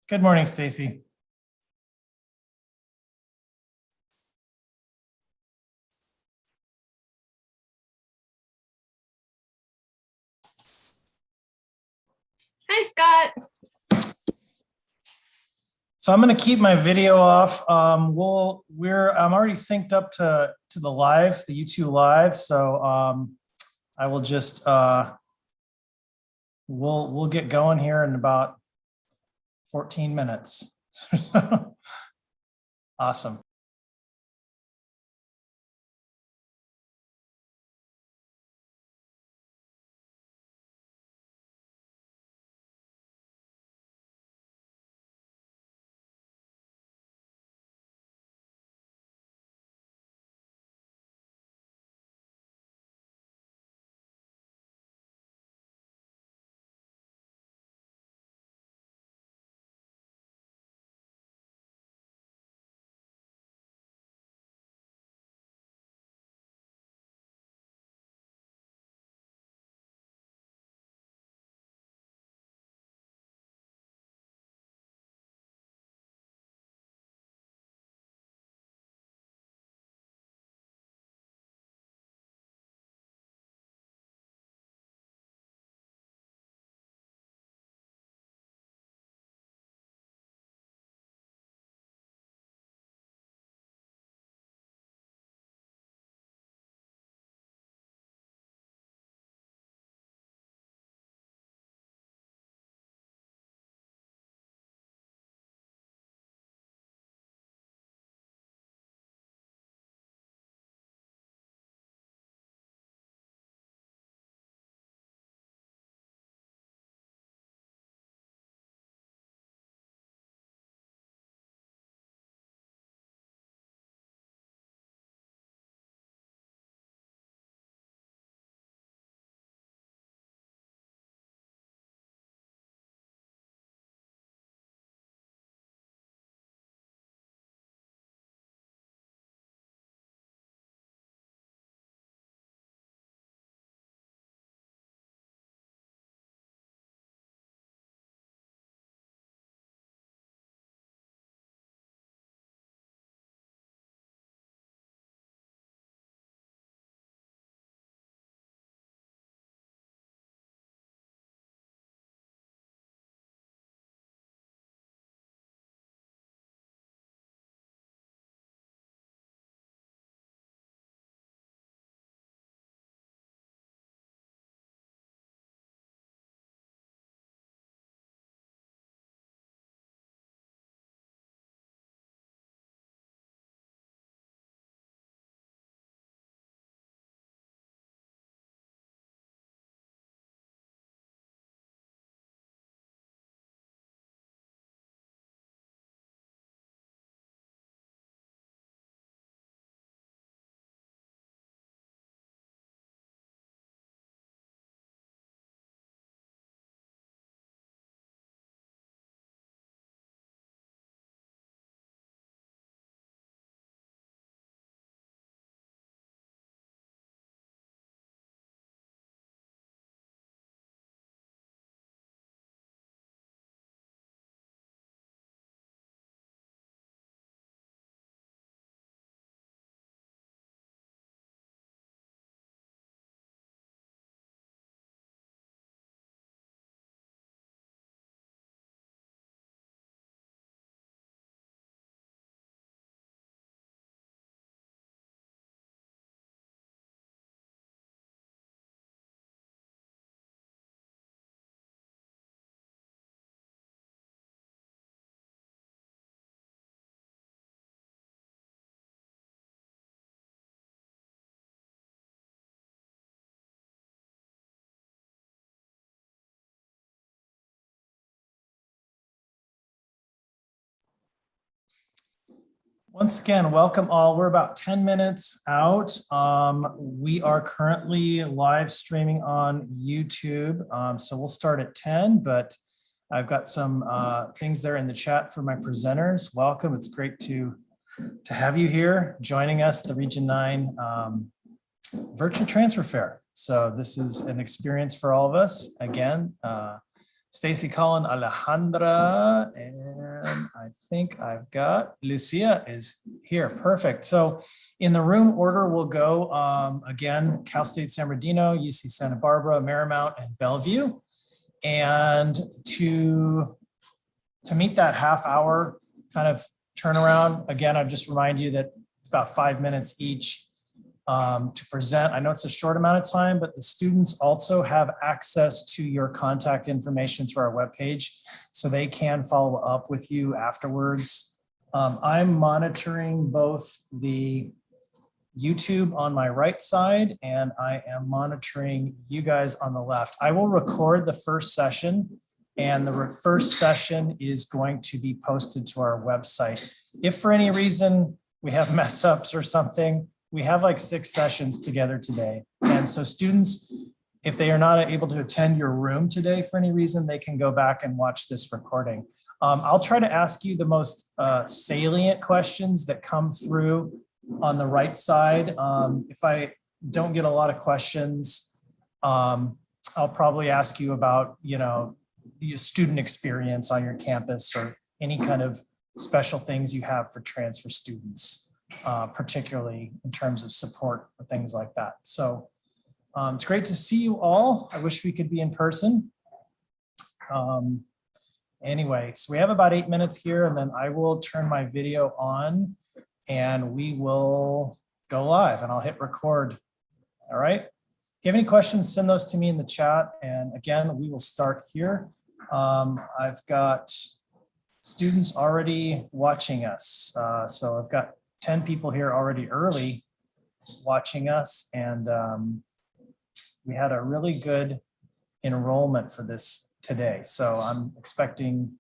Good morning, Stacy. Hi, Scott. So I'm going to keep my video off. I'm already synced up to the live, the YouTube live. So I will just we'll get going here in about 14 minutes. Awesome. Once again, welcome all. We're about 10 minutes out. We are currently live streaming on YouTube. So we'll start at 10, but I've got some things there in the chat for my presenters. Welcome. It's great to have you here joining us at the Region 9 Virtual Transfer Fair. So this is an experience for all of us. Again, Stacy, Colin, Alejandra, and I think I've got Lucia is here. Perfect. So in the room order, we'll go again, Cal State San Bernardino, UC Santa Barbara, Marymount, and Bellevue. And to meet that half hour kind of turnaround, again, I'll just remind you that it's about 5 minutes each to present. I know it's a short amount of time, but the students also have access to your contact information through our webpage, so they can follow up with you afterwards. I'm monitoring both the YouTube on my right side, and I am monitoring you guys on the left. I will record the first session, and the first session is going to be posted to our website. If for any reason we have mess ups or something, we have like 6 sessions together today. And so students, if they are not able to attend your room today for any reason, they can go back and watch this recording. I'll try to ask you the most salient questions that come through on the right side. If I don't get a lot of questions, I'll probably ask you about, your student experience on your campus or any kind of special things you have for transfer students. Particularly in terms of support or things like that. So it's great to see you all. I wish we could be in person. Anyway, so we have about 8 minutes here, and then I will turn my video on and we will go live, and I'll hit record. All right. If you have any questions, send those to me in the chat. And again, we will start here. I've got students already watching us. So I've got 10 people here already early watching us, and we had a really good enrollment for this today. So I'm expecting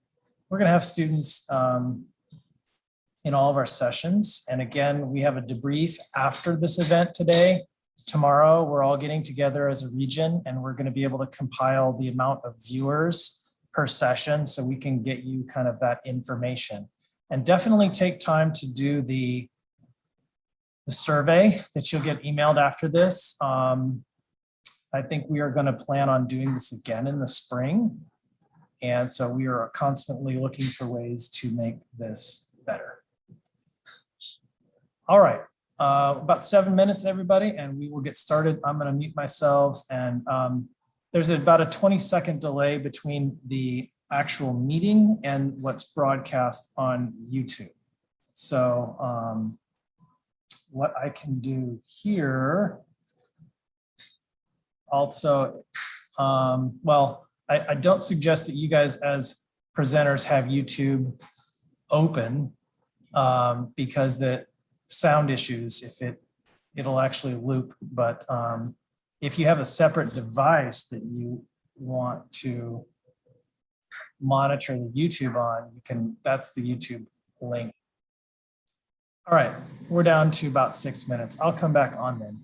we're going to have students in all of our sessions. And again, we have a debrief after this event today. Tomorrow, we're all getting together as a region, and we're going to be able to compile the amount of viewers per session so we can get you kind of that information. And definitely take time to do the survey that you'll get emailed after this. I think we are going to plan on doing this again in the spring. And so we are constantly looking for ways to make this better. All right, about 7 minutes, everybody, and we will get started. I'm going to mute myself, and there's about a 20-second delay between the actual meeting and what's broadcast on YouTube. So what I can do here also, well, I don't suggest that you guys as presenters have YouTube open because the sound issues, if it'll actually loop, but if you have a separate device that you want to monitor the YouTube on, you can, that's the YouTube link. All right, we're down to about 6 minutes. I'll come back on then.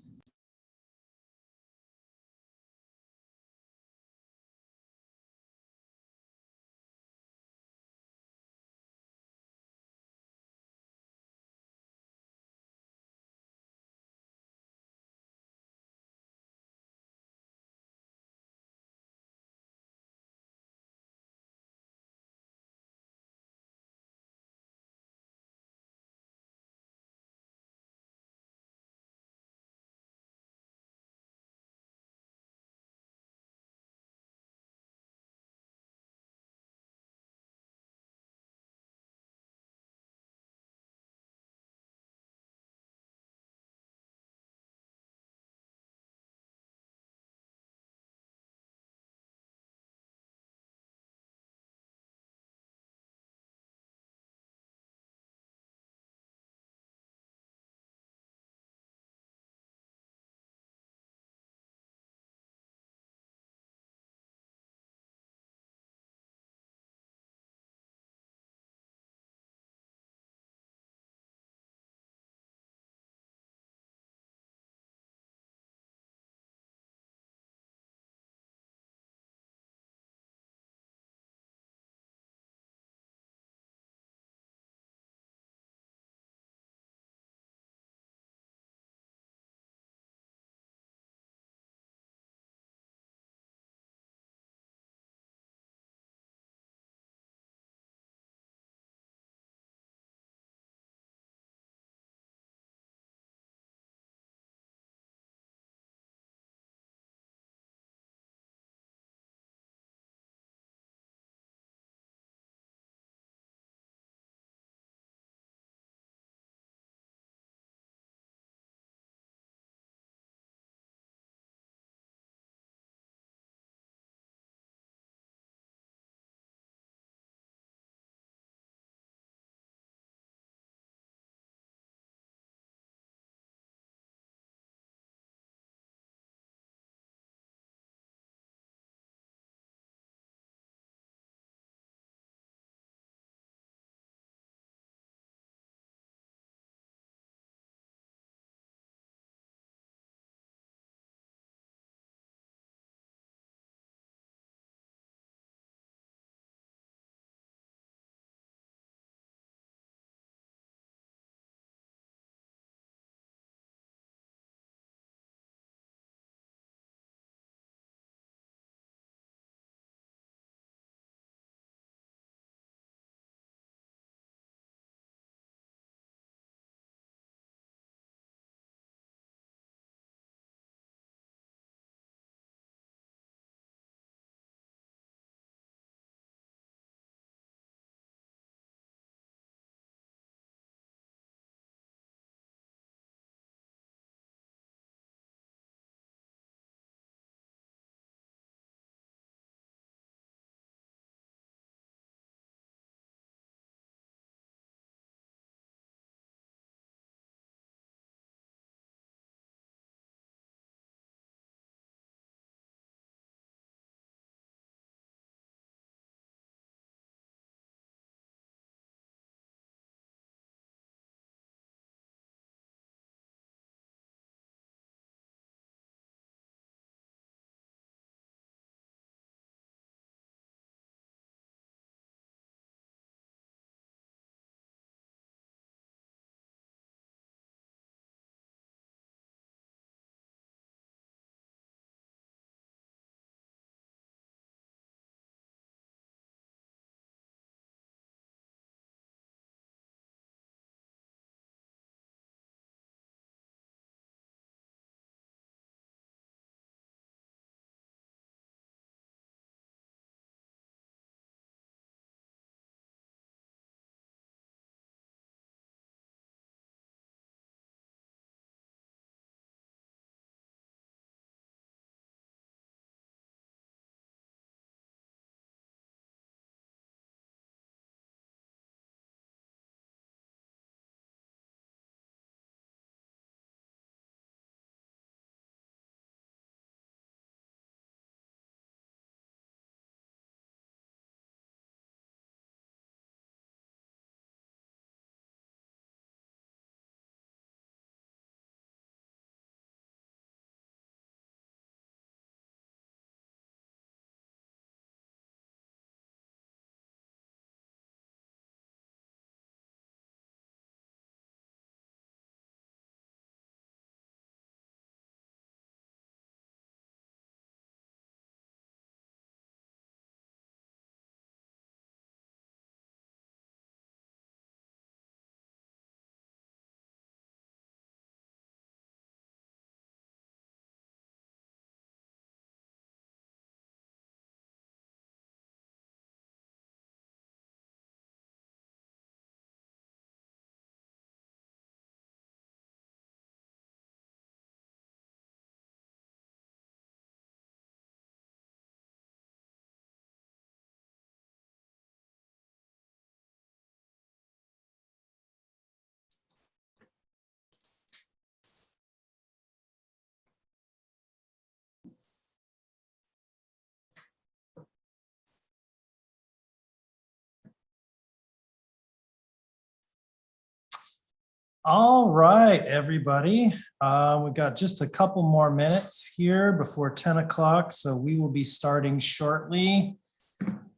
All right, everybody. We've got just a couple more minutes here before 10 o'clock, so we will be starting shortly.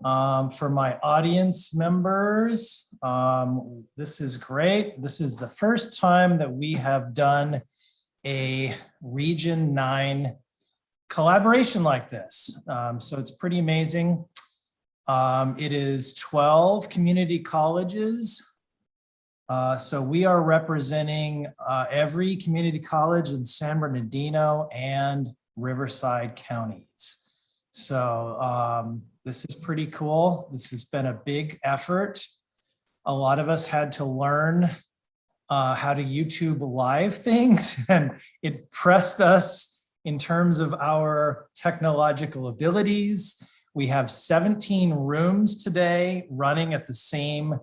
For my audience members, this is great. This is the first time that we have done a Region 9 collaboration like this. So it's pretty amazing. It is 12 community colleges. So we are representing every community college in San Bernardino and Riverside counties. So this is pretty cool. This has been a big effort. A lot of us had to learn how to YouTube live things, and it pressed us in terms of our technological abilities. We have 17 rooms today running at the same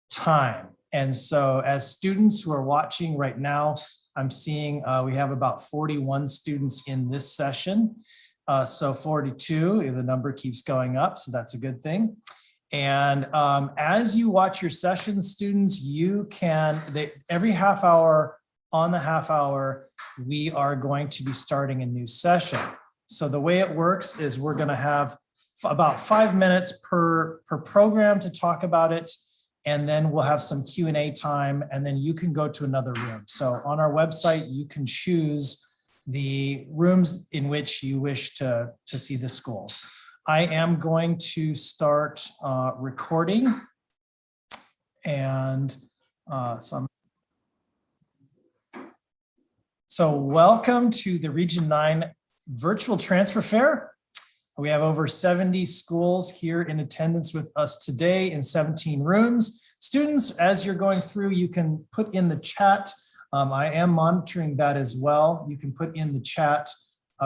time. And so as students who are watching right now, I'm seeing we have about 41 students in this session. So 42, the number keeps going up, so that's a good thing. And as you watch your session, students, you can, every half hour on the half hour, we are going to be starting a new session. So the way it works is we're going to have about 5 minutes per program to talk about it. And then we'll have some Q&A time, and then you can go to another room. So on our website, you can choose the rooms in which you wish to see the schools. I am going to start recording. And so welcome to the Region 9 Virtual Transfer Fair. We have over 70 schools here in attendance with us today in 17 rooms. Students, as you're going through, you can put in the chat. I am monitoring that as well. You can put in the chat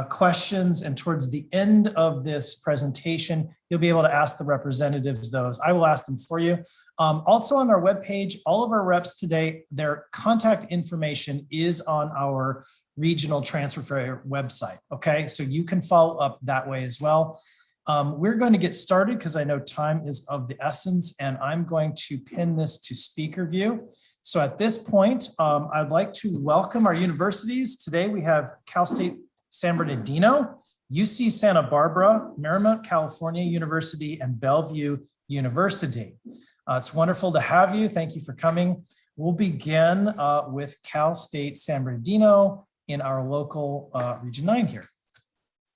questions, and towards the end of this presentation, you'll be able to ask the representatives those. I will ask them for you. Also on our webpage, all of our reps today, their contact information is on our Regional Transfer Fair website. Okay, so you can follow up that way as well. We're going to get started because I know time is of the essence, and I'm going to pin this to speaker view. So at this point, I'd like to welcome our universities. Today we have Cal State San Bernardino, UC Santa Barbara, Marymount California University, and Bellevue University. It's wonderful to have you. Thank you for coming. We'll begin with Cal State San Bernardino in our local Region 9 here.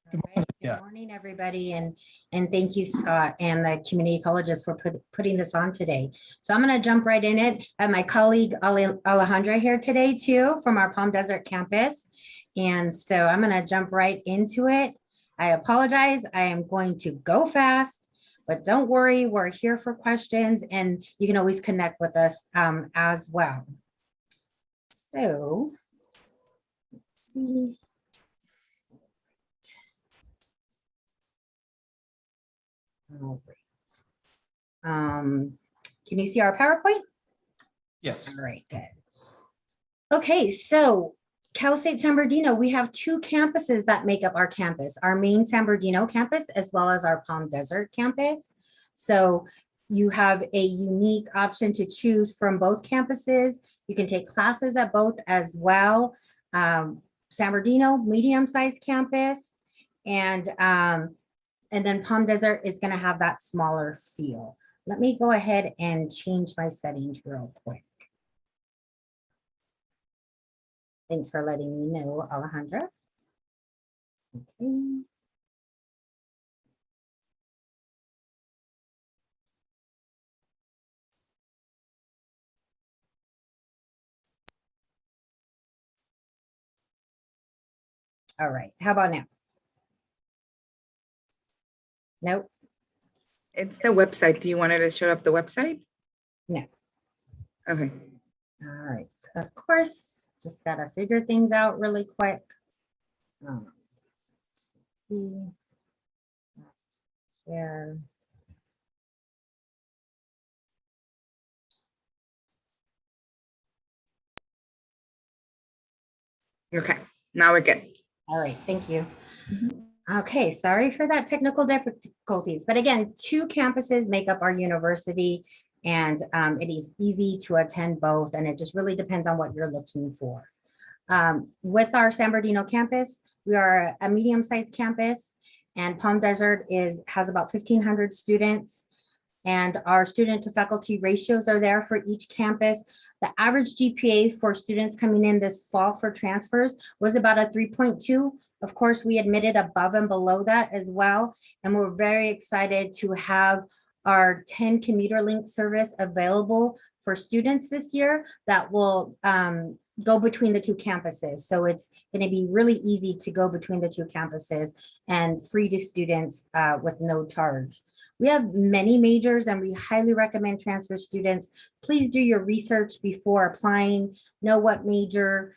Good morning. Good morning, everybody, and thank you, Scott, and the community colleges for putting this on today. So I'm going to jump right in it. I have my colleague Alejandra here today too from our Palm Desert campus, and so I'm going to jump right into it. I apologize. I am going to go fast, but don't worry, we're here for questions, and you can always connect with us as well. So. See. All right. Can you see our PowerPoint? Yes. All right, good. Okay, so Cal State San Bernardino, we have two campuses that make up our campus, our main San Bernardino campus, as well as our Palm Desert campus. So you have a unique option to choose from both campuses. You can take classes at both as well. San Bernardino, medium-sized campus, and then Palm Desert is going to have that smaller feel. Let me go ahead and change my settings real quick. Thanks for letting me know, Alejandra. Okay. All right, how about now? Nope. It's the website. Do you want it to show up the website? No. Okay. All right, of course, just gotta figure things out really quick. Let's see. Share. Okay, now we're good. All right, thank you. Okay, sorry for that technical difficulties. But again, two campuses make up our university. and it is easy to attend both, and it just really depends on what you're looking for. With our San Bernardino campus, we are a medium-sized campus, and Palm Desert has about 1,500 students, and our student to faculty ratios are there for each campus. The average GPA for students coming in this fall for transfers was about a 3.2. Of course, we admitted above and below that as well, and we're very excited to have our 10 commuter link service available for students this year that will go between the two campuses. So it's going to be really easy to go between the two campuses and free to students with no charge. We have many majors, and we highly recommend transfer students. Please do your research before applying, know what major.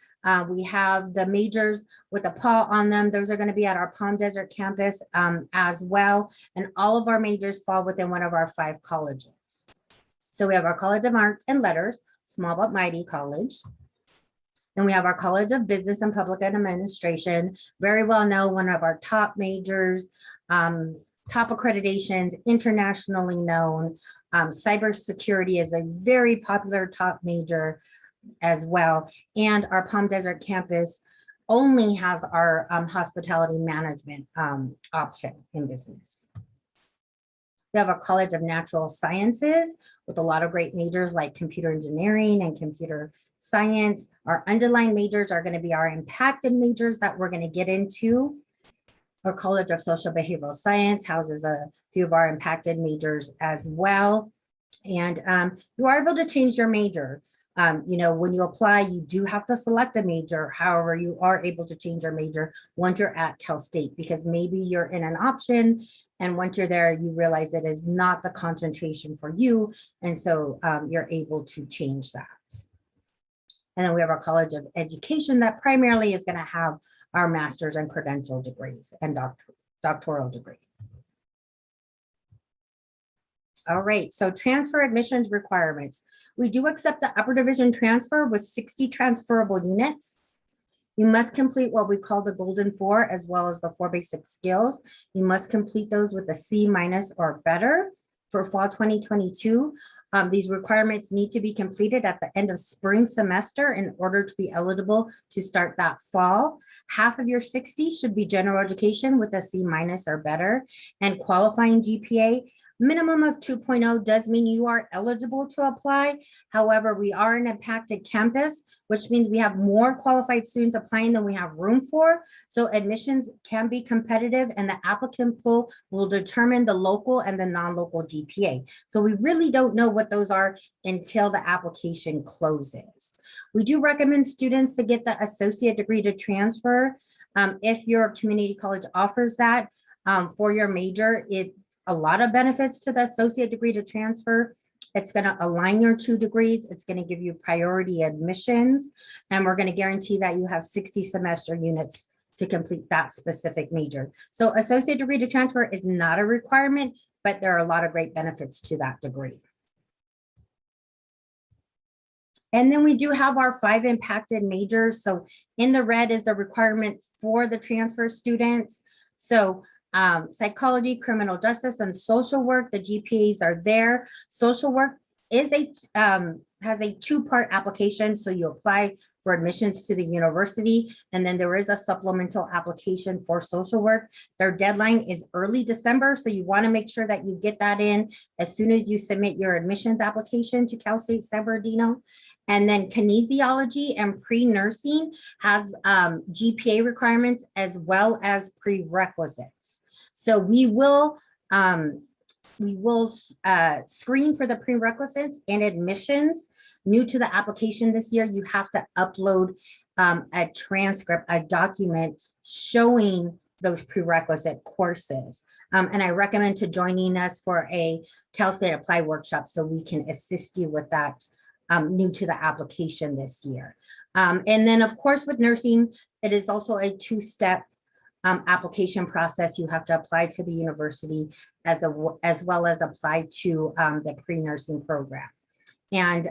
We have the majors with a paw on them. Those are going to be at our Palm Desert campus as well. And all of our majors fall within one of our 5 colleges. So we have our College of Arts and Letters, small but mighty college. Then we have our College of Business and Public Administration, very well known, one of our top majors, top accreditations, internationally known. Cybersecurity is a very popular top major as well. And our Palm Desert campus only has our hospitality management option in business. We have our College of Natural Sciences with a lot of great majors like computer engineering and computer science. Our underlying majors are going to be our impacted majors that we're going to get into. Our College of Social Behavioral Science houses a few of our impacted majors as well. And you are able to change your major. You know, when you apply, you do have to select a major. However, you are able to change your major once you're at Cal State, because maybe you're in an option and once you're there, you realize it is not the concentration for you. And so you're able to change that. And then we have our College of Education that primarily is going to have our master's and credential degrees and doctoral degree. All right, so transfer admissions requirements. We do accept the upper division transfer with 60 transferable units. You must complete what we call the Golden 4, as well as the 4 basic skills. You must complete those with a C- or better for fall 2022. These requirements need to be completed at the end of spring semester in order to be eligible to start that fall. Half of your 60 should be general education with a C- or better, and qualifying GPA. Minimum of 2.0 does mean you are eligible to apply. However, we are an impacted campus, which means we have more qualified students applying than we have room for. So admissions can be competitive, and the applicant pool will determine the local and the non-local GPA. So we really don't know what those are until the application closes. We do recommend students to get the associate degree to transfer. If your community college offers that for your major, a lot of benefits to the associate degree to transfer. It's going to align your 2 degrees. It's going to give you priority admissions, and we're going to guarantee that you have 60 semester units to complete that specific major. So associate degree to transfer is not a requirement, but there are a lot of great benefits to that degree. And then we do have our 5 impacted majors. So in the red is the requirement for the transfer students. So psychology, criminal justice, and social work, the GPAs are there. Social work is has a 2-part application. So you apply for admissions to the university, and then there is a supplemental application for social work. Their deadline is early December, so you want to make sure that you get that in as soon as you submit your admissions application to Cal State San Bernardino. And then kinesiology and pre-nursing has GPA requirements as well as prerequisites. So we will screen for the prerequisites and admissions. New to the application this year, you have to upload a transcript, a document showing those prerequisite courses. And I recommend to joining us for a Cal State Apply workshop so we can assist you with that new to the application this year. And then of course with nursing, it is also a 2-step application process. You have to apply to the university as well as apply to the pre-nursing program. And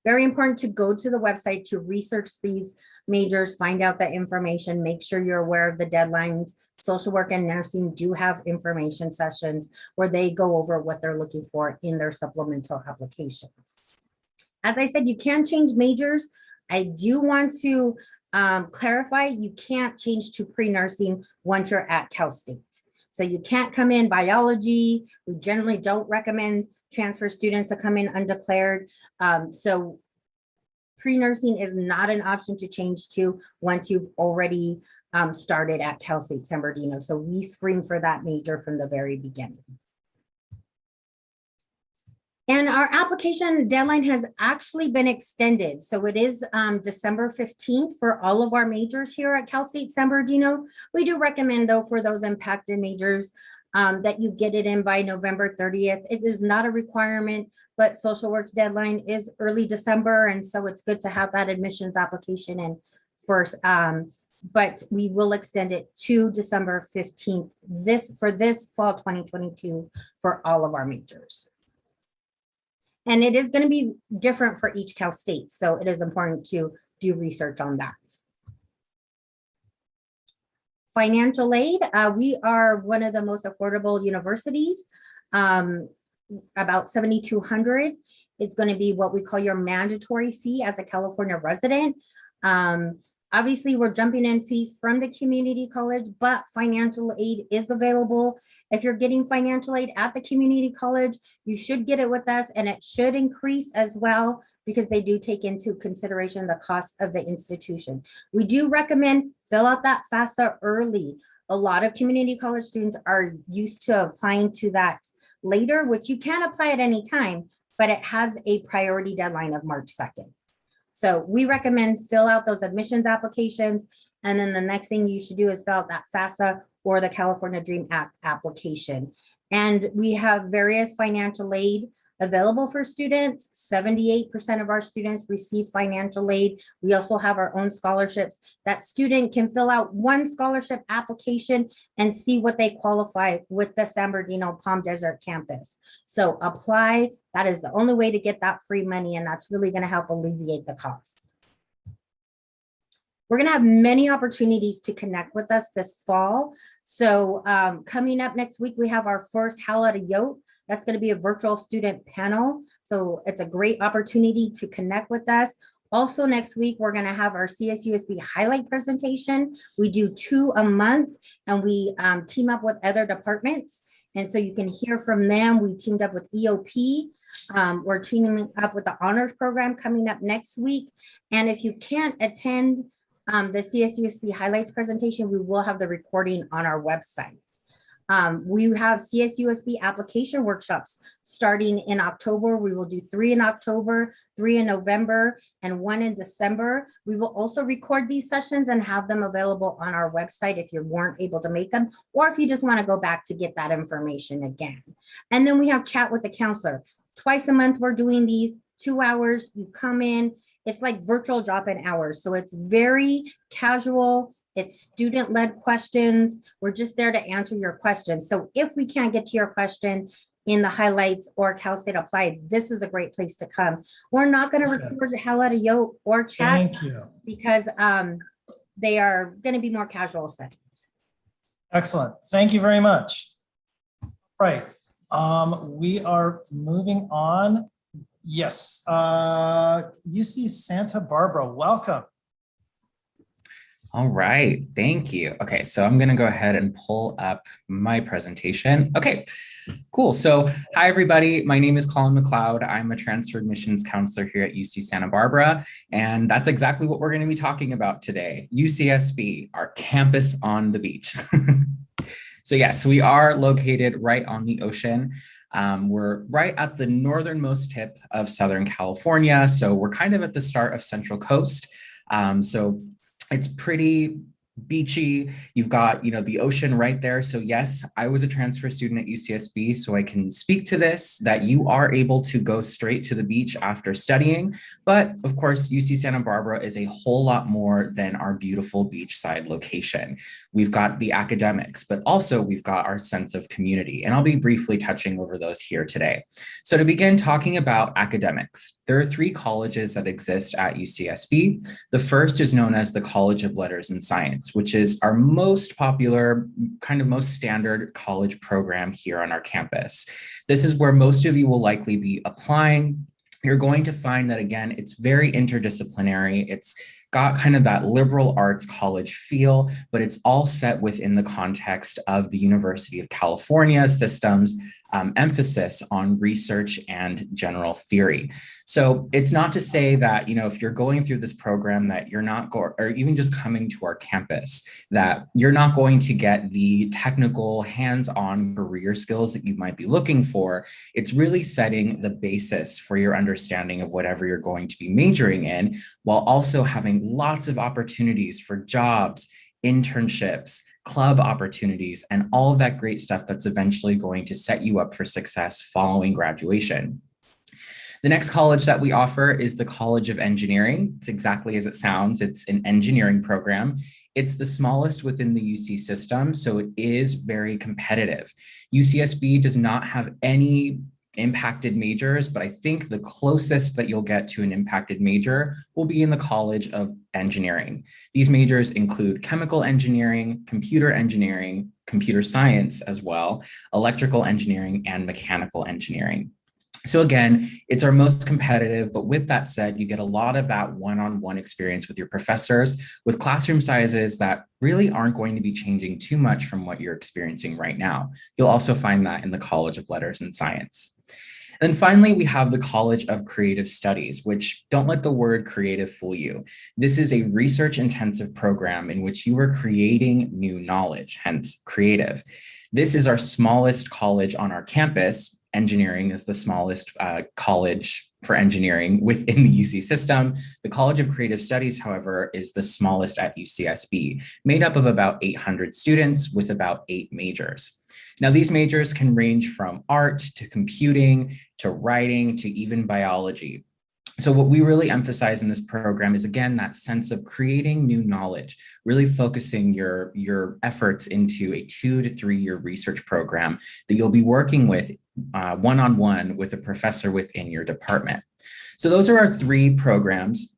Very important to go to the website to research these majors, find out the information, make sure you're aware of the deadlines. Social work and nursing do have information sessions where they go over what they're looking for in their supplemental applications. As I said, you can change majors. I do want to clarify, you can't change to pre-nursing once you're at Cal State. So you can't come in biology. We generally don't recommend transfer students to come in undeclared. So pre-nursing is not an option to change to once you've already started at Cal State San Bernardino. So we screen for that major from the very beginning. And our application deadline has actually been extended. So it is December 15th for all of our majors here at Cal State San Bernardino. We do recommend though for those impacted majors that you get it in by November 30th. It is not a requirement, but social work deadline is early December. And so it's good to have that admissions application in first. But we will extend it to December 15th for this fall 2022 for all of our majors. And it is going to be different for each Cal State. So it is important to do research on that. Financial aid, we are one of the most affordable universities. About $7,200 is going to be what we call your mandatory fee as a California resident. Obviously, we're jumping in fees from the community college, but financial aid is available. If you're getting financial aid at the community college, you should get it with us, and it should increase as well because they do take into consideration the cost of the institution. We do recommend fill out that FAFSA early. A lot of community college students are used to applying to that later, which you can apply at any time, but it has a priority deadline of March 2nd. So we recommend fill out those admissions applications. And then the next thing you should do is fill out that FAFSA or the California Dream Act application. And we have various financial aid available for students. 78% of our students receive financial aid. We also have our own scholarships. That student can fill out one scholarship application and see what they qualify with the San Bernardino Palm Desert campus. So apply. That is the only way to get that free money, and that's really going to help alleviate the cost. We're going to have many opportunities to connect with us this fall. So coming up next week, we have our first Howl at a Yote. That's going to be a virtual student panel. So it's a great opportunity to connect with us. Also next week, we're going to have our CSUSB highlight presentation. We do 2 a month, and we team up with other departments. And so you can hear from them. We teamed up with EOP. We're teaming up with the honors program coming up next week. And if you can't attend the CSUSB highlights presentation, we will have the recording on our website. We have CSUSB application workshops starting in October. We will do 3 in October, 3 in November, and 1 in December. We will also record these sessions and have them available on our website if you weren't able to make them, or if you just want to go back to get that information again. And then we have chat with the counselor. Twice a month, we're doing these 2 hours. You come in. It's like virtual drop-in hours. So it's very casual. It's student-led questions. We're just there to answer your questions. So if we can't get to your question in the highlights or Cal State Applied, this is a great place to come. We're not going to record the Howl at a Yote or chat because they are going to be more casual settings. Excellent. Thank you very much. Right. We are moving on. Yes. UC Santa Barbara, welcome. All right, thank you. Okay, so I'm gonna go ahead and pull up my presentation. Okay, cool. So hi, everybody. My name is Colin McLeod. I'm a transfer admissions counselor here at UC Santa Barbara, and that's exactly what we're gonna be talking about today. UCSB, our campus on the beach. So yes, we are located right on the ocean. We're right at the northernmost tip of Southern California. So we're kind of at the start of Central Coast. So it's pretty beachy. You've got, the ocean right there. So yes, I was a transfer student at UCSB, so I can speak to this, that you are able to go straight to the beach after studying. But of course, UC Santa Barbara is a whole lot more than our beautiful beachside location. We've got the academics, but also we've got our sense of community. And I'll be briefly touching over those here today. So to begin talking about academics, there are three colleges that exist at UCSB. The first is known as the College of Letters and Science, which is our most popular, kind of most standard college program here on our campus. This is where most of you will likely be applying. You're going to find that, again, it's very interdisciplinary. It's got kind of that liberal arts college feel, but it's all set within the context of the University of California system's emphasis on research and general theory. So it's not to say that, if you're going through this program that you're not or even just coming to our campus, that you're not going to get the technical hands-on career skills that you might be looking for. It's really setting the basis for your understanding of whatever you're going to be majoring in, while also having lots of opportunities for jobs, internships, club opportunities, and all of that great stuff that's eventually going to set you up for success following graduation. The next college that we offer is the College of Engineering. It's exactly as it sounds. It's an engineering program. It's the smallest within the UC system, so it is very competitive. UCSB does not have any impacted majors, but I think the closest that you'll get to an impacted major will be in the College of Engineering. These majors include chemical engineering, computer science as well, electrical engineering, and mechanical engineering. So again, it's our most competitive, but with that said, you get a lot of that one-on-one experience with your professors with classroom sizes that really aren't going to be changing too much from what you're experiencing right now. You'll also find that in the College of Letters and Science. And then finally, we have the College of Creative Studies, which don't let the word creative fool you. This is a research-intensive program in which you are creating new knowledge, hence creative. This is our smallest college on our campus. Engineering is the smallest college for engineering within the UC system. The College of Creative Studies, however, is the smallest at UCSB, made up of about 800 students with about 8 majors. Now, these majors can range from art to computing to writing to even biology. So what we really emphasize in this program is, again, that sense of creating new knowledge, really focusing your efforts into a 2 to 3 year research program that you'll be working with one-on-one with a professor within your department. So those are our 3 programs.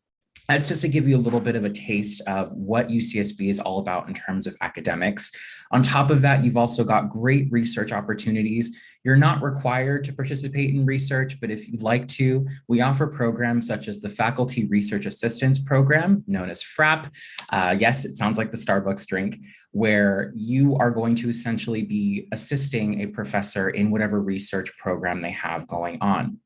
That's just to give you a little bit of a taste of what UCSB is all about in terms of academics. On top of that, you've also got great research opportunities. You're not required to participate in research, but if you'd like to, we offer programs such as the Faculty Research Assistance Program, known as FRAP. Yes, it sounds like the Starbucks drink, where you are going to essentially be assisting a professor in whatever research program they have going on.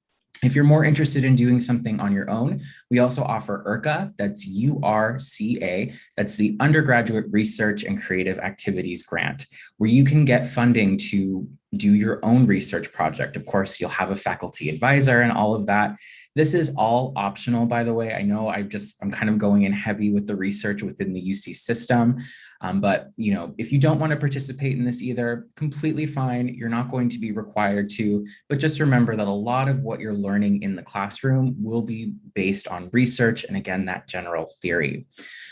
If you're more interested in doing something on your own, we also offer URCA, that's URCA, that's the Undergraduate Research and Creative Activities Grant, where you can get funding to do your own research project. Of course, you'll have a faculty advisor and all of that. This is all optional, by the way. I know I'm kind of going in heavy with the research within the UC system, but if you don't want to participate in this either, completely fine. You're not going to be required to, but just remember that a lot of what you're learning in the classroom will be based on research and, again, that general theory.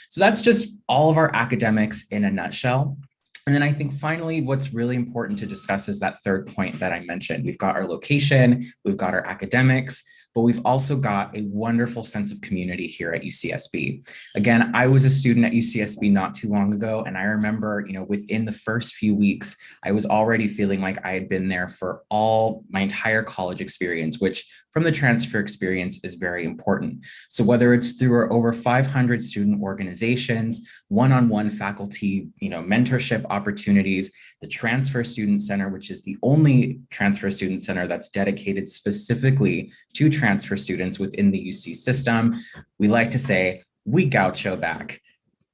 So that's just all of our academics in a nutshell. And then I think finally, what's really important to discuss is that third point that I mentioned. We've got our location, we've got our academics, but we've also got a wonderful sense of community here at UCSB. Again, I was a student at UCSB not too long ago, and I remember, within the first few weeks, I was already feeling like I had been there for all my entire college experience, which from the transfer experience is very important. So whether it's through our over 500 student organizations, one-on-one faculty, mentorship opportunities, the Transfer Student Center, which is the only transfer student center that's dedicated specifically to transfer students within the UC system, we like to say, we gaucho back.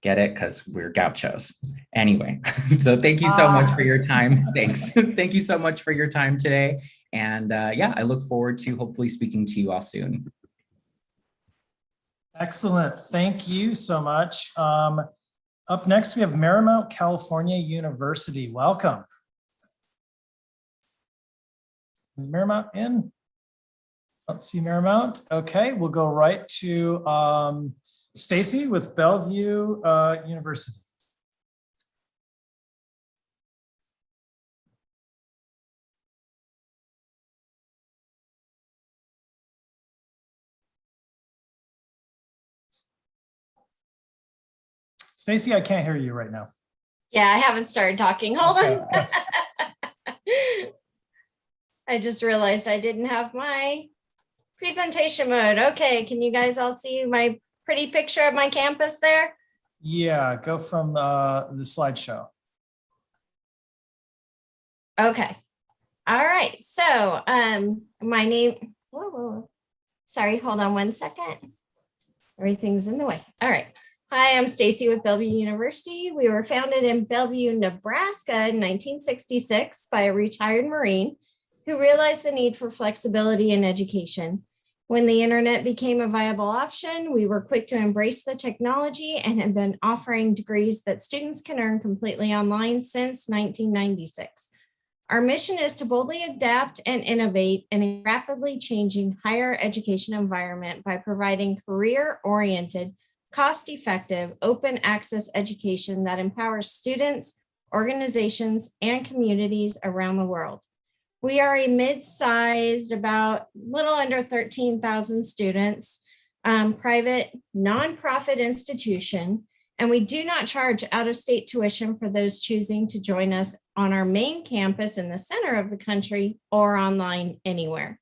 Get it? Because we're gauchos. Anyway, so thank you so much for your time. Thanks. Thank you so much for your time today. And I look forward to hopefully speaking to you all soon. Excellent. Thank you so much. Up next, we have Marymount California University. Welcome. Is Marymount in? Don't see Marymount. Okay, we'll go right to Stacy with Bellevue University. Stacy, I can't hear you right now. Yeah, I haven't started talking. Hold on. Okay. I just realized I didn't have my presentation mode. Okay, can you guys all see my pretty picture of my campus there? Yeah, go from the slideshow. Okay. All right. So my name, whoa. Sorry, hold on one second. Everything's in the way. All right. Hi, I'm Stacy with Bellevue University. We were founded in Bellevue, Nebraska in 1966 by a retired Marine who realized the need for flexibility in education. When the internet became a viable option, we were quick to embrace the technology and have been offering degrees that students can earn completely online since 1996. Our mission is to boldly adapt and innovate in a rapidly changing higher education environment by providing career-oriented, cost-effective, open access education that empowers students, organizations, and communities around the world. We are a mid-sized, about little under 13,000 students, private nonprofit institution, and we do not charge out-of-state tuition for those choosing to join us on our main campus in the center of the country or online anywhere.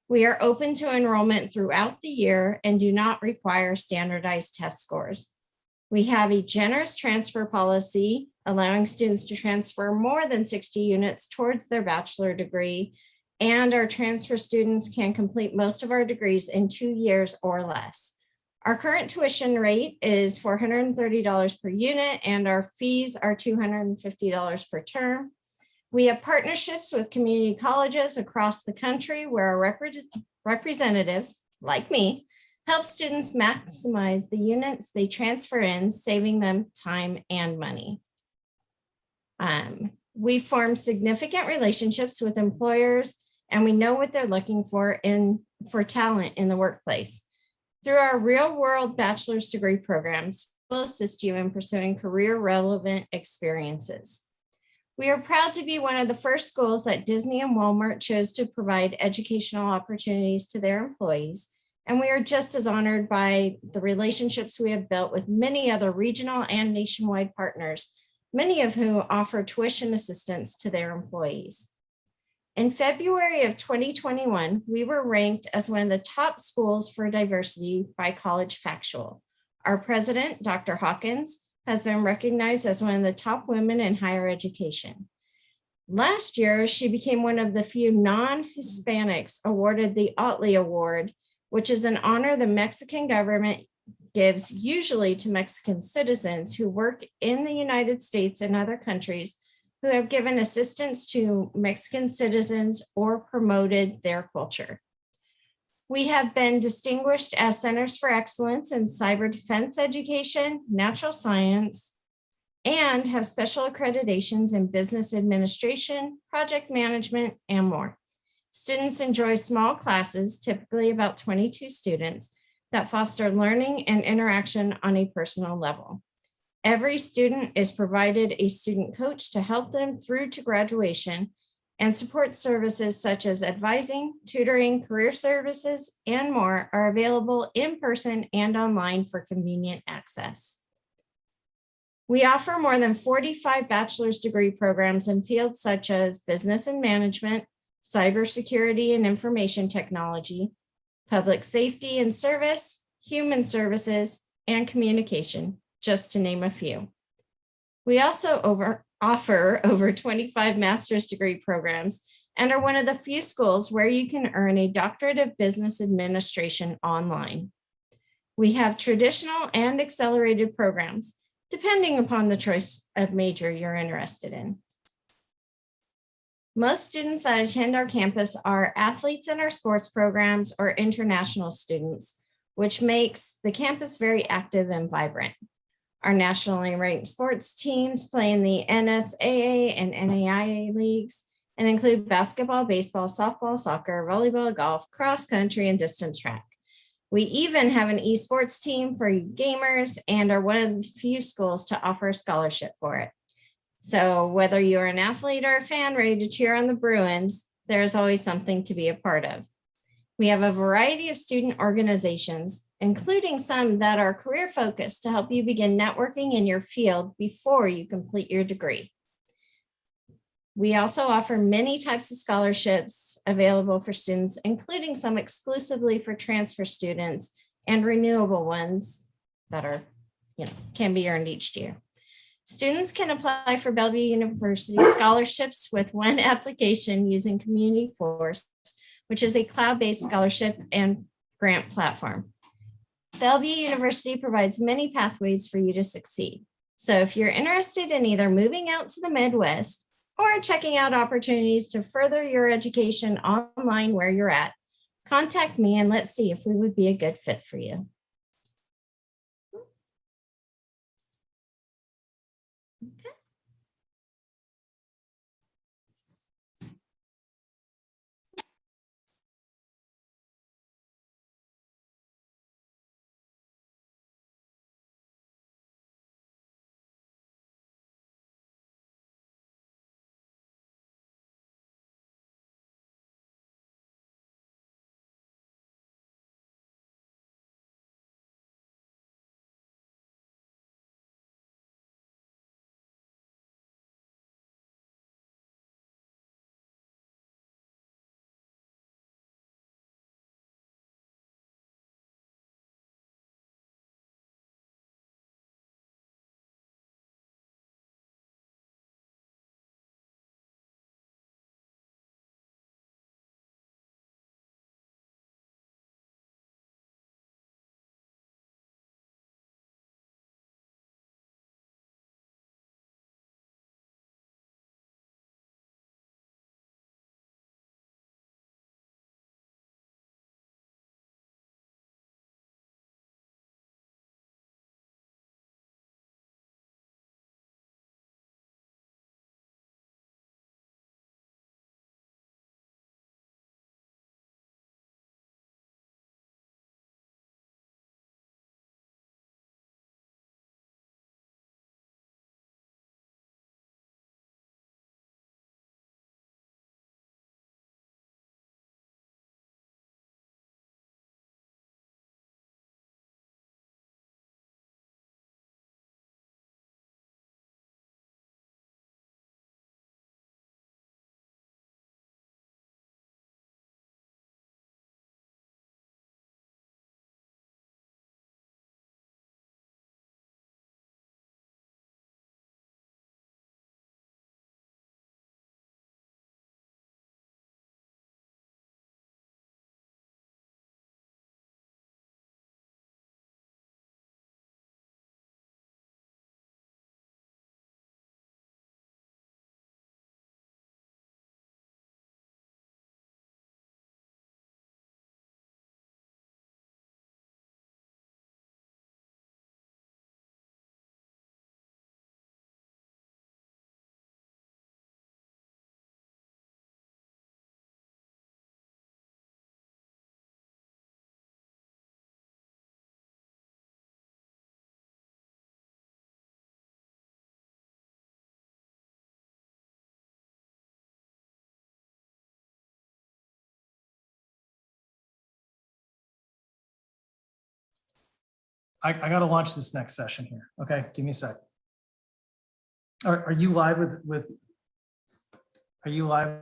We are open to enrollment throughout the year and do not require standardized test scores. We have a generous transfer policy, allowing students to transfer more than 60 units towards their bachelor degree, and our transfer students can complete most of our degrees in 2 years or less. Our current tuition rate is $430 per unit, and our fees are $250 per term. We have partnerships with community colleges across the country where our representatives, like me, help students maximize the units they transfer in, saving them time and money. We form significant relationships with employers, and we know what they're looking for talent in the workplace. Through our real-world bachelor's degree programs, we'll assist you in pursuing career-relevant experiences. We are proud to be one of the first schools that Disney and Walmart chose to provide educational opportunities to their employees, and we are just as honored by the relationships we have built with many other regional and nationwide partners, many of whom offer tuition assistance to their employees. In February of 2021, we were ranked as one of the top schools for diversity by College Factual. Our president, Dr. Hawkins, has been recognized as one of the top women in higher education. Last year, she became one of the few non-Hispanics awarded the Otley Award, which is an honor the Mexican government gives usually to Mexican citizens who work in the United States and other countries who have given assistance to Mexican citizens or promoted their culture. We have been distinguished as Centers for Excellence in Cyber Defense Education, Natural Science, and have special accreditations in business administration, project management, and more. Students enjoy small classes, typically about 22 students, that foster learning and interaction on a personal level. Every student is provided a student coach to help them through to graduation, and support services such as advising, tutoring, career services, and more are available in person and online for convenient access. We offer more than 45 bachelor's degree programs in fields such as business and management, cybersecurity and information technology, public safety and service, human services, and communication, just to name a few. We also offer over 25 master's degree programs and are one of the few schools where you can earn a doctorate of business administration online. We have traditional and accelerated programs, depending upon the choice of major you're interested in. Most students that attend our campus are athletes in our sports programs or international students, which makes the campus very active and vibrant. Our nationally ranked sports teams play in the NSAA and NAIA leagues and include basketball, baseball, softball, soccer, volleyball, golf, cross country, and distance track. We even have an esports team for you gamers and are one of the few schools to offer a scholarship for it. So whether you're an athlete or a fan ready to cheer on the Bruins, there's always something to be a part of. We have a variety of student organizations, including some that are career focused to help you begin networking in your field before you complete your degree. We also offer many types of scholarships available for students, including some exclusively for transfer students and renewable ones that are, can be earned each year. Students can apply for Bellevue University scholarships with one application using Community Force, which is a cloud-based scholarship and grant platform. Bellevue University provides many pathways for you to succeed. So if you're interested in either moving out to the Midwest or checking out opportunities to further your education online where you're at, contact me and let's see if we would be a good fit for you. I got to launch this next session here. Okay, give me a sec. Are you live are you live?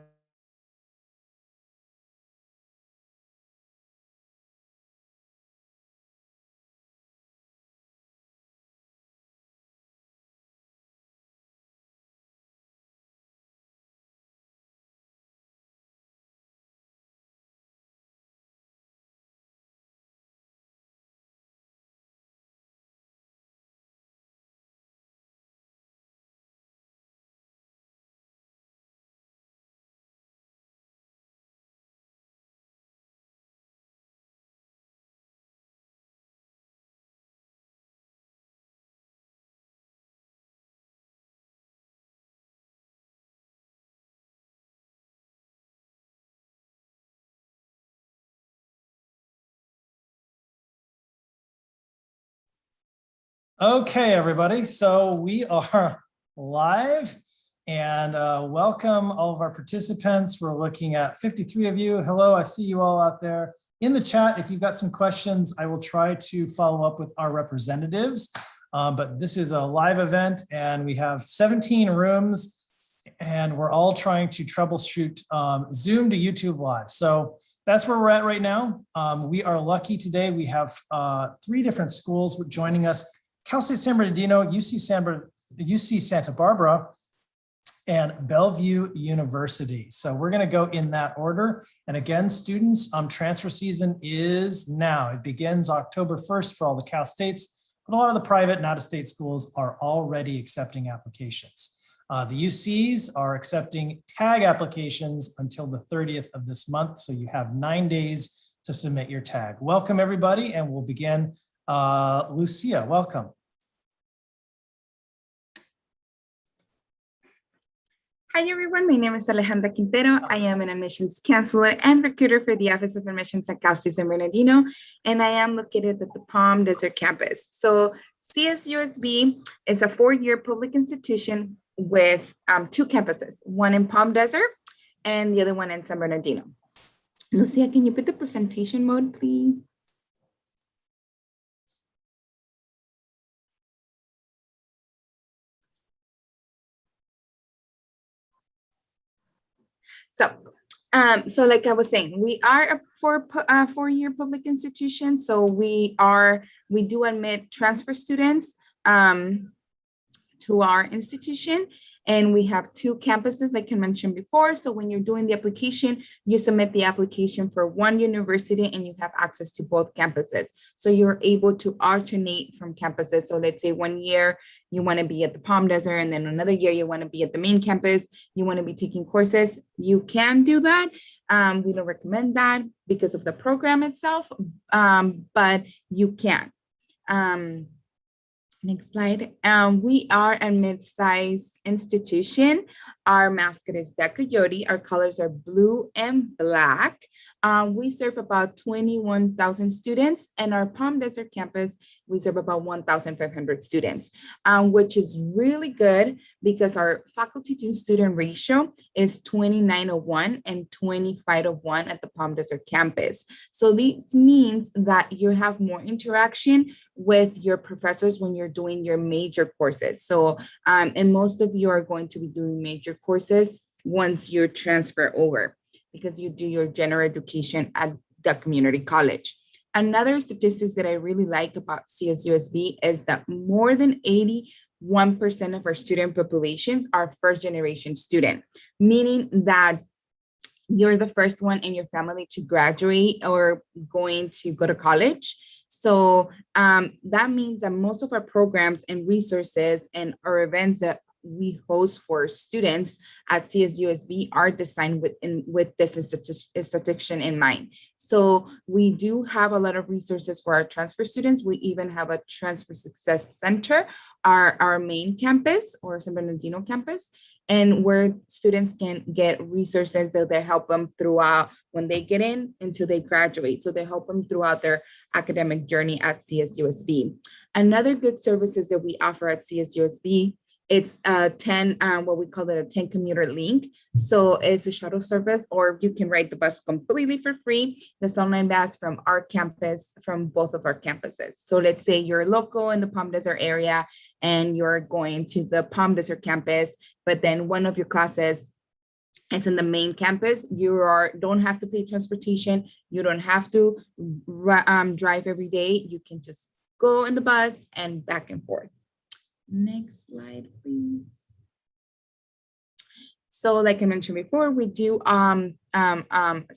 Okay, everybody. So we are live and welcome all of our participants. We're looking at 53 of you. Hello, I see you all out there. in the chat, if you've got some questions, I will try to follow up with our representatives. But this is a live event and we have 17 rooms and we're all trying to troubleshoot Zoom to YouTube Live. So that's where we're at right now. We are lucky today. We have 3 different schools joining us: Cal State San Bernardino, UC Santa Barbara, and Bellevue University. So we're going to go in that order. And again, students, transfer season is now. It begins October 1st for all the Cal States, but a lot of the private and out-of-state schools are already accepting applications. The UCs are accepting tag applications until the 30th of this month. So you have 9 days to submit your tag. Welcome everybody, and we'll begin. Lucia, welcome. Hi everyone, my name is Alejandra Quintero. I am an admissions counselor and recruiter for the Office of Admissions at Cal State San Bernardino, and I am located at the Palm Desert campus. So CSUSB is a 4-year public institution with 2 campuses, one in Palm Desert and the other one in San Bernardino. Lucia, can you put the presentation mode, please? So like I was saying, we are a 4-year public institution. So we do admit transfer students to our institution. And we have 2 campuses, like I mentioned before. So when you're doing the application, you submit the application for one university and you have access to both campuses. So you're able to alternate from campuses. So let's say 1 year you want to be at the Palm Desert, and then another year you want to be at the main campus, you want to be taking courses, you can do that. We don't recommend that because of the program itself, but you can. Next slide. We are a mid-sized institution. Our mascot is the coyote. Our colors are blue and black. We serve about 21,000 students, and our Palm Desert campus, we serve about 1,500 students, which is really good because our faculty to student ratio is 29:1 and 25:1 at the Palm Desert campus. So this means that you have more interaction with your professors when you're doing your major courses. So, and most of you are going to be doing major courses once you transfer over, because you do your general education at the community college. Another statistics that I really like about CSUSB is that more than 81% of our student populations are first generation student, meaning that you're the first one in your family to graduate or going to go to college. So that means that most of our programs and resources and our events that we host for students at CSUSB are designed with this statistics in mind. So we do have a lot of resources for our transfer students. We even have a transfer success center, our main campus or San Bernardino campus, and where students can get resources that they help them throughout when they get in until they graduate. So they help them throughout their academic journey at CSUSB. Another good services that we offer at CSUSB, it's a 10, what we call it a 10 commuter link. So it's a shuttle service, or you can ride the bus completely for free. This online bus from our campus, from both of our campuses. So let's say you're local in the Palm Desert area and you're going to the Palm Desert campus, but then one of your classes it's in the main campus. You don't have to pay transportation. You don't have to drive every day. You can just go in the bus and back and forth. Next slide, please. So like I mentioned before, we do Sept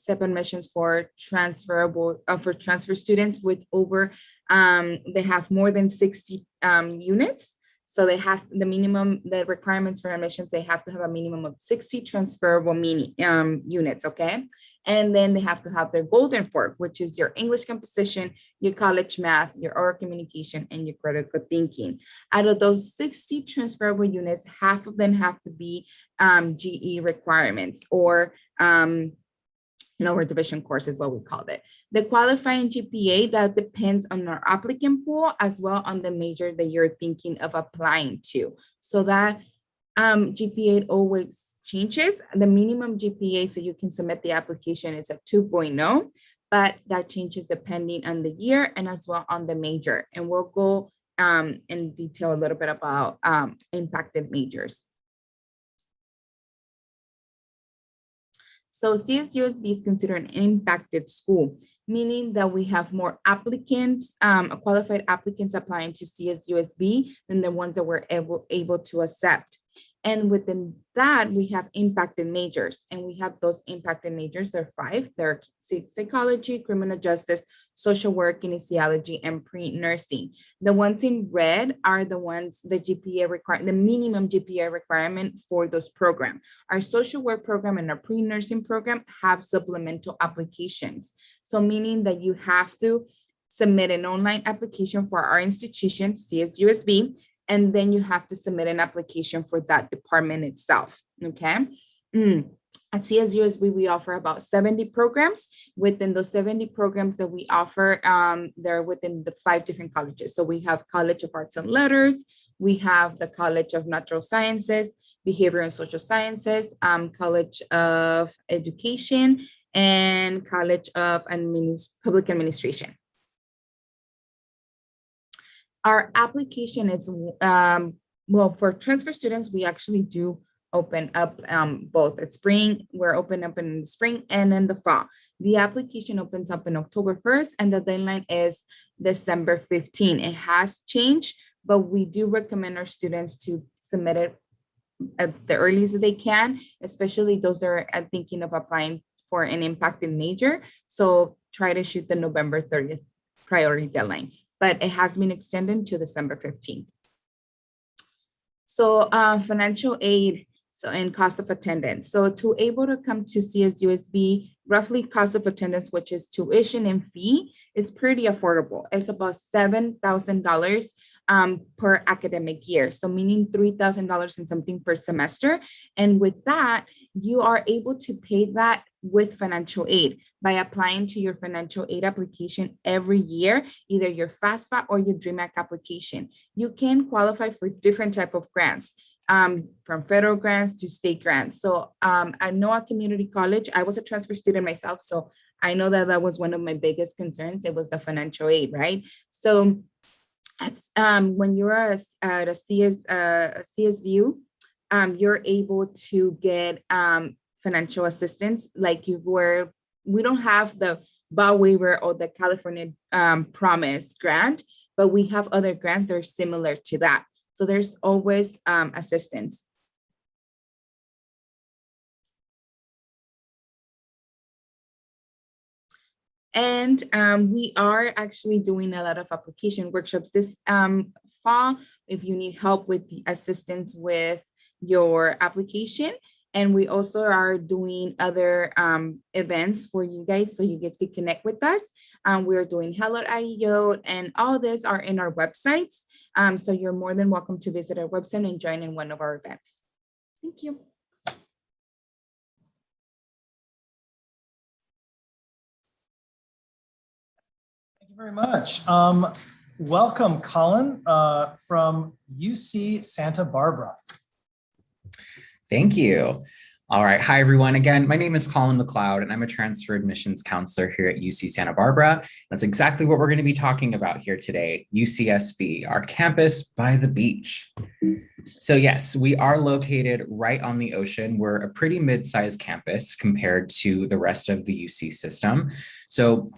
admissions for transfer students with over, they have more than 60 units. So they have the requirements for admissions, they have to have a minimum of 60 transferable units, okay? And then they have to have their golden fork, which is your English composition, your college math, your oral communication, and your critical thinking. Out of those 60 transferable units, half of them have to be GE requirements, or lower division course is what we called it. The qualifying GPA, that depends on our applicant pool as well on the major that you're thinking of applying to. So that GPA always changes. The minimum GPA so you can submit the application is a 2.0, but that changes depending on the year and as well on the major. And we'll go in detail a little bit about impacted majors. So CSUSB is considered an impacted school, meaning that we have more applicants, qualified applicants applying to CSUSB than the ones that we're able to accept. And within that, we have impacted majors, and we have those impacted majors. There are 5. They're psychology, criminal justice, social work, kinesiology, and pre-nursing. The ones in red are the ones the GPA require, the minimum GPA requirement for those programs. Our social work program and our pre-nursing program have supplemental applications. So meaning that you have to submit an online application for our institution, CSUSB, and then you have to submit an application for that department itself, okay? At CSUSB, we offer about 70 programs. Within those 70 programs that we offer, they're within the 5 different colleges. So we have College of Arts and Letters, we have the College of Natural Sciences, Behavior and Social Sciences, College of Education, and College of Public Administration. Our application is, well, for transfer students, we actually do open up both at spring, we're open up in the spring and in the fall. The application opens up in October 1st and the deadline is December 15. It has changed, but we do recommend our students to submit it at the earliest that they can, especially those that are thinking of applying for an impacted major. So try to shoot the November 30th priority deadline, but it has been extended to December 15th. So financial aid, so and cost of attendance. So to able to come to CSUSB, roughly cost of attendance, which is tuition and fee, is pretty affordable. It's about $7,000 per academic year. So meaning $3,000 and something per semester. And with that, you are able to pay that with financial aid by applying to your financial aid application every year, either your FAFSA or your DREAM Act application. You can qualify for different type of grants, from federal grants to state grants. So at Noah Community College, I was a transfer student myself, so I know that that was one of my biggest concerns. It was the financial aid, right? So when you're at a CSU, you're able to get financial assistance, like we don't have the BAW waiver or the California Promise grant, but we have other grants that are similar to that. So there's always assistance. And we are actually doing a lot of application workshops this fall if you need help with the assistance with your application. And we also are doing other events for you guys, so you guys can connect with us. We're doing Hello at IEO, and all this are in our websites. So you're more than welcome to visit our website and join in one of our events. Thank you. Thank you very much. Welcome, Colin, from UC Santa Barbara. Thank you. All right. Hi, everyone. Again, my name is Colin McLeod, and I'm a transfer admissions counselor here at UC Santa Barbara. That's exactly what we're going to be talking about here today, UCSB, our campus by the beach. So yes, we are located right on the ocean. We're a pretty mid-sized campus compared to the rest of the UC system. So,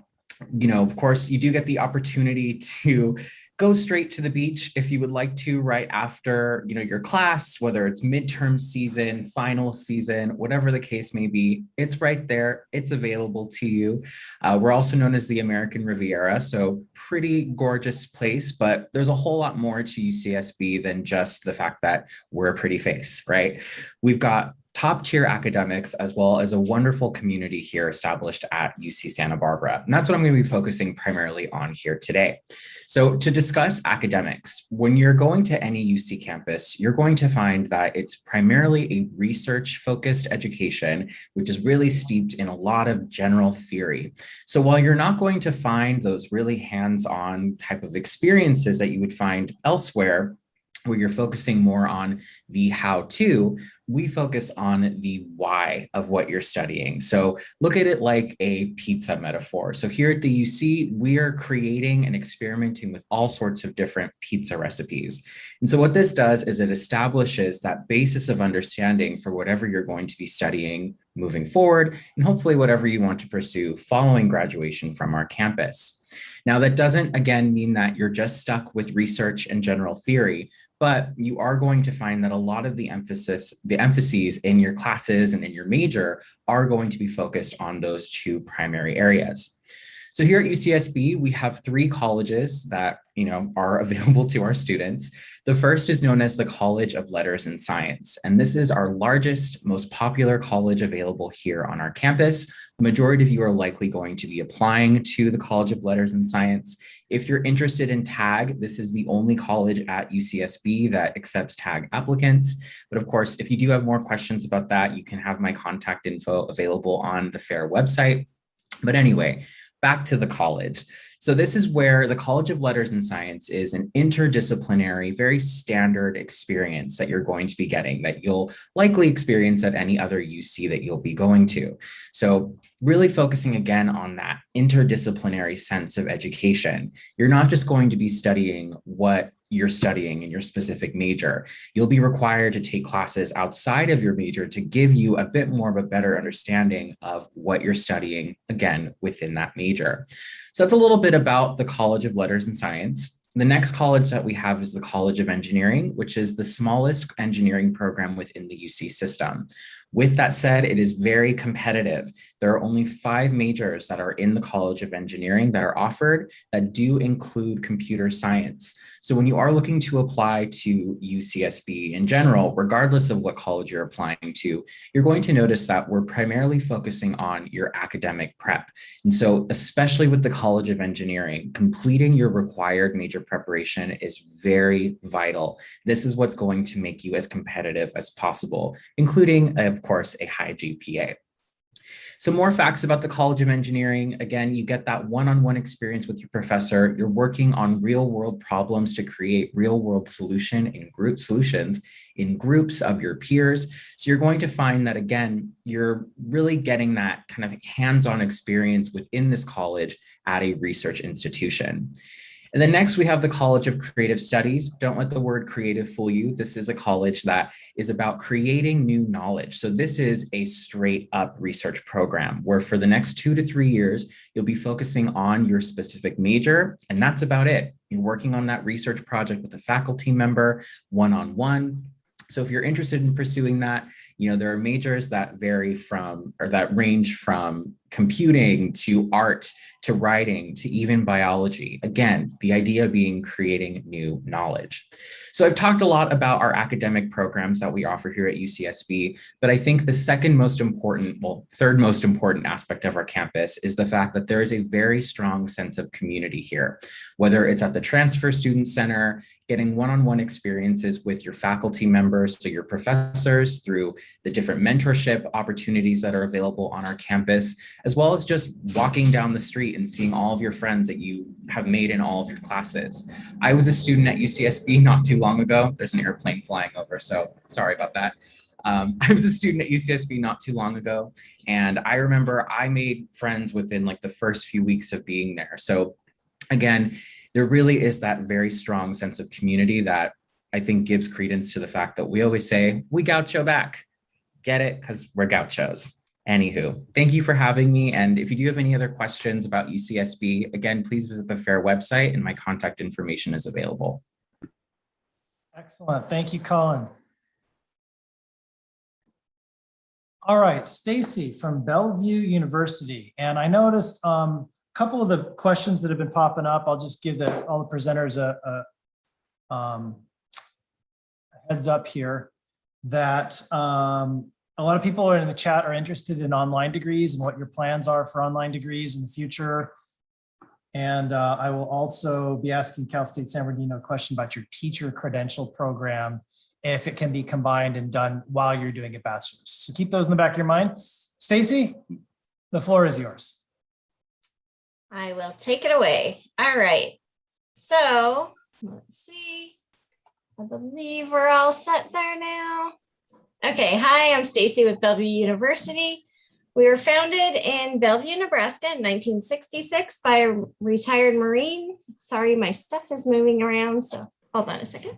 you know, of course, you do get the opportunity to go straight to the beach if you would like to right after, you know, your class, whether it's midterm season, final season, whatever the case may be, it's right there. It's available to you. We're also known as the American Riviera, so pretty gorgeous place, but there's a whole lot more to UCSB than just the fact that we're a pretty face, right? We've got top tier academics, as well as a wonderful community here established at UC Santa Barbara. And that's what I'm going to be focusing primarily on here today. So to discuss academics, when you're going to any UC campus, you're going to find that it's primarily a research focused education, which is really steeped in a lot of general theory. So while you're not going to find those really hands-on type of experiences that you would find elsewhere, where you're focusing more on the how-to, we focus on the why of what you're studying. So look at it like a pizza metaphor. So here at the UC, we are creating and experimenting with all sorts of different pizza recipes. And so what this does is it establishes that basis of understanding for whatever you're going to be studying moving forward, and hopefully whatever you want to pursue following graduation from our campus. Now, that doesn't, again, mean that you're just stuck with research and general theory, but you are going to find that a lot of the emphases in your classes and in your major are going to be focused on those two primary areas. So here at UCSB, we have 3 colleges that are available to our students. The first is known as the College of Letters and Science, and this is our largest, most popular college available here on our campus. The majority of you are likely going to be applying to the College of Letters and Science. If you're interested in TAG, this is the only college at UCSB that accepts TAG applicants. But of course, if you do have more questions about that, you can have my contact info available on the FAIR website. But anyway, back to the college. So this is where the College of Letters and Science is an interdisciplinary, very standard experience that you're going to be getting that you'll likely experience at any other UC that you'll be going to. So really focusing again on that interdisciplinary sense of education. You're not just going to be studying what you're studying in your specific major. You'll be required to take classes outside of your major to give you a bit more of a better understanding of what you're studying, again, within that major. So that's a little bit about the College of Letters and Science. The next college that we have is the College of Engineering, which is the smallest engineering program within the UC system. With that said, it is very competitive. There are only 5 majors that are in the College of Engineering that are offered that do include computer science. So when you are looking to apply to UCSB in general, regardless of what college you're applying to, you're going to notice that we're primarily focusing on your academic prep. And so especially with the College of Engineering, completing your required major preparation is very vital. This is what's going to make you as competitive as possible, including, of course, a high GPA. Some more facts about the College of Engineering. Again, you get that one-on-one experience with your professor. You're working on real-world problems to create real-world solutions in groups of your peers. So you're going to find that, again, you're really getting that kind of hands-on experience within this college at a research institution. And then next we have the College of Creative Studies. Don't let the word creative fool you. This is a college that is about creating new knowledge. So this is a straight up research program where for the next 2 to 3 years, you'll be focusing on your specific major, and that's about it. You're working on that research project with a faculty member, one-on-one. So if you're interested in pursuing that, there are majors that vary from, or that range from computing to art to writing to even biology. Again, the idea being creating new knowledge. So I've talked a lot about our academic programs that we offer here at UCSB, but I think the third most important aspect of our campus is the fact that there is a very strong sense of community here, whether it's at the Transfer Student Center, getting one-on-one experiences with your faculty members, so your professors, through the different mentorship opportunities that are available on our campus, as well as just walking down the street and seeing all of your friends that you have made in all of your classes. I was a student at UCSB not too long ago. There's an airplane flying over, so sorry about that. I was a student at UCSB not too long ago, and I remember I made friends within like the first few weeks of being there. So again, there really is that very strong sense of community that I think gives credence to the fact that we always say, we gaucho back. Get it? Because we're gauchos. Anywho, thank you for having me. And if you do have any other questions about UCSB, again, please visit the FAIR website and my contact information is available. Excellent. Thank you, Colin. All right, Stacy from Bellevue University. And I noticed a couple of the questions that have been popping up. I'll just give all the presenters a heads up here that a lot of people in the chat are interested in online degrees and what your plans are for online degrees in the future. And I will also be asking Cal State San Bernardino a question about your teacher credential program, if it can be combined and done while you're doing a bachelor's. So keep those in the back of your mind. Stacy, the floor is yours. I will take it away. All right. So let's see. I believe we're all set there now. Okay, hi, I'm Stacy with Bellevue University. We were founded in Bellevue, Nebraska in 1966 by a retired Marine. Sorry, my stuff is moving around, so hold on a second.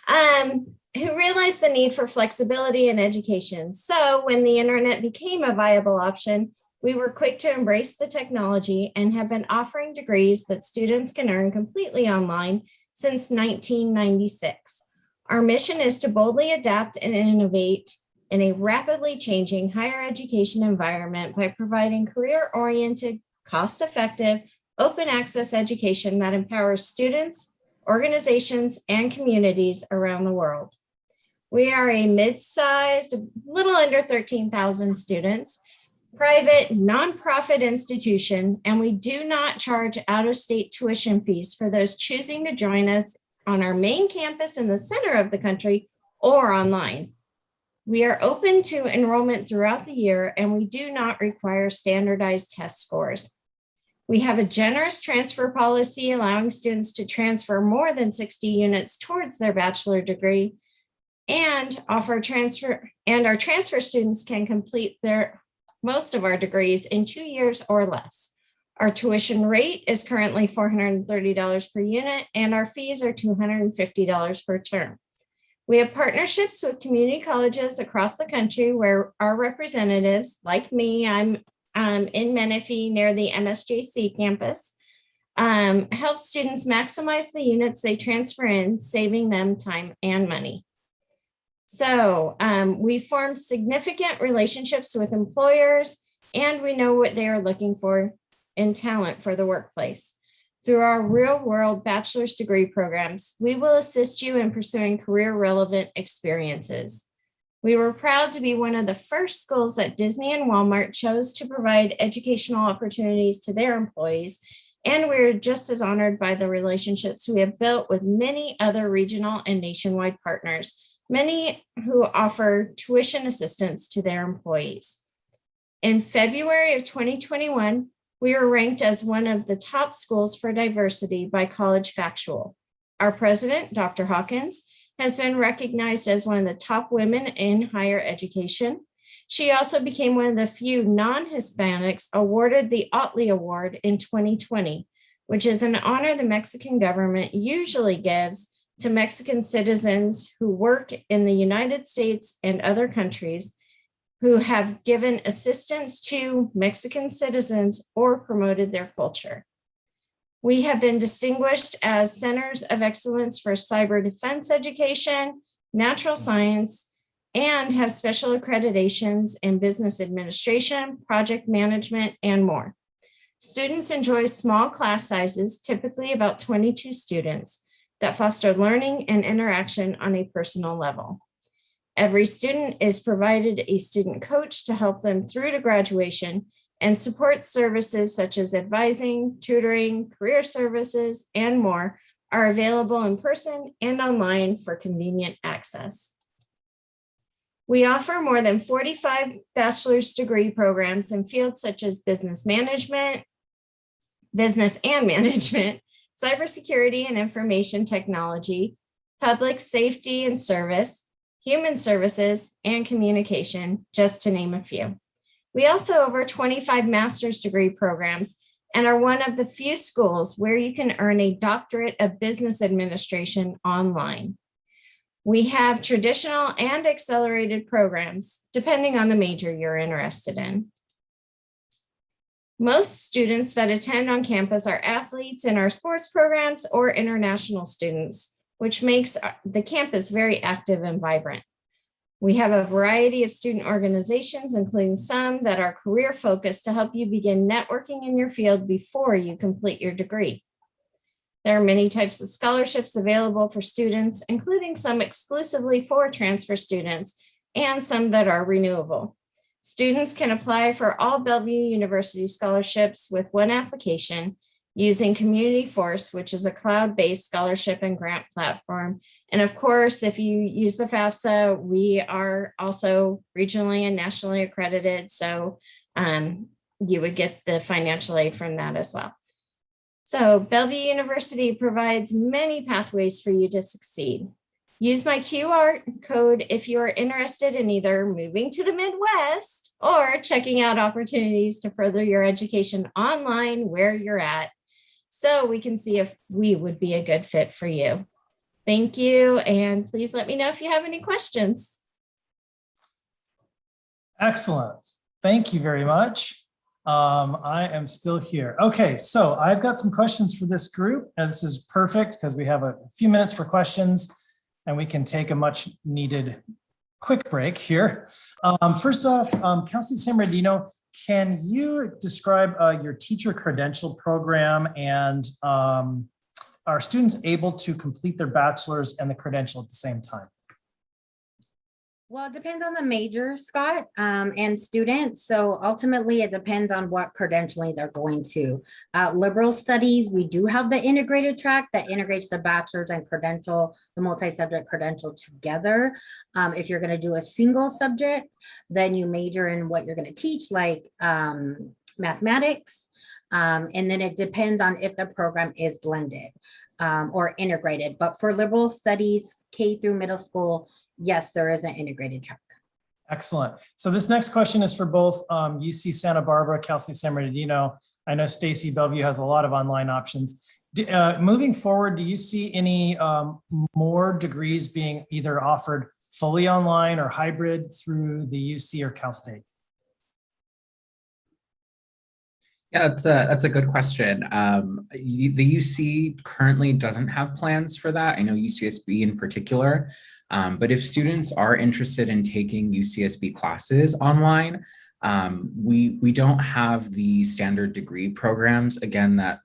Who realized the need for flexibility in education. So when the internet became a viable option, we were quick to embrace the technology and have been offering degrees that students can earn completely online since 1996. Our mission is to boldly adapt and innovate in a rapidly changing higher education environment by providing career-oriented, cost-effective, open access education that empowers students, organizations, and communities around the world. We are a mid-sized, a little under 13,000 students, private nonprofit institution, and we do not charge out-of-state tuition fees for those choosing to join us on our main campus in the center of the country or online. We are open to enrollment throughout the year, and we do not require standardized test scores. We have a generous transfer policy allowing students to transfer more than 60 units towards their bachelor degree, and our transfer students can complete most of our degrees in 2 years or less. Our tuition rate is currently $430 per unit, and our fees are $250 per term. We have partnerships with community colleges across the country where our representatives, like me, I'm in Menifee near the MSJC campus, help students maximize the units they transfer in, saving them time and money. So we form significant relationships with employers, and we know what they are looking for in talent for the workplace. Through our real-world bachelor's degree programs, we will assist you in pursuing career-relevant experiences. We were proud to be one of the first schools that Disney and Walmart chose to provide educational opportunities to their employees, and we're just as honored by the relationships we have built with many other regional and nationwide partners, many who offer tuition assistance to their employees. In February of 2021, we were ranked as one of the top schools for diversity by College Factual. Our president, Dr. Hawkins, has been recognized as one of the top women in higher education. She also became one of the few non-Hispanics awarded the Otley Award in 2020, which is an honor the Mexican government usually gives to Mexican citizens who work in the United States and other countries who have given assistance to Mexican citizens or promoted their culture. We have been distinguished as centers of excellence for cyber defense education, natural science, and have special accreditations in business administration, project management, and more. Students enjoy small class sizes, typically about 22 students, that foster learning and interaction on a personal level. Every student is provided a student coach to help them through to graduation, and support services such as advising, tutoring, career services, and more are available in person and online for convenient access. We offer more than 45 bachelor's degree programs in fields such as business and management, cybersecurity and information technology, public safety and service, human services, and communication, just to name a few. We also have over 25 master's degree programs and are one of the few schools where you can earn a doctorate of business administration online. We have traditional and accelerated programs, depending on the major you're interested in. Most students that attend on campus are athletes in our sports programs or international students, which makes the campus very active and vibrant. We have a variety of student organizations, including some that are career focused to help you begin networking in your field before you complete your degree. There are many types of scholarships available for students, including some exclusively for transfer students and some that are renewable. Students can apply for all Bellevue University scholarships with one application using Community Force, which is a cloud-based scholarship and grant platform. And of course, if you use the FAFSA, we are also regionally and nationally accredited. So you would get the financial aid from that as well. So Bellevue University provides many pathways for you to succeed. Use my QR code if you are interested in either moving to the Midwest or checking out opportunities to further your education online where you're at, so we can see if we would be a good fit for you. Thank you, and please let me know if you have any questions. Excellent. Thank you very much. I am still here. Okay, so I've got some questions for this group, and this is perfect because we have a few minutes for questions and we can take a much needed quick break here. First off, Cal State San Bernardino, can you describe your teacher credential program, and are students able to complete their bachelor's and the credential at the same time? Well, it depends on the major, Scott, and students. So ultimately, it depends on what credentialing they're going to. Liberal studies, we do have the integrated track that integrates the bachelor's and credential, the multi-subject credential together. If you're going to do a single subject, then you major in what you're going to teach, like mathematics. And then it depends on if the program is blended or integrated. But for liberal studies, K through middle school, yes, there is an integrated track. Excellent. So this next question is for both UC Santa Barbara, Cal State San Bernardino. I know Stacy, Bellevue has a lot of online options. Moving forward, do you see any more degrees being either offered fully online or hybrid through the UC or Cal State? Yeah, that's a good question. The UC currently doesn't have plans for that. I know UCSB in particular, but if students are interested in taking UCSB classes online, we don't have the standard degree programs, again, that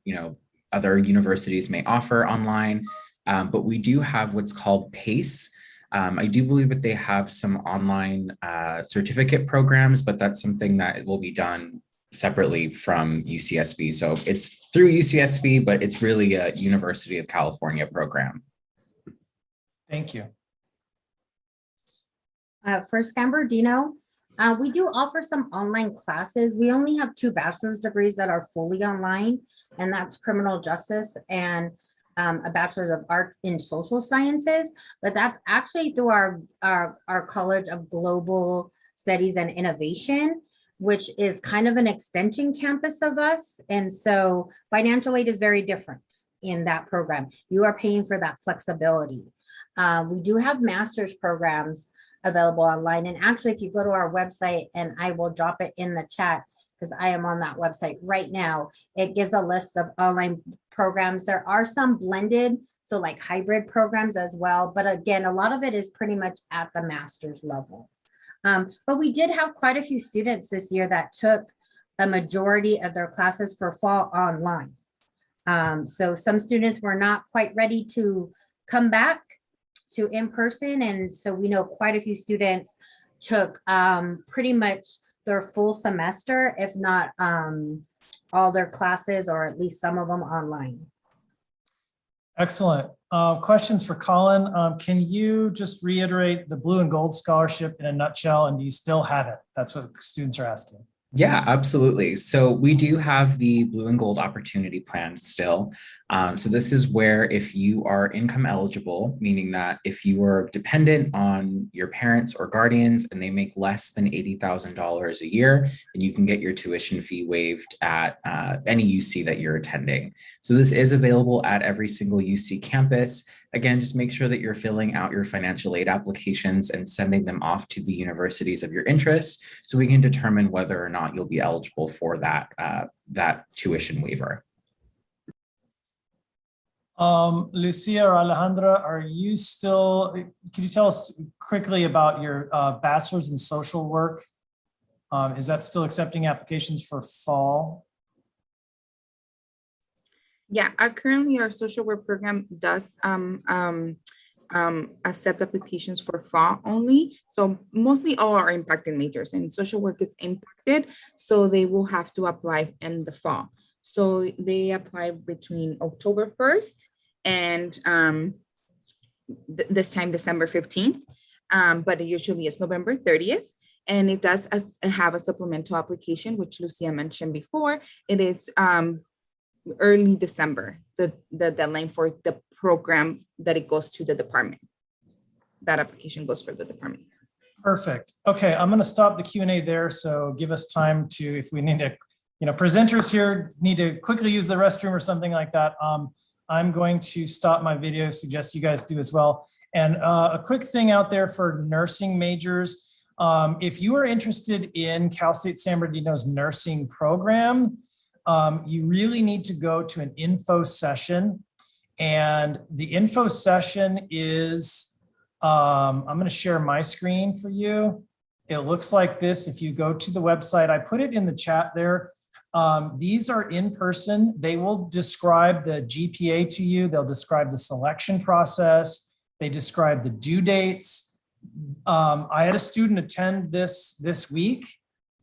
other universities may offer online, but we do have what's called PACE. I do believe that they have some online certificate programs, but that's something that will be done separately from UCSB. So it's through UCSB, but it's really a University of California program. Thank you. For San Bernardino, we do offer some online classes. We only have 2 bachelor's degrees that are fully online, and that's criminal justice and a bachelor's of art in social sciences, but that's actually through our College of Global Studies and Innovation, which is kind of an extension campus of us. And so financial aid is very different in that program. You are paying for that flexibility. We do have master's programs available online. And actually, if you go to our website, and I will drop it in the chat because I am on that website right now, it gives a list of online programs. There are some blended, so like hybrid programs as well. But again, a lot of it is pretty much at the master's level. But we did have quite a few students this year that took a majority of their classes for fall online. So some students were not quite ready to come back to in person. And so we know quite a few students took pretty much their full semester, if not all their classes, or at least some of them online. Excellent. Questions for Colin. Can you just reiterate the Blue and Gold Scholarship in a nutshell, and do you still have it? That's what students are asking. Yeah, absolutely. So we do have the Blue and Gold Opportunity Plan still. So this is where if you are income eligible, meaning that if you are dependent on your parents or guardians and they make less than $80,000 a year, then you can get your tuition fee waived at any UC that you're attending. So this is available at every single UC campus. Again, just make sure that you're filling out your financial aid applications and sending them off to the universities of your interest so we can determine whether or not you'll be eligible for that tuition waiver. Lucia or Alejandra, are you still, can you tell us quickly about your bachelor's in social work? Is that still accepting applications for fall? Yeah, currently our social work program does accept applications for fall only. So mostly all are impacted majors, and social work is impacted, so they will have to apply in the fall. So they apply between October 1st and this time December 15th, but it usually is November 30th. And it does have a supplemental application, which Lucia mentioned before. It is early December, the deadline for the program that it goes to the department. that application goes for the department. Perfect. Okay, I'm going to stop the Q&A there. So give us time to, if we need to, presenters here need to quickly use the restroom or something like that. I'm going to stop my video, suggest you guys do as well. And a quick thing out there for nursing majors, if you are interested in Cal State San Bernardino's nursing program, you really need to go to an info session. And the info session is, I'm going to share my screen for you. It looks like this. If you go to the website, I put it in the chat there. These are in person. They will describe the GPA to you. They'll describe the selection process. They describe the due dates. I had a student attend this week,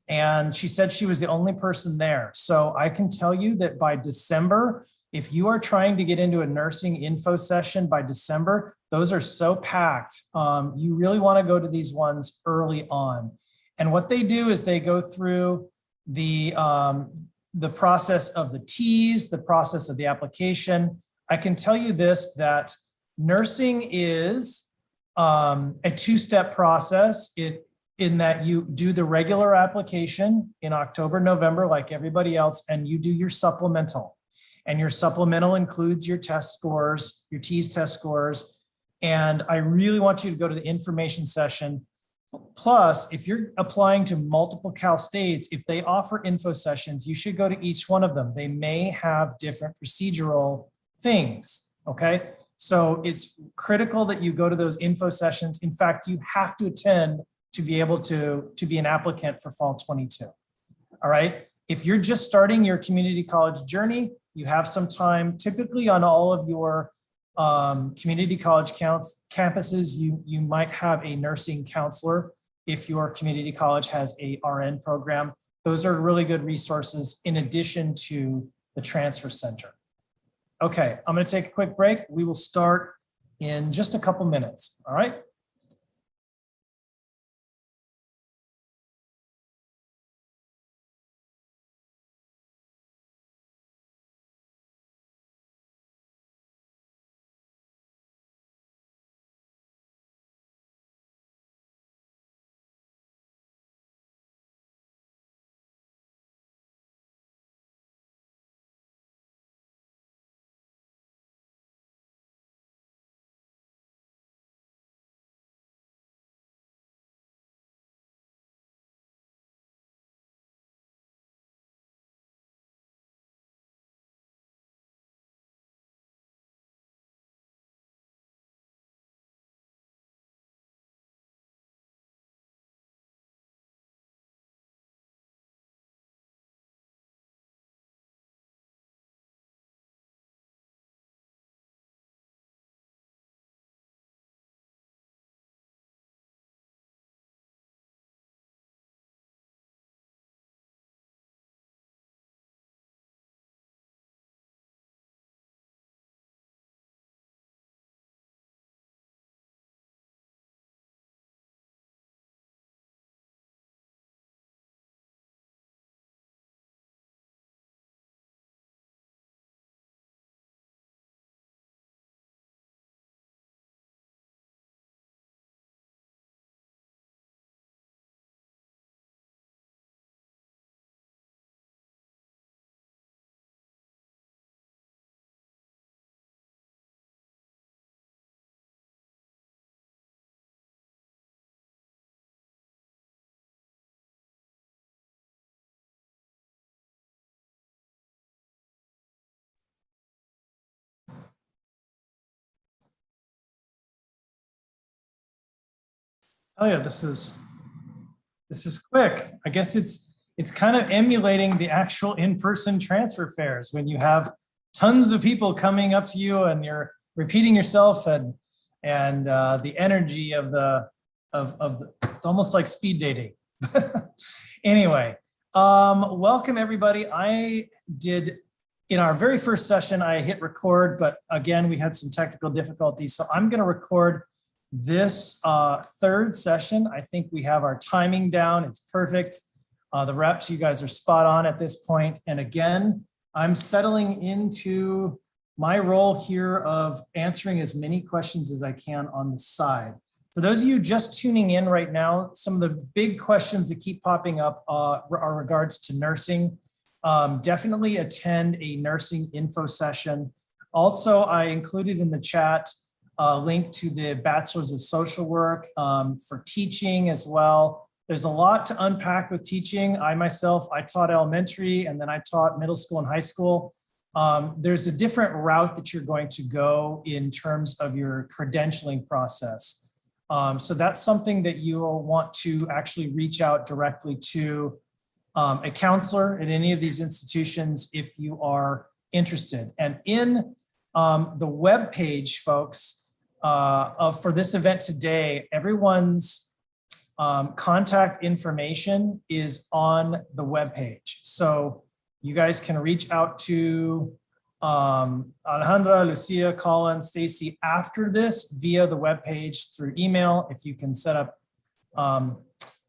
and she said she was the only person there. So I can tell you that by December, if you are trying to get into a nursing info session by December, those are so packed. You really want to go to these ones early on. And what they do is they go through the process of the T's, the process of the application. I can tell you this, that nursing is a two-step process in that you do the regular application in October, November, like everybody else, and you do your supplemental. And your supplemental includes your test scores, your T's test scores. And I really want you to go to the information session. Plus, if you're applying to multiple Cal States, if they offer info sessions, you should go to each one of them. They may have different procedural things, okay? So it's critical that you go to those info sessions. In fact, you have to attend to be able to be an applicant for fall 22, all right? If you're just starting your community college journey, you have some time. Typically on all of your community college campuses, you might have a nursing counselor if your community college has a RN program. Those are really good resources in addition to the transfer center. Okay, I'm going to take a quick break. We will start in just a couple minutes. All right. Oh yeah, this is quick. I guess it's kind of emulating the actual in-person transfer fairs when you have tons of people coming up to you and you're repeating yourself and the energy of it's almost like speed dating. Anyway, welcome everybody. In our very first session, I hit record, but again, we had some technical difficulties. So I'm going to record this third session. I think we have our timing down. It's perfect. The reps, you guys are spot on at this point. And again, I'm settling into my role here of answering as many questions as I can on the side. For those of you just tuning in right now, some of the big questions that keep popping up are regards to nursing. Definitely attend a nursing info session. Also, I included in the chat a link to the Bachelor's of Social Work for teaching as well. There's a lot to unpack with teaching. I taught elementary and then I taught middle school and high school. There's a different route that you're going to go in terms of your credentialing process. So that's something that you will want to actually reach out directly to a counselor at any of these institutions if you are interested. And in the web page, folks, for this event today, everyone's contact information is on the web page. So you guys can reach out to Alejandra, Lucia, Colin, Stacy after this via the webpage through email, if you can set up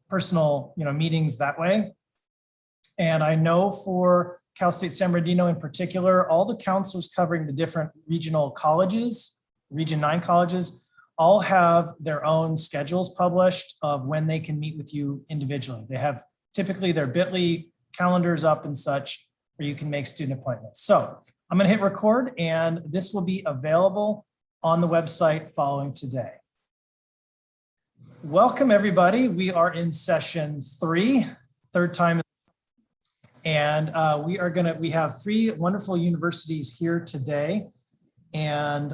personal meetings that way. And I know for Cal State San Bernardino in particular, all the counselors covering the different regional colleges, Region 9 colleges, all have their own schedules published of when they can meet with you individually. They have typically their Bitly calendars up and such, where you can make student appointments. So I'm going to hit record and this will be available on the website following today. Welcome everybody. We are in session 3, third time. And we have 3 wonderful universities here today. And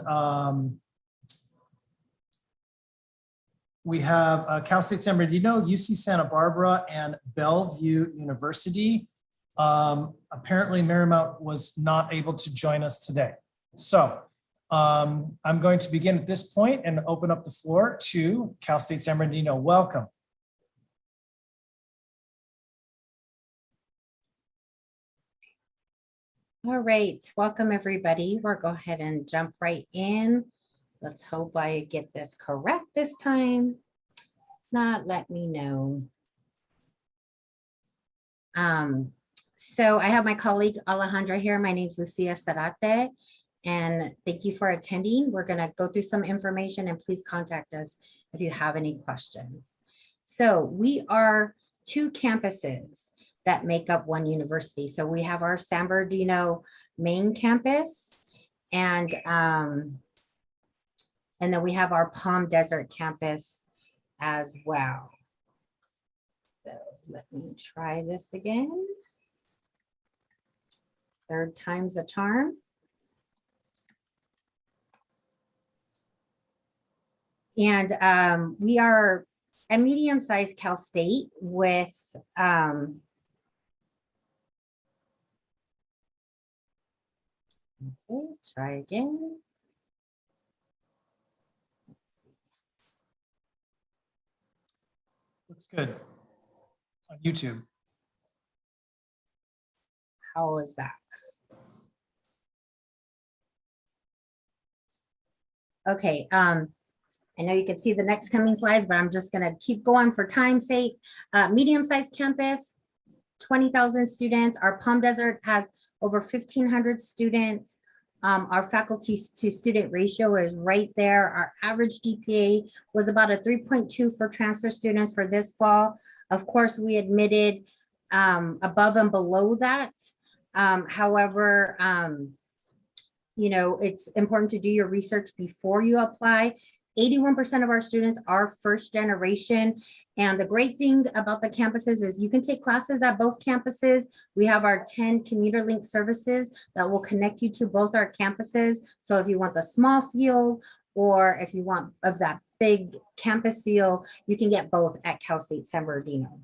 we have Cal State San Bernardino, UC Santa Barbara, and Bellevue University. Apparently Marymount was not able to join us today. So I'm going to begin at this point and open up the floor to Cal State San Bernardino. Welcome. All right, welcome everybody. We'll go ahead and jump right in. Let's hope I get this correct this time. Not, let me know. So I have my colleague Alejandra here. My name is Lucia Sarate, and thank you for attending. We're gonna go through some information and please contact us if you have any questions. So we are 2 campuses that make up one university. So we have our San Bernardino main campus, and then we have our Palm Desert campus as well. So let me try this again. Third time's a charm. And we are a medium-sized Cal State with okay, try again. Let's see. Looks good on YouTube. How is that? Okay, I know you can see the next coming slides, but I'm just gonna keep going for time's sake. Medium-sized campus, 20,000 students. Our Palm Desert has over 1,500 students. Our faculty to student ratio is right there. Our average GPA was about a 3.2 for transfer students for this fall. Of course, we admitted above and below that. However, you know, it's important to do your research before you apply. 81% of our students are first generation. And the great thing about the campuses is you can take classes at both campuses. We have our 10 commuter link services that will connect you to both our campuses. So if you want the small feel, or if you want of that big campus feel, you can get both at Cal State San Bernardino.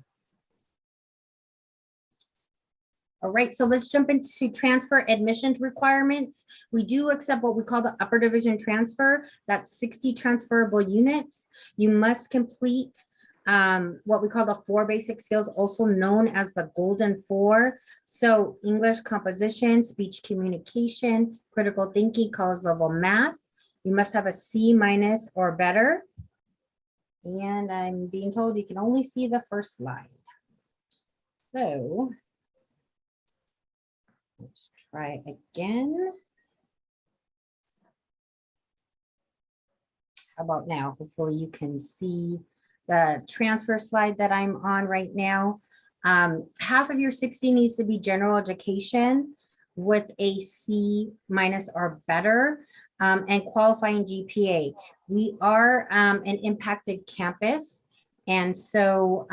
All right, so let's jump into transfer admissions requirements. We do accept what we call the upper division transfer. That's 60 transferable units. You must complete what we call the 4 basic skills, also known as the golden 4. So English composition, speech communication, critical thinking, college level math. You must have a C- or better. And I'm being told you can only see the first slide. So let's try again. How about now? Hopefully you can see the transfer slide that I'm on right now. Half of your 60 needs to be general education with a C- or better, and qualifying GPA. We are an impacted campus, and so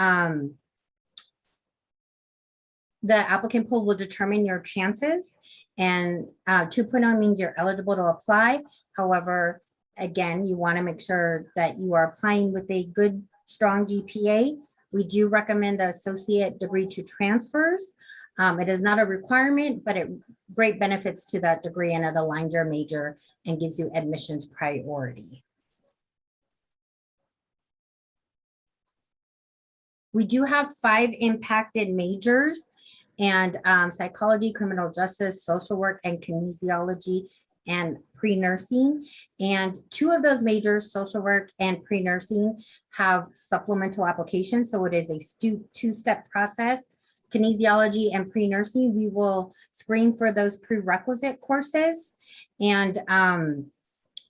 the applicant pool will determine your chances, and 2.0 means you're eligible to apply. However, again, you want to make sure that you are applying with a good, strong GPA. We do recommend the associate degree to transfers. It is not a requirement, but it great benefits to that degree, and it aligns your major and gives you admissions priority. We do have 5 impacted majors, and psychology, criminal justice, social work, and kinesiology, and pre-nursing. And 2 of those majors, social work and pre-nursing, have supplemental applications. So it is a 2-step process. Kinesiology and pre-nursing, we will screen for those prerequisite courses. And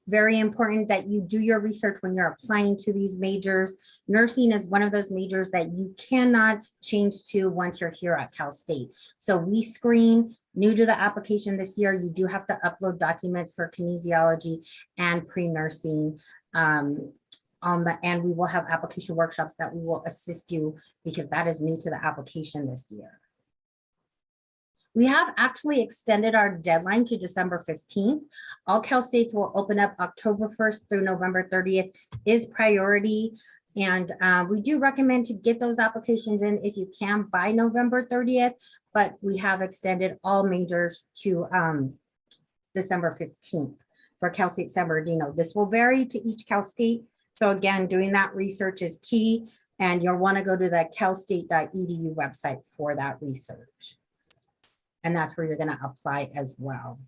very important that you do your research when you're applying to these majors. Nursing is one of those majors that you cannot change to once you're here at Cal State. So we screen. New to the application this year, you do have to upload documents for kinesiology and pre-nursing. And we will have application workshops that we will assist you, because that is new to the application this year. We have actually extended our deadline to December 15th. All Cal States will open up October 1st through November 30th is priority. And we do recommend to get those applications in if you can by November 30th, but we have extended all majors to December 15th for Cal State San Bernardino. This will vary to each Cal State. So again, doing that research is key, and you'll want to go to the calstate.edu website for that research. And that's where you're going to apply as well.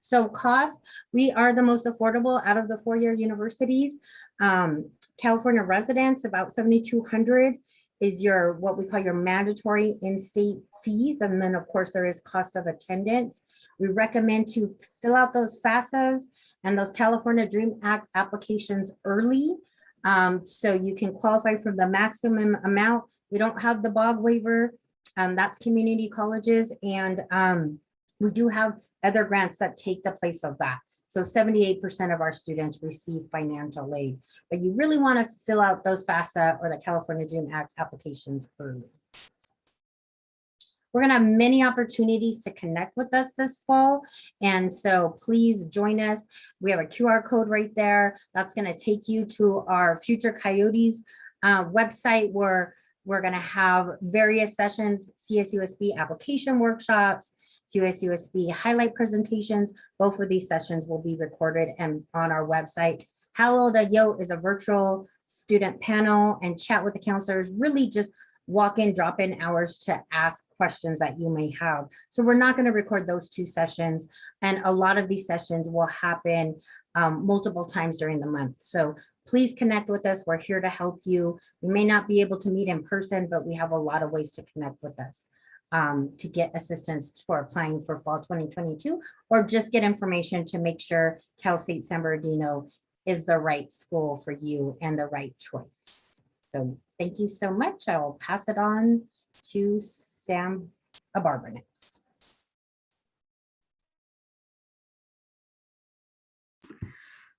So cost, we are the most affordable out of the 4-year universities. California residents, about $7,200 is your, what we call your mandatory in-state fees. And then of course there is cost of attendance. We recommend to fill out those FAFSAs and those California Dream Act applications early, so you can qualify for the maximum amount. We don't have the BOG waiver. That's community colleges, and we do have other grants that take the place of that. So 78% of our students receive financial aid, but you really want to fill out those FAFSA or the California Dream Act applications early. We're going to have many opportunities to connect with us this fall, and so please join us. We have a QR code right there that's going to take you to our Future Coyotes website, where we're going to have various sessions, CSUSB application workshops, CSUSB highlight presentations. Both of these sessions will be recorded and on our website. Hallowed Yo is a virtual student panel and chat with the counselors, really just walk-in, drop-in hours to ask questions that you may have. So we're not going to record those 2 sessions, and a lot of these sessions will happen multiple times during the month. So please connect with us. We're here to help you. We may not be able to meet in person, but we have a lot of ways to connect with us to get assistance for applying for fall 2022, or just get information to make sure Cal State San Bernardino is the right school for you and the right choice. So thank you so much. I will pass it on to Barbara next.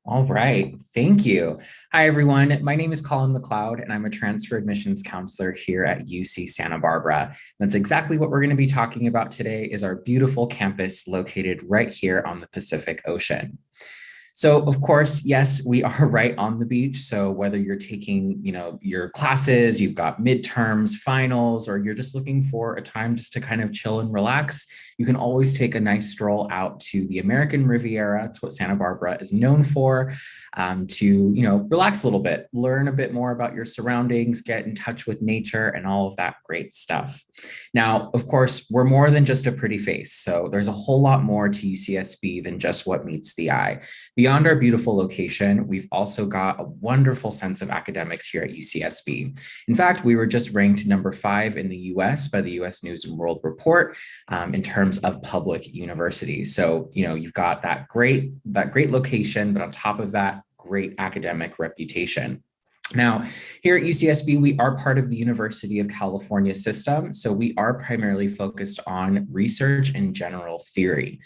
All right, thank you. Hi, everyone. My name is Colin McLeod, and I'm a transfer admissions counselor here at UC Santa Barbara. That's exactly what we're going to be talking about today, is our beautiful campus located right here on the Pacific Ocean. So of course, yes, we are right on the beach. So whether you're taking, your classes, you've got midterms, finals, or you're just looking for a time just to kind of chill and relax, you can always take a nice stroll out to the American Riviera. It's what Santa Barbara is known for, to, relax a little bit, learn a bit more about your surroundings, get in touch with nature and all of that great stuff. Now, of course, we're more than just a pretty face. So there's a whole lot more to UCSB than just what meets the eye. Beyond our beautiful location, we've also got a wonderful sense of academics here at UCSB. In fact, we were just ranked number 5 in the US by the US News and World Report in terms of public universities. So, you've got that great location, but on top of that, great academic reputation. Now, here at UCSB, we are part of the University of California system, so we are primarily focused on research and general theory.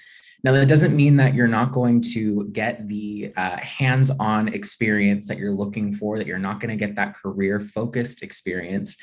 Now, that doesn't mean that you're not going to get the hands-on experience that you're looking for, that you're not going to get that career-focused experience.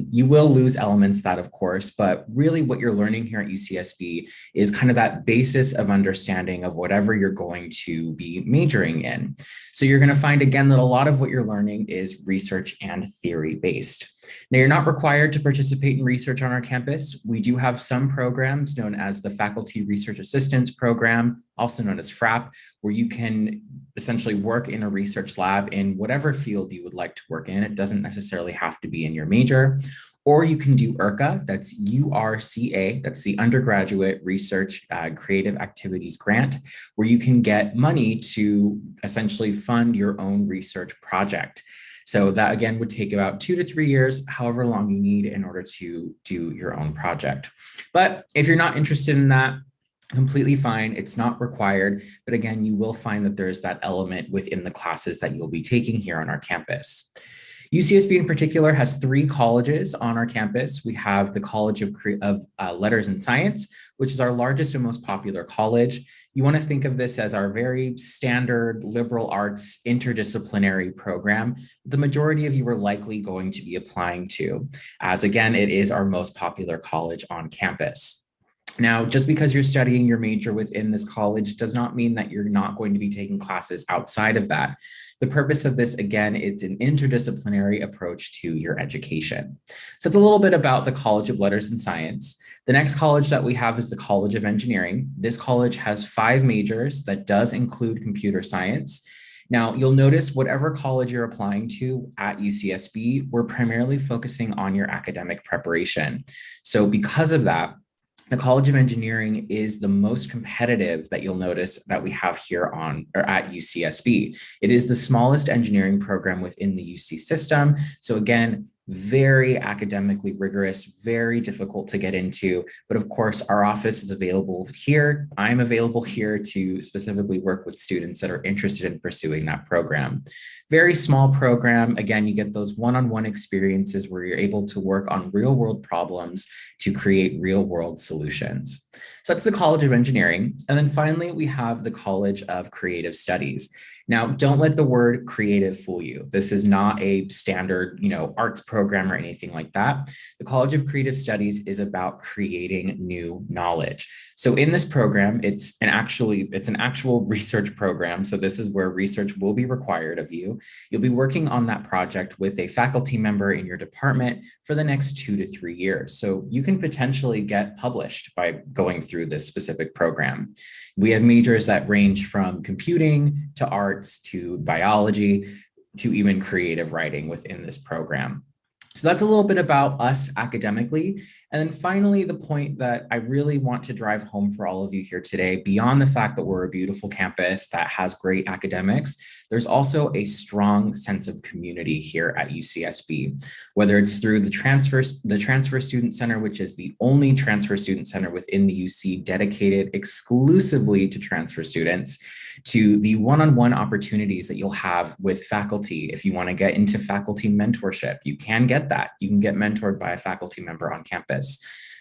You will lose elements that, of course, but really what you're learning here at UCSB is kind of that basis of understanding of whatever you're going to be majoring in. So you're going to find, again, that a lot of what you're learning is research and theory based. Now, you're not required to participate in research on our campus. We do have some programs known as the Faculty Research Assistance Program, also known as FRAP, where you can essentially work in a research lab in whatever field you would like to work in. It doesn't necessarily have to be in your major. Or you can do URCA, that's URCA, that's the Undergraduate Research Creative Activities Grant, where you can get money to essentially fund your own research project. So that, again, would take about 2 to 3 years, however long you need in order to do your own project. But if you're not interested in that, completely fine. It's not required. But again, you will find that there's that element within the classes that you'll be taking here on our campus. UCSB in particular has 3 colleges on our campus. We have the College of Letters and Science, which is our largest and most popular college. You want to think of this as our very standard liberal arts interdisciplinary program. The majority of you are likely going to be applying to, as again, it is our most popular college on campus. Now, just because you're studying your major within this college does not mean that you're not going to be taking classes outside of that. The purpose of this, again, it's an interdisciplinary approach to your education. So it's a little bit about the College of Letters and Science. The next college that we have is the College of Engineering. This college has 5 majors that does include computer science. Now, you'll notice whatever college you're applying to at UCSB, we're primarily focusing on your academic preparation. So because of that, the College of Engineering is the most competitive that you'll notice that we have here on or at UCSB. It is the smallest engineering program within the UC system. So again, very academically rigorous, very difficult to get into. But of course, our office is available here. I'm available here to specifically work with students that are interested in pursuing that program. Very small program. Again, you get those one-on-one experiences where you're able to work on real-world problems to create real-world solutions. So that's the College of Engineering. And then finally, we have the College of Creative Studies. Now, don't let the word creative fool you. This is not a standard, arts program or anything like that. The College of Creative Studies is about creating new knowledge. So in this program, it's an actual research program. So this is where research will be required of you. You'll be working on that project with a faculty member in your department for the next 2 to 3 years. So you can potentially get published by going through this specific program. We have majors that range from computing to arts to biology to even creative writing within this program. So that's a little bit about us academically. And then finally, the point that I really want to drive home for all of you here today, beyond the fact that we're a beautiful campus that has great academics, there's also a strong sense of community here at UCSB, whether it's through the Transfer Student Center, which is the only transfer student center within the UC dedicated exclusively to transfer students, to the one-on-one opportunities that you'll have with faculty. If you want to get into faculty mentorship, you can get that. You can get mentored by a faculty member on campus.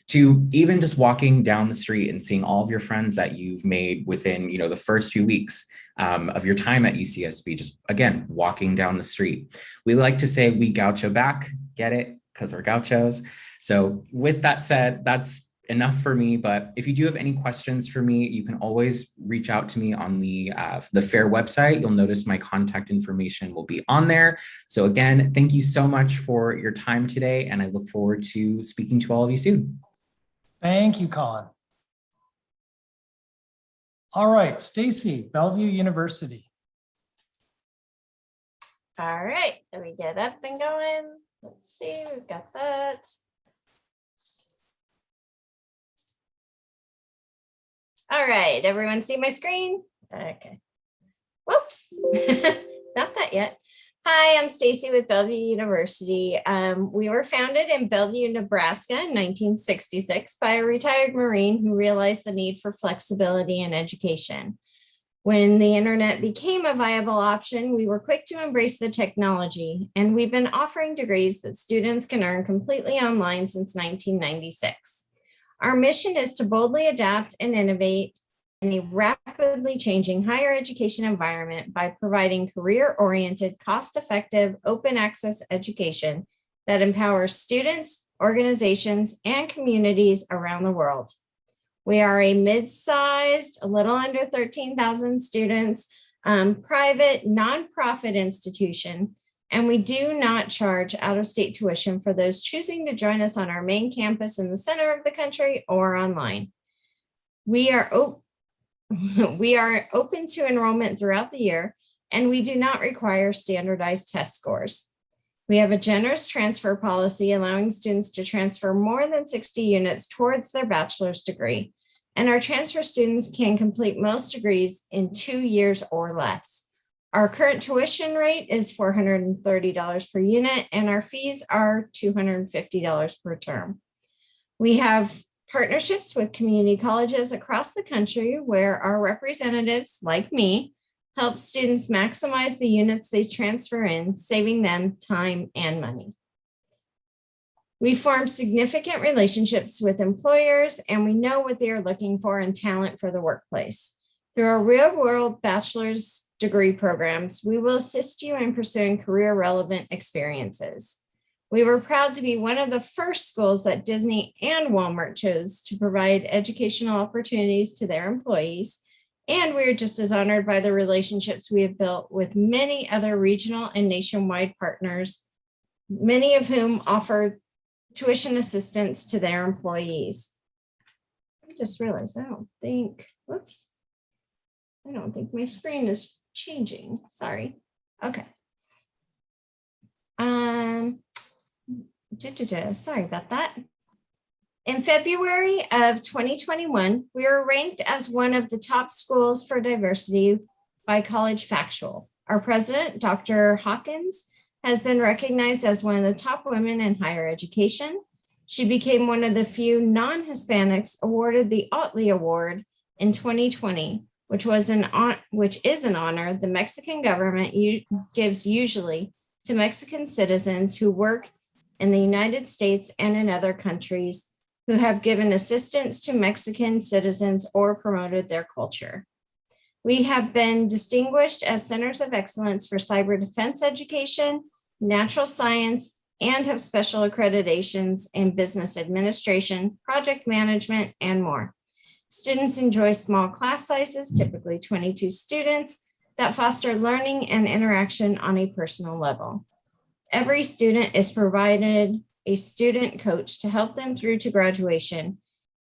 To even just walking down the street and seeing all of your friends that you've made within, the first few weeks of your time at UCSB, just again, walking down the street. We like to say we gaucho back, get it? Because we're gauchos. So with that said, that's enough for me. But if you do have any questions for me, you can always reach out to me on the FAIR website. You'll notice my contact information will be on there. So again, thank you so much for your time today. And I look forward to speaking to all of you soon. Thank you, Colin. All right, Stacy, Bellevue University. All right, let me get up and going. Let's see, we've got that. All right, everyone see my screen? Okay. Whoops, not that yet. Hi, I'm Stacy with Bellevue University. We were founded in Bellevue, Nebraska in 1966 by a retired Marine who realized the need for flexibility in education. When the internet became a viable option, we were quick to embrace the technology, and we've been offering degrees that students can earn completely online since 1996. Our mission is to boldly adapt and innovate in a rapidly changing higher education environment by providing career-oriented, cost-effective, open access education that empowers students, organizations, and communities around the world. We are a mid-sized, a little under 13,000 students, private nonprofit institution, and we do not charge out-of-state tuition for those choosing to join us on our main campus in the center of the country or online. We are open to enrollment throughout the year, and we do not require standardized test scores. We have a generous transfer policy allowing students to transfer more than 60 units towards their bachelor's degree, and our transfer students can complete most degrees in 2 years or less. Our current tuition rate is $430 per unit, and our fees are $250 per term. We have partnerships with community colleges across the country where our representatives, like me, help students maximize the units they transfer in, saving them time and money. We form significant relationships with employers, and we know what they are looking for in talent for the workplace. Through our real-world bachelor's degree programs, we will assist you in pursuing career-relevant experiences. We were proud to be one of the first schools that Disney and Walmart chose to provide educational opportunities to their employees. And we're just as honored by the relationships we have built with many other regional and nationwide partners, many of whom offer tuition assistance to their employees. I just realized I don't think my screen is changing. Sorry. Okay. Sorry about that. In February of 2021, we were ranked as one of the top schools for diversity by College Factual. Our president, Dr. Hawkins, has been recognized as one of the top women in higher education. She became one of the few non-Hispanics awarded the Otley Award in 2020, which is an honor the Mexican government gives usually to Mexican citizens who work in the United States and in other countries who have given assistance to Mexican citizens or promoted their culture. We have been distinguished as centers of excellence for cyber defense education, natural science, and have special accreditations in business administration, project management, and more. Students enjoy small class sizes, typically 22 students, that foster learning and interaction on a personal level. Every student is provided a student coach to help them through to graduation,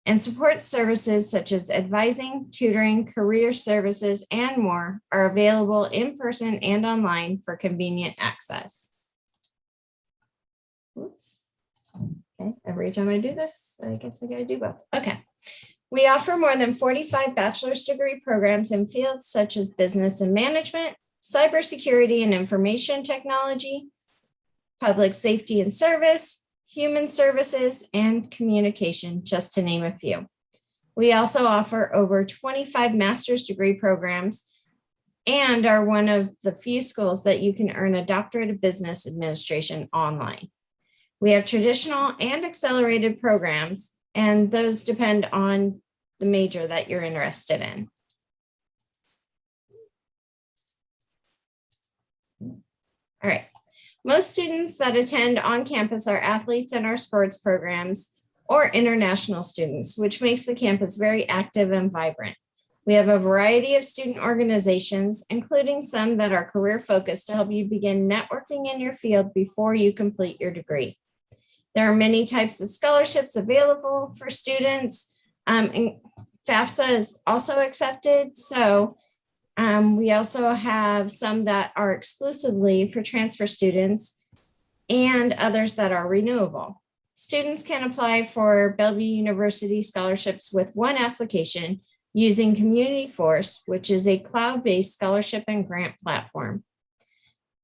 and support services such as advising, tutoring, career services, and more are available in person and online for convenient access. Oops. Okay, every time I do this, I guess I gotta do both. Okay. We offer more than 45 bachelor's degree programs in fields such as business and management, cybersecurity and information technology, public safety and service, human services, and communication, just to name a few. We also offer over 25 master's degree programs and are one of the few schools that you can earn a doctorate of business administration online. We have traditional and accelerated programs, and those depend on the major that you're interested in. All right. Most students that attend on campus are athletes in our sports programs or international students, which makes the campus very active and vibrant. We have a variety of student organizations, including some that are career focused to help you begin networking in your field before you complete your degree. There are many types of scholarships available for students, and FAFSA is also accepted. So we also have some that are exclusively for transfer students and others that are renewable. Students can apply for Bellevue University scholarships with one application using Community Force, which is a cloud-based scholarship and grant platform.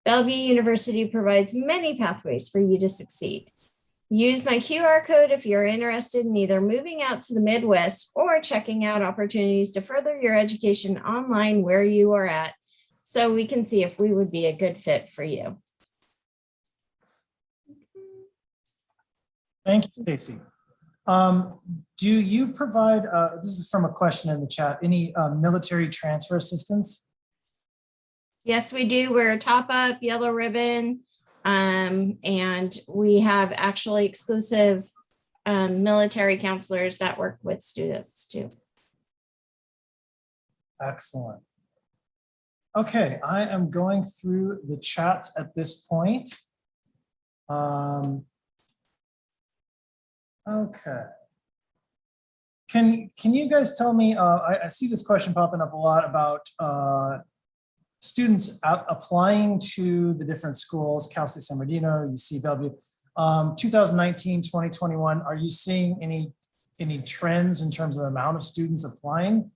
Bellevue University provides many pathways for you to succeed. Use my QR code if you're interested in either moving out to the Midwest or checking out opportunities to further your education online where you are at, so we can see if we would be a good fit for you. Thank you, Stacy. Do you provide, this is from a question in the chat, any military transfer assistance? Yes, we do. We're a top up yellow ribbon. And we have actually exclusive military counselors that work with students too. Excellent. Okay, I am going through the chats at this point. Okay. Can you guys tell me, I see this question popping up a lot about students applying to the different schools, Cal State San Bernardino, UC Bellevue, 2019, 2021, are you seeing any trends in terms of the amount of students applying?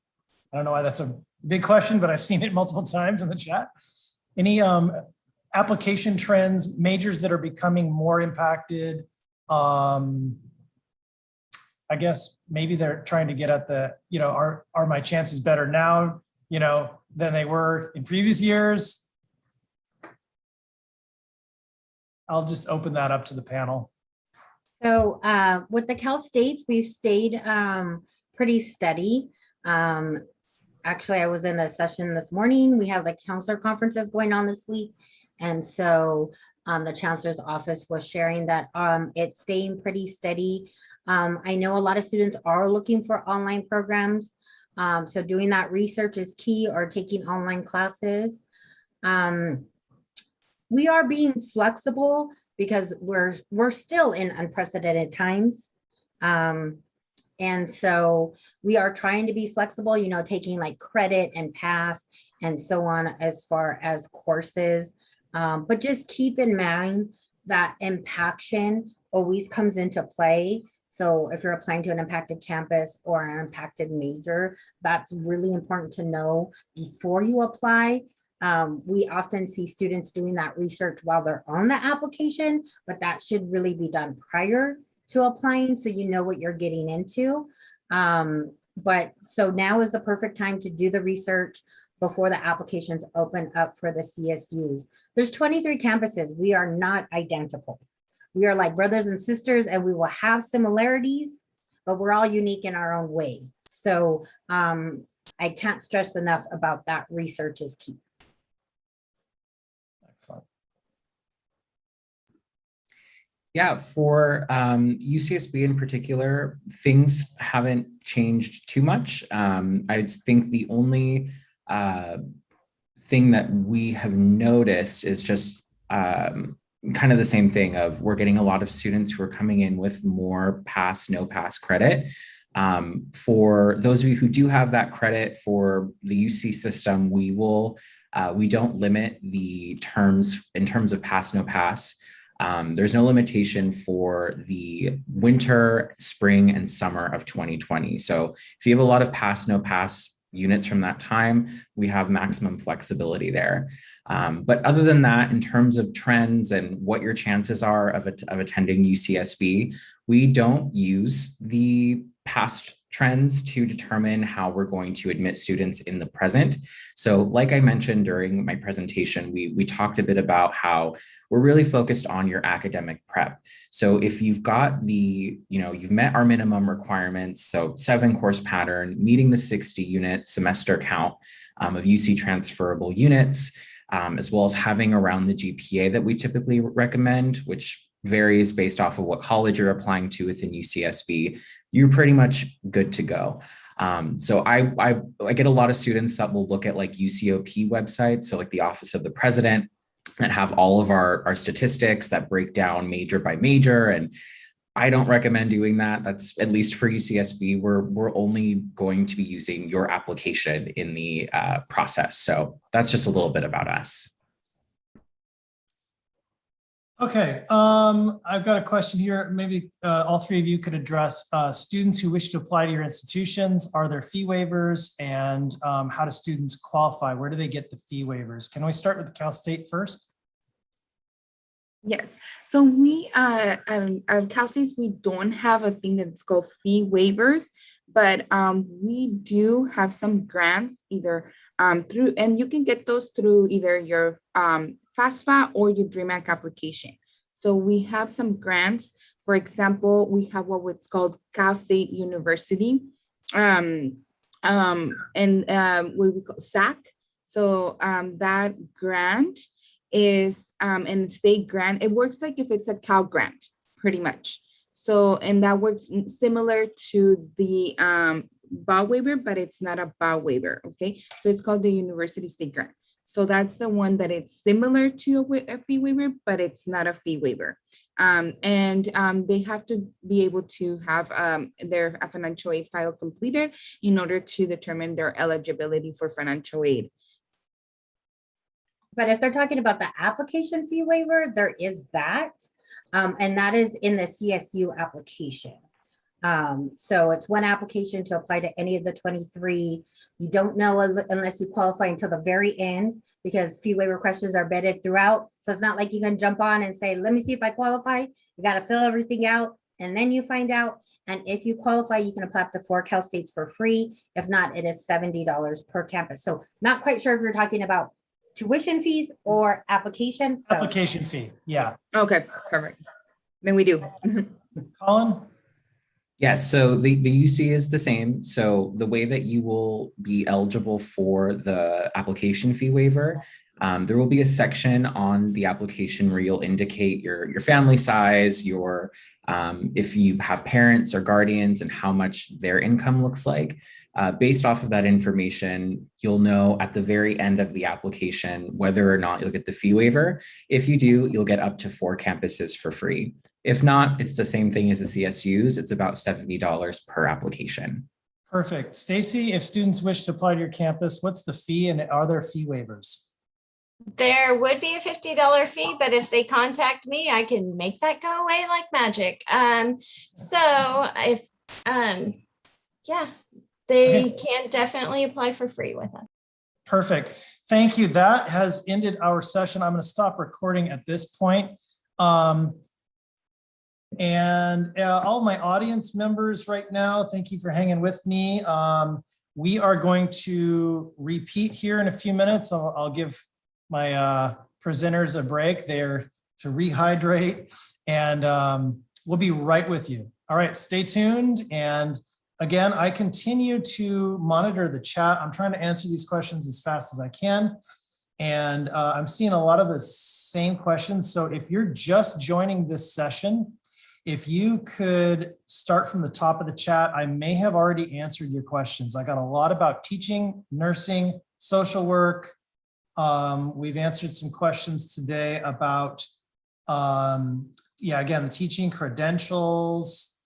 I don't know why that's a big question, but I've seen it multiple times in the chat. Any application trends, majors that are becoming more impacted? I guess maybe they're trying to get at the, are my chances better now, than they were in previous years? I'll just open that up to the panel. So with the Cal States, we've stayed pretty steady. Actually, I was in a session this morning. We have the counselor conferences going on this week. And so the chancellor's office was sharing that it's staying pretty steady. I know a lot of students are looking for online programs. So doing that research is key, or taking online classes. We are being flexible because we're still in unprecedented times. And so we are trying to be flexible, taking like credit and pass and so on as far as courses. But just keep in mind that impaction always comes into play. So if you're applying to an impacted campus or an impacted major, that's really important to know before you apply. We often see students doing that research while they're on the application, but that should really be done prior to applying, so you know what you're getting into. But so now is the perfect time to do the research before the applications open up for the CSUs. There's 23 campuses. We are not identical. We are like brothers and sisters, and we will have similarities, but we're all unique in our own way. So I can't stress enough about that. Research is key. Excellent. Yeah, for UCSB in particular, things haven't changed too much. I think the only thing that we have noticed is just kind of the same thing of we're getting a lot of students who are coming in with more pass, no pass credit. For those of you who do have that credit for the UC system, we don't limit the terms in terms of pass, no pass. There's no limitation for the winter, spring, and summer of 2020. So if you have a lot of pass, no pass units from that time, we have maximum flexibility there. But other than that, in terms of trends and what your chances are of attending UCSB, we don't use the past trends to determine how we're going to admit students in the present. So like I mentioned during my presentation, we talked a bit about how we're really focused on your academic prep. So if you've got you've met our minimum requirements, so 7-course pattern, meeting the 60 unit semester count of UC transferable units, as well as having around the GPA that we typically recommend, which varies based off of what college you're applying to within UCSB, you're pretty much good to go. So I get a lot of students that will look at like UCOP websites, so like the Office of the President, that have all of our statistics that break down major by major. And I don't recommend doing that. That's at least for UCSB. We're only going to be using your application in the process. So that's just a little bit about us. Okay, I've got a question here. Maybe all three of you could address students who wish to apply to your institutions. Are there fee waivers, and how do students qualify? Where do they get the fee waivers? Can we start with Cal State first? Yes. So we at Cal States, we don't have a thing that's called fee waivers, but we do have some grants either through, and you can get those through either your FAFSA or your DREAMAC application. So we have some grants. For example, we have what's called Cal State University, and what we call SAC. So that grant is and state grant. It works like if it's a Cal grant, pretty much. So, and that works similar to the BAW waiver, but it's not a BAW waiver. Okay, so it's called the University State Grant. So that's the one that it's similar to a fee waiver, but it's not a fee waiver. They have to be able to have their financial aid file completed in order to determine their eligibility for financial aid. But if they're talking about the application fee waiver, there is that, and that is in the CSU application. So it's one application to apply to any of the 23. You don't know unless you qualify until the very end, because fee waiver questions are vetted throughout. So it's not like you can jump on and say, let me see if I qualify. You got to fill everything out and then you find out. And if you qualify, you can apply up to 4 Cal States for free. If not, it is $70 per campus. So not quite sure if you're talking about tuition fees or application. So. Application fee, yeah. Okay, perfect. Then we do. Colin? Yes, so the UC is the same. So the way that you will be eligible for the application fee waiver, there will be a section on the application where you'll indicate your family size, your if you have parents or guardians and how much their income looks like. Based off of that information, you'll know at the very end of the application whether or not you'll get the fee waiver. If you do, you'll get up to 4 campuses for free. If not, it's the same thing as the CSUs. It's about $70 per application. Perfect. Stacy, if students wish to apply to your campus, what's the fee and are there fee waivers? There would be a $50 fee, but if they contact me, I can make that go away like magic. So if, yeah, they can definitely apply for free with us. Perfect. Thank you. That has ended our session. I'm going to stop recording at this point. And all my audience members right now, thank you for hanging with me. We are going to repeat here in a few minutes. I'll give my presenters a break there to rehydrate, and we'll be right with you. All right, stay tuned. And again, I continue to monitor the chat. I'm trying to answer these questions as fast as I can. And I'm seeing a lot of the same questions. So if you're just joining this session, if you could start from the top of the chat, I may have already answered your questions. I got a lot about teaching, nursing, social work. We've answered some questions today about, yeah, again, the teaching credentials.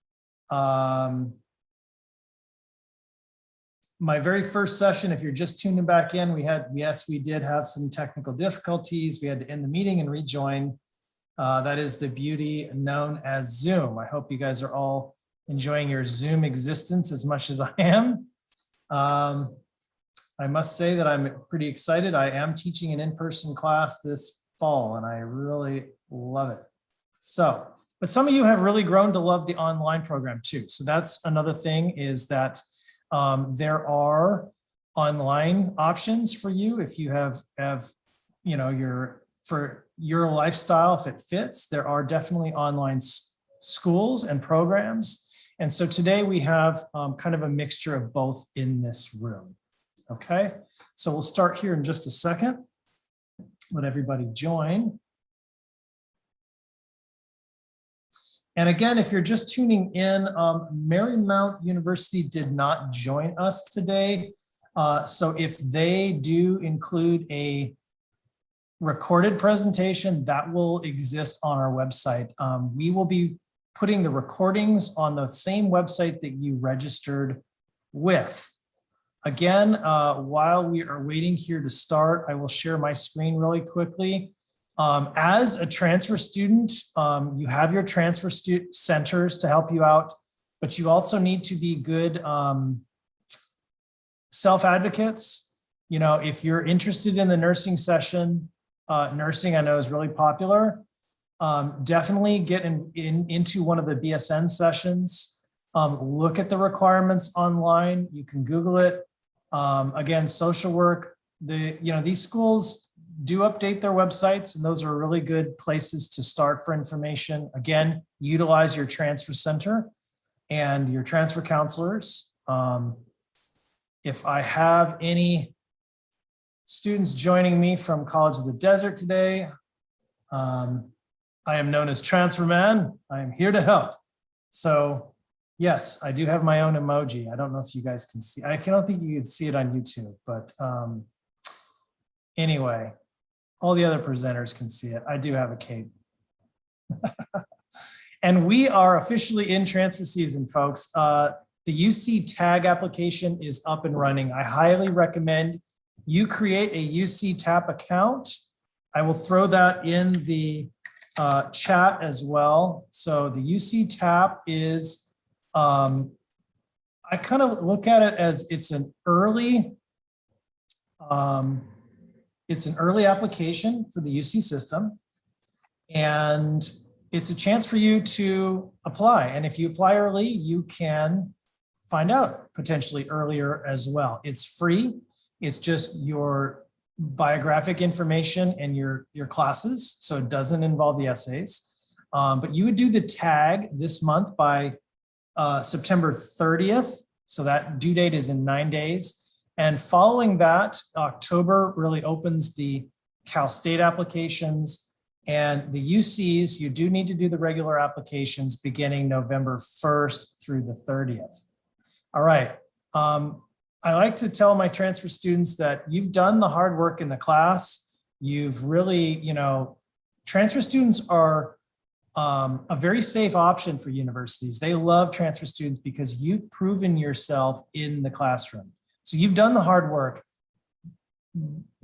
My very first session, if you're just tuning back in, we did have some technical difficulties. We had to end the meeting and rejoin. That is the beauty known as Zoom. I hope you guys are all enjoying your Zoom existence as much as I am. I must say that I'm pretty excited. I am teaching an in-person class this fall and I really love it. So, but some of you have really grown to love the online program too. So that's another thing, is that there are online options for you if you have you know, for your lifestyle, if it fits. There are definitely online schools and programs. And so today we have kind of a mixture of both in this room. Okay, so we'll start here in just a second. Let everybody join. And again, if you're just tuning in, Marymount University did not join us today. So if they do include a recorded presentation, that will exist on our website. We will be putting the recordings on the same website that you registered with. Again, while we are waiting here to start, I will share my screen really quickly. As a transfer student, you have your transfer centers to help you out, but you also need to be good self-advocates. You know, if you're interested in the nursing session, nursing I know is really popular. Definitely get into one of the BSN sessions. Look at the requirements online. You can Google it. Again, social work, these schools do update their websites, and those are really good places to start for information. Again, utilize your transfer center and your transfer counselors. If I have any students joining me from College of the Desert today, I am known as Transfer Man. I am here to help. So yes, I do have my own emoji. I don't know if you guys can see. I don't think you can see it on YouTube, but anyway, all the other presenters can see it. I do have a cape. And we are officially in transfer season, folks. The UC tag application is up and running. I highly recommend you create a UC TAP account. I will throw that in the chat as well. So the UC TAP is, I kind of look at it as it's an early application for the UC system. And it's a chance for you to apply. And if you apply early, you can find out potentially earlier as well. It's free. It's just your biographic information and your classes. So it doesn't involve the essays. But you would do the tag this month by September 30th. So that due date is in 9 days. And following that, October really opens the Cal State applications. And the UCs, you do need to do the regular applications beginning November 1st through the 30th. All right. I like to tell my transfer students that you've done the hard work in the class. You've really, transfer students are a very safe option for universities. They love transfer students because you've proven yourself in the classroom. So you've done the hard work.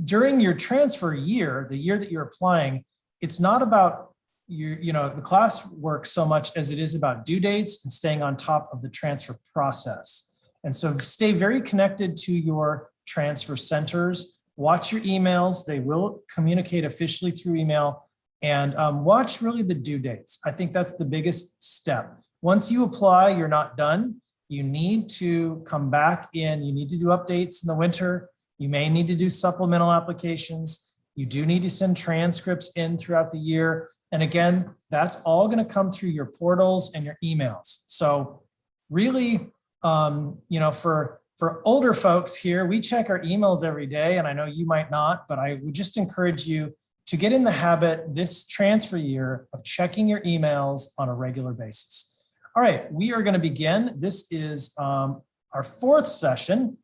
During your transfer year, the year that you're applying, it's not about the classwork so much as it is about due dates and staying on top of the transfer process. And so stay very connected to your transfer centers. Watch your emails. They will communicate officially through email, and watch really the due dates. I think that's the biggest step. Once you apply, you're not done. You need to come back in. You need to do updates in the winter. You may need to do supplemental applications. You do need to send transcripts in throughout the year. And again, that's all going to come through your portals and your emails. So really, for older folks here, we check our emails every day, and I know you might not, but I would just encourage you to get in the habit this transfer year of checking your emails on a regular basis. All right, we are going to begin. This is our fourth session.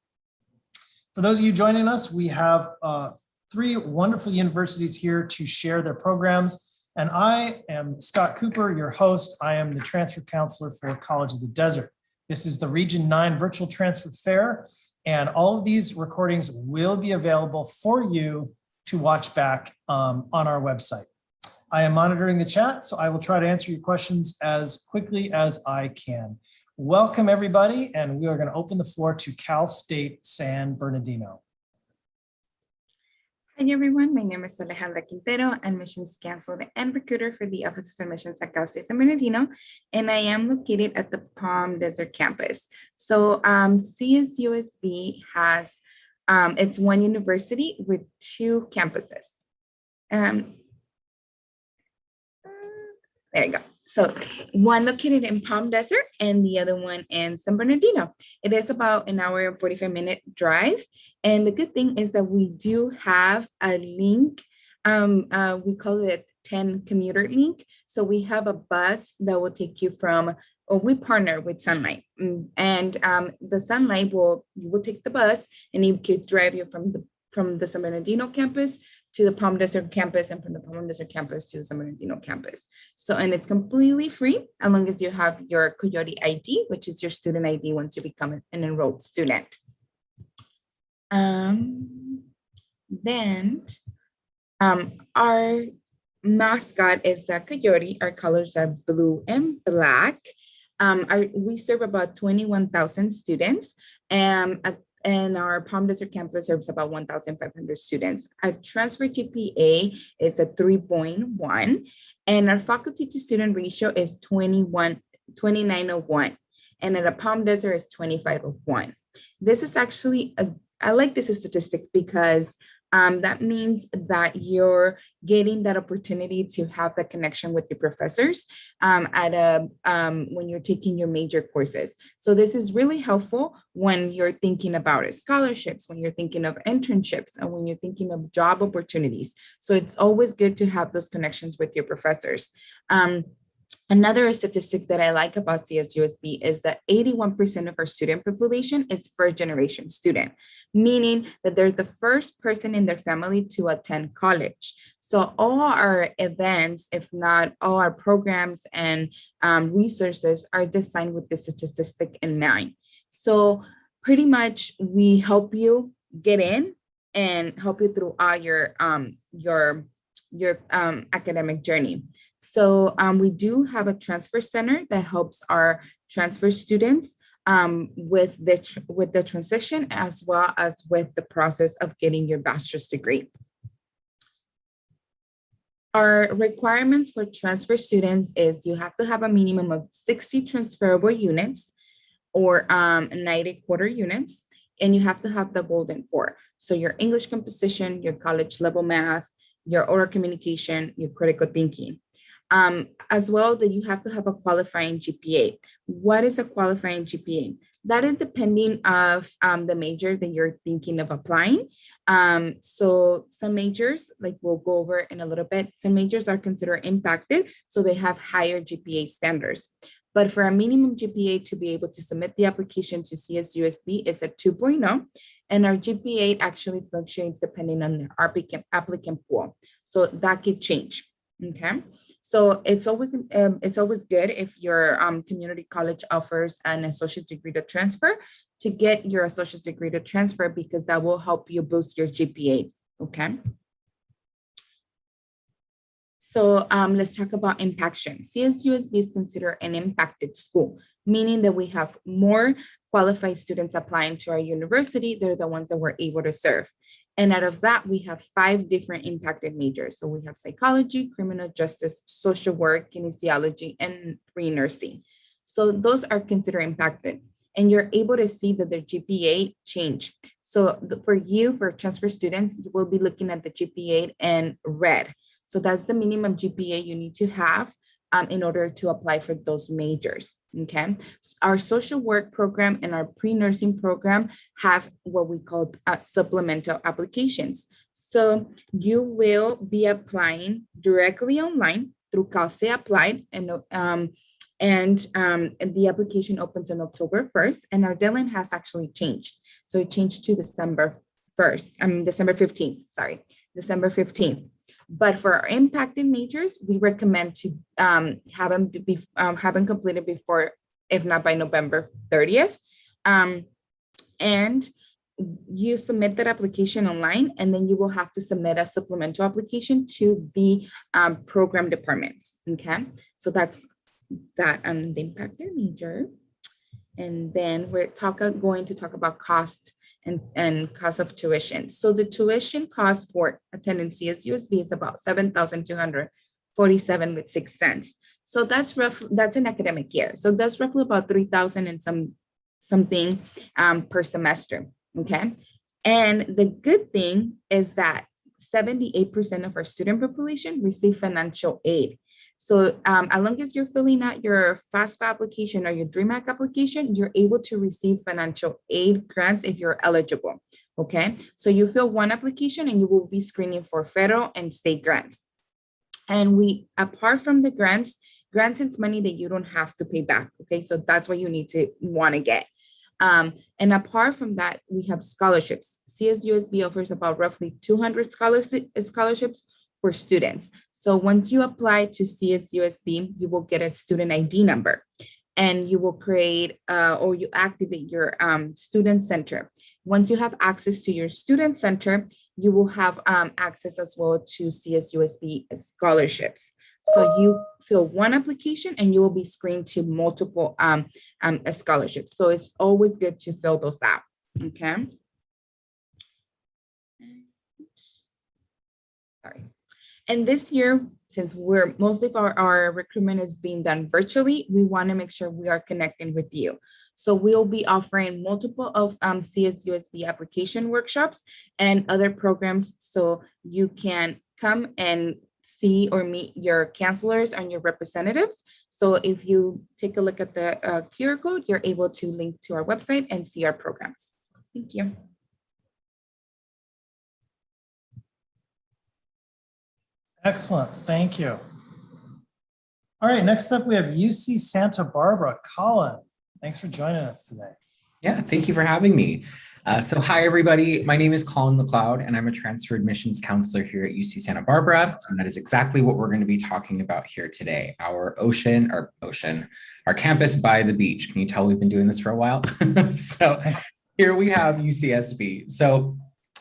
For those of you joining us, we have 3 wonderful universities here to share their programs. And I am Scott Cooper, your host. I am the transfer counselor for College of the Desert. This is the Region 9 Virtual Transfer Fair, and all of these recordings will be available for you to watch back on our website. I am monitoring the chat, so I will try to answer your questions as quickly as I can. Welcome, everybody, and we are going to open the floor to Cal State San Bernardino. Hi everyone, my name is Alejandra Quintero. I'm Admissions Counselor and Recruiter for the Office of Admissions at Cal State San Bernardino, and I am located at the Palm Desert campus. So CSUSB has, it's one university with 2 campuses. There you go. So one located in Palm Desert and the other one in San Bernardino. It is about an hour and 45-minute drive. And the good thing is that we do have a link. We call it 10 commuter link. So we have a bus that will take you from, or we partner with Sunlight. And the Sunlight you will take the bus and it could drive you from the San Bernardino campus to the Palm Desert campus, and from the Palm Desert campus to the San Bernardino campus. So, and it's completely free as long as you have your Coyote ID, which is your student ID once you become an enrolled student. Then our mascot is the Coyote. Our colors are blue and black. We serve about 21,000 students. and our Palm Desert campus serves about 1,500 students. Our transfer GPA is a 3.1, and our faculty to student ratio is 29:1, and at a Palm Desert is 25:1. This is actually I like this statistic because that means that you're getting that opportunity to have that connection with your professors when you're taking your major courses. So this is really helpful when you're thinking about scholarships, when you're thinking of internships, and when you're thinking of job opportunities. So it's always good to have those connections with your professors. Another statistic that I like about CSUSB is that 81% of our student population is first generation student, meaning that they're the first person in their family to attend college. So all our events, if not all our programs and resources, are designed with this statistic in mind. So pretty much we help you get in and help you through all your academic journey. So we do have a transfer center that helps our transfer students with the transition, as well as with the process of getting your bachelor's degree. Our requirements for transfer students is you have to have a minimum of 60 transferable units or 90 quarter units, and you have to have the golden 4. So your English composition, your college level math, your oral communication, your critical thinking. As well, that you have to have a qualifying GPA. What is a qualifying GPA? That is depending of the major that you're thinking of applying. So some majors, like we'll go over in a little bit, some majors are considered impacted, so they have higher GPA standards. But for a minimum GPA to be able to submit the application to CSUSB, it's a 2.0, and our GPA actually fluctuates depending on the applicant pool. So that could change, okay? So it's always good if your community college offers an associate's degree to transfer, to get your associate's degree to transfer, because that will help you boost your GPA, okay? So let's talk about impaction. CSUSB is considered an impacted school, meaning that we have more qualified students applying to our university. They're the ones that we're able to serve. And out of that, we have 5 different impacted majors. So we have psychology, criminal justice, social work, kinesiology, and pre-nursing. So those are considered impacted. And you're able to see that their GPA change. So for transfer students, you will be looking at the GPA in red. So that's the minimum GPA you need to have in order to apply for those majors. Okay, our social work program and our pre-nursing program have what we call supplemental applications. So you will be applying directly online through Cal State Applied, and the application opens on October 1st, and our deadline has actually changed. So it changed to December 15th, sorry, December 15th. But for our impacted majors, we recommend to have them completed before, if not by November 30th. And you submit that application online, and then you will have to submit a supplemental application to the program departments. Okay, so that's that on the impacted major. And then we're going to talk about cost and cost of tuition. So the tuition cost for attending CSUSB is about $7,247.06. So that's an academic year. So that's roughly about $3,000 and something per semester. Okay. And the good thing is that 78% of our student population receive financial aid. So as long as you're filling out your FAFSA application or your DREAM-ACT application, you're able to receive financial aid grants if you're eligible, okay? So you fill one application and you will be screening for federal and state grants. And apart from the grants is money that you don't have to pay back, okay? So that's what you want to get. And apart from that, we have scholarships. CSUSB offers about roughly 200 scholarships for students. So once you apply to CSUSB, you will get a student ID number, and you will create or you activate your student center. Once you have access to your student center, you will have access as well to CSUSB scholarships. So you fill one application and you will be screened to multiple scholarships. So it's always good to fill those out. Okay. Sorry. And this year, since most of our recruitment is being done virtually, we want to make sure we are connecting with you. So we'll be offering multiple of CSUSB application workshops and other programs so you can come and see or meet your counselors and your representatives. So if you take a look at the QR code, you're able to link to our website and see our programs. Thank you. Excellent, thank you. All right, next up we have UC Santa Barbara. Colin, thanks for joining us today. Yeah, thank you for having me. So hi, everybody. My name is Colin McLeod, and I'm a transfer admissions counselor here at UC Santa Barbara. And that is exactly what we're going to be talking about here today, our campus by the beach. Can you tell we've been doing this for a while? So here we have UCSB. So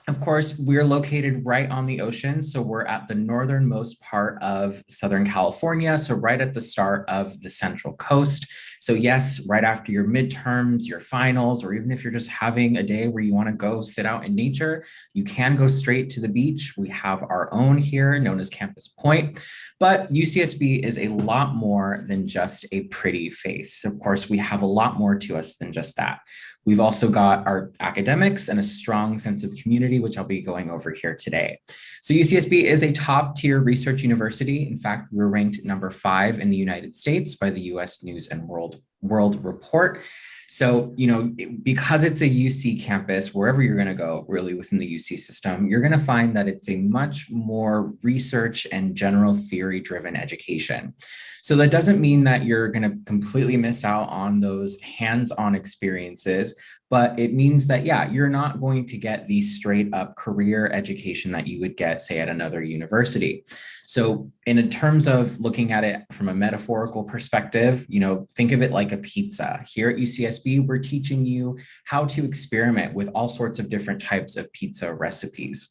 of course, we're located right on the ocean. So we're at the northernmost part of Southern California. So right at the start of the Central Coast. So yes, right after your midterms, your finals, or even if you're just having a day where you want to go sit out in nature, you can go straight to the beach. We have our own here known as Campus Point, but UCSB is a lot more than just a pretty face. Of course, we have a lot more to us than just that. We've also got our academics and a strong sense of community, which I'll be going over here today. So UCSB is a top tier research university. In fact, we're ranked number 5 in the United States by the US News and World Report. So, because it's a UC campus, wherever you're going to go, really within the UC system, you're going to find that it's a much more research and general theory driven education. So that doesn't mean that you're going to completely miss out on those hands-on experiences, but it means that, yeah, you're not going to get the straight up career education that you would get, say, at another university. So in terms of looking at it from a metaphorical perspective, think of it like a pizza. Here at UCSB, we're teaching you how to experiment with all sorts of different types of pizza recipes.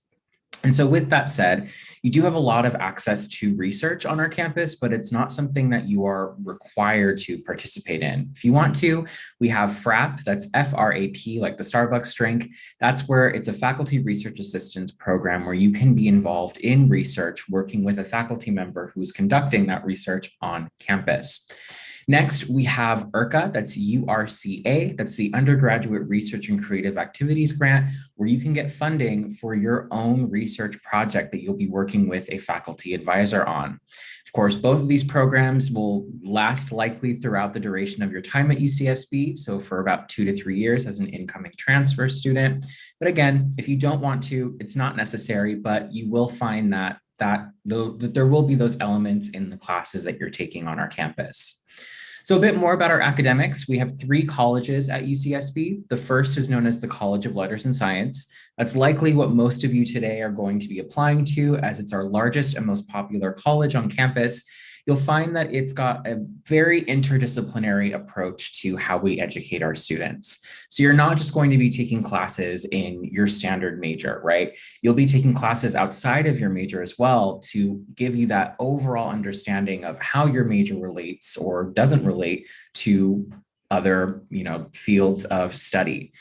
And so with that said, you do have a lot of access to research on our campus, but it's not something that you are required to participate in. If you want to, we have FRAP, that's F-R-A-P, like the Starbucks drink. That's where it's a faculty research assistance program where you can be involved in research, working with a faculty member who's conducting that research on campus. Next, we have URCA, that's U-R-C-A, that's the Undergraduate Research and Creative Activities Grant, where you can get funding for your own research project that you'll be working with a faculty advisor on. Of course, both of these programs will last likely throughout the duration of your time at UCSB, so for about 2 to 3 years as an incoming transfer student. But again, if you don't want to, it's not necessary, but you will find that there will be those elements in the classes that you're taking on our campus. So a bit more about our academics. We have 3 colleges at UCSB. The first is known as the College of Letters and Science. That's likely what most of you today are going to be applying to, as it's our largest and most popular college on campus. You'll find that it's got a very interdisciplinary approach to how we educate our students. So you're not just going to be taking classes in your standard major, right? You'll be taking classes outside of your major as well to give you that overall understanding of how your major relates or doesn't relate to other, fields of study.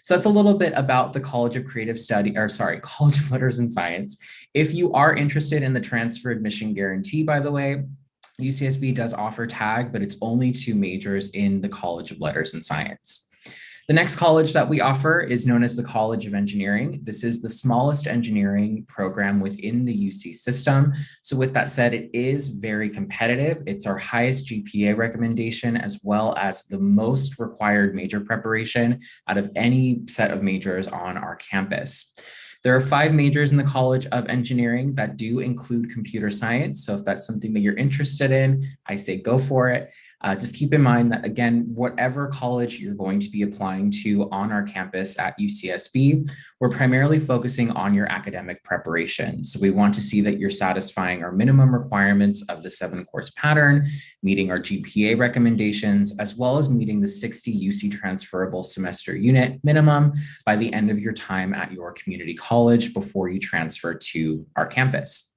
So that's a little bit about the College of College of Letters and Science. If you are interested in the transfer admission guarantee, by the way, UCSB does offer TAG, but it's only 2 majors in the College of Letters and Science. The next college that we offer is known as the College of Engineering. This is the smallest engineering program within the UC system. So with that said, it is very competitive. It's our highest GPA recommendation, as well as the most required major preparation out of any set of majors on our campus. There are 5 majors in the College of Engineering that do include computer science. So if that's something that you're interested in, I say go for it. Just keep in mind that, again, whatever college you're going to be applying to on our campus at UCSB, we're primarily focusing on your academic preparation. So we want to see that you're satisfying our minimum requirements of the 7-course pattern, meeting our GPA recommendations, as well as meeting the 60 UC transferable semester unit minimum by the end of your time at your community college before you transfer to our campus.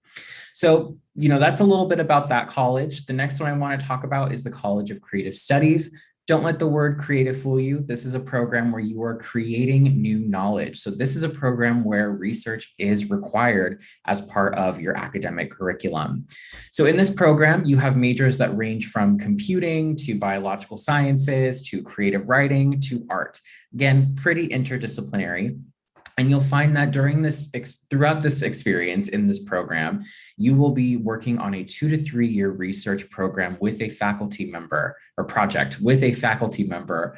So, that's a little bit about that college. The next one I want to talk about is the College of Creative Studies. Don't let the word creative fool you. This is a program where you are creating new knowledge. So this is a program where research is required as part of your academic curriculum. So in this program, you have majors that range from computing to biological sciences to creative writing to art. Again, pretty interdisciplinary. And you'll find that throughout this experience in this program, you will be working on a 2 to 3 year research program with a faculty member or project with a faculty member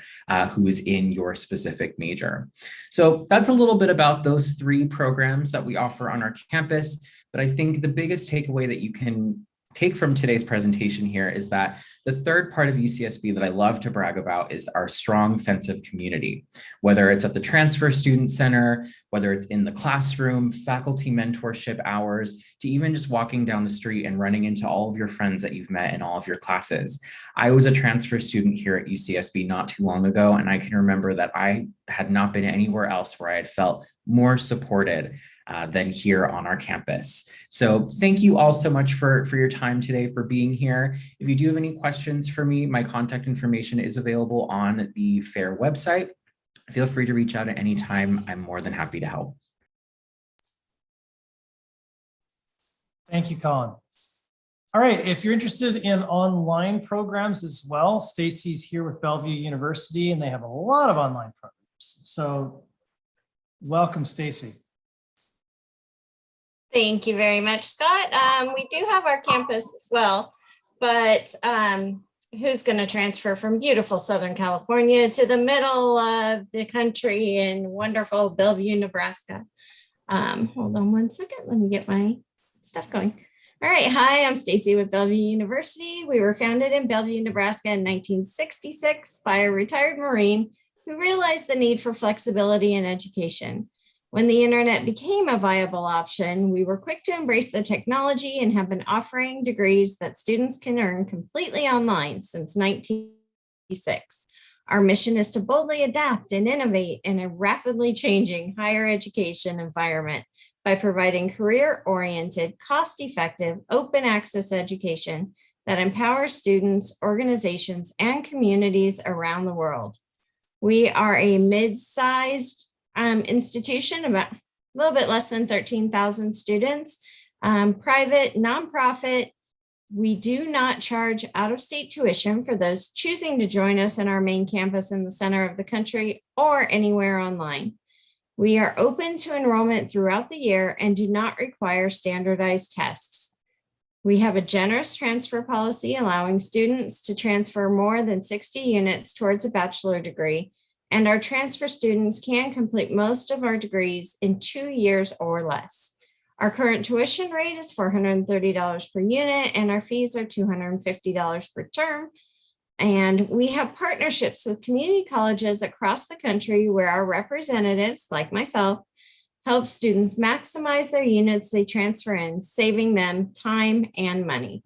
who is in your specific major. So that's a little bit about those 3 programs that we offer on our campus. But I think the biggest takeaway that you can take from today's presentation here is that the third part of UCSB that I love to brag about is our strong sense of community, whether it's at the Transfer Student Center, whether it's in the classroom, faculty mentorship hours, to even just walking down the street and running into all of your friends that you've met in all of your classes. I was a transfer student here at UCSB not too long ago, and I can remember that I had not been anywhere else where I had felt more supported than here on our campus. So thank you all so much for your time today, for being here. If you do have any questions for me, my contact information is available on the FAIR website. Feel free to reach out at any time. I'm more than happy to help. Thank you, Colin. All right, if you're interested in online programs as well, Stacy's here with Bellevue University, and they have a lot of online programs. So welcome, Stacy. Thank you very much, Scott. We do have our campus as well, but who's going to transfer from beautiful Southern California to the middle of the country in wonderful Bellevue, Nebraska? Hold on one second. Let me get my stuff going. All right. Hi, I'm Stacy with Bellevue University. We were founded in Bellevue, Nebraska in 1966 by a retired Marine who realized the need for flexibility in education. When the internet became a viable option, we were quick to embrace the technology and have been offering degrees that students can earn completely online since 1996. Our mission is to boldly adapt and innovate in a rapidly changing higher education environment by providing career-oriented, cost-effective, open access education that empowers students, organizations, and communities around the world. We are a mid-sized institution, about a little bit less than 13,000 students, private, nonprofit. We do not charge out-of-state tuition for those choosing to join us in our main campus in the center of the country or anywhere online. We are open to enrollment throughout the year and do not require standardized tests. We have a generous transfer policy allowing students to transfer more than 60 units towards a bachelor degree, and our transfer students can complete most of our degrees in 2 years or less. Our current tuition rate is $430 per unit, and our fees are $250 per term. And we have partnerships with community colleges across the country where our representatives, like myself, help students maximize their units they transfer in, saving them time and money.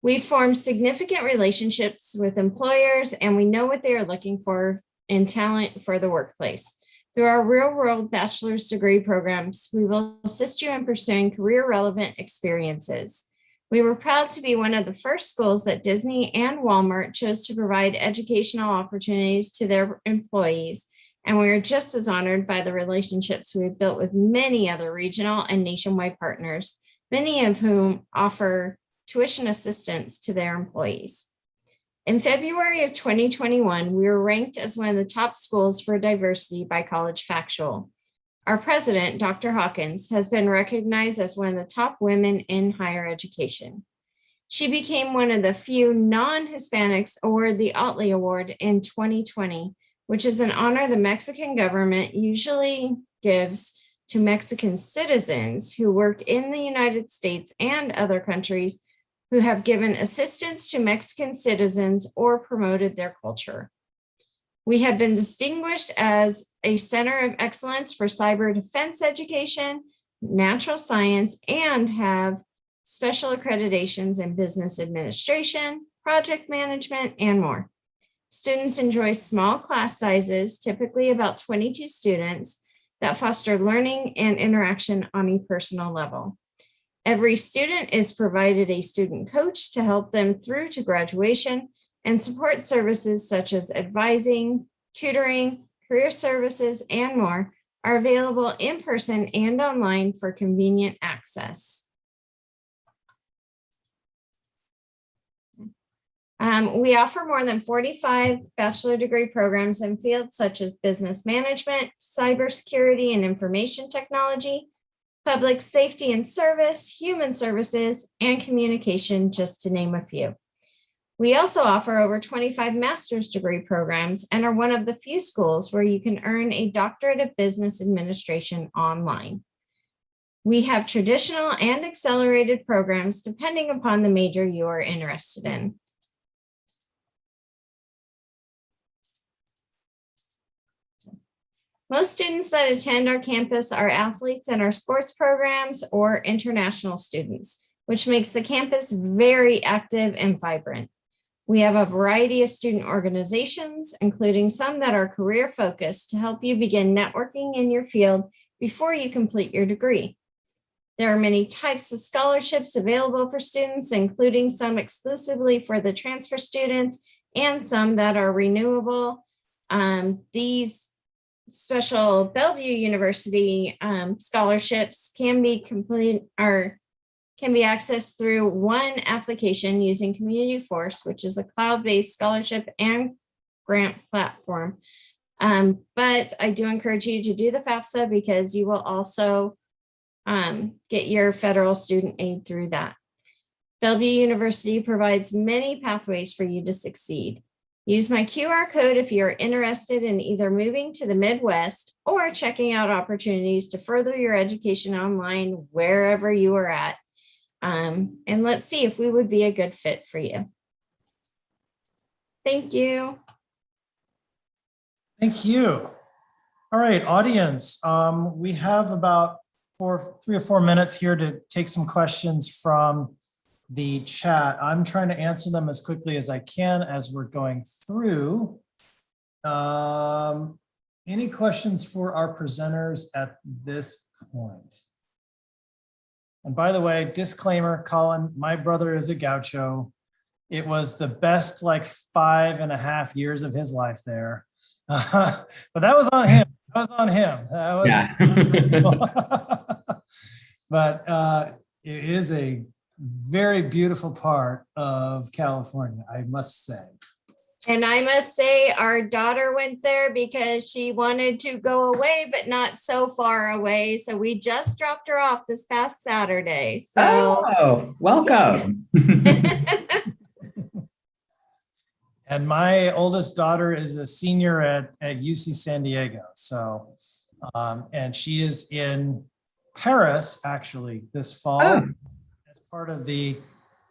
We've formed significant relationships with employers, and we know what they are looking for in talent for the workplace. Through our real-world bachelor's degree programs, we will assist you in pursuing career-relevant experiences. We were proud to be one of the first schools that Disney and Walmart chose to provide educational opportunities to their employees, and we are just as honored by the relationships we've built with many other regional and nationwide partners, many of whom offer tuition assistance to their employees. In February of 2021, we were ranked as one of the top schools for diversity by College Factual. Our president, Dr. Hawkins, has been recognized as one of the top women in higher education. She became one of the few non-Hispanics awarded the Otley Award in 2020, which is an honor the Mexican government usually gives to Mexican citizens who work in the United States and other countries who have given assistance to Mexican citizens or promoted their culture. We have been distinguished as a center of excellence for cyber defense education, natural science, and have special accreditations in business administration, project management, and more. Students enjoy small class sizes, typically about 22 students, that foster learning and interaction on a personal level. Every student is provided a student coach to help them through to graduation, and support services such as advising, tutoring, career services, and more are available in person and online for convenient access. We offer more than 45 bachelor degree programs in fields such as business management, cybersecurity and information technology, public safety and service, human services, and communication, just to name a few. We also offer over 25 master's degree programs and are one of the few schools where you can earn a doctorate of business administration online. We have traditional and accelerated programs depending upon the major you are interested in. Most students that attend our campus are athletes in our sports programs or international students, which makes the campus very active and vibrant. We have a variety of student organizations, including some that are career focused, to help you begin networking in your field before you complete your degree. There are many types of scholarships available for students, including some exclusively for the transfer students and some that are renewable. These special Bellevue University scholarships can be accessed through one application using Community Force, which is a cloud-based scholarship and grant platform. But I do encourage you to do the FAFSA because you will also get your federal student aid through that. Bellevue University provides many pathways for you to succeed. Use my QR code if you're interested in either moving to the Midwest or checking out opportunities to further your education online wherever you are at. And let's see if we would be a good fit for you. Thank you. Thank you. All right, audience, we have about 3 or 4 minutes here to take some questions from the chat. I'm trying to answer them as quickly as I can as we're going through. Any questions for our presenters at this point? And by the way, disclaimer, Colin, my brother is a gaucho. It was the best like 5.5 years of his life there. But that was on him. That was on him. That was, Yeah. But it is a very beautiful part of California, I must say. And I must say, our daughter went there because she wanted to go away, but not so far away. So we just dropped her off this past Saturday. So Oh, welcome. And my oldest daughter is a senior at UC San Diego. So, and she is in Paris actually this fall. Oh. As part of the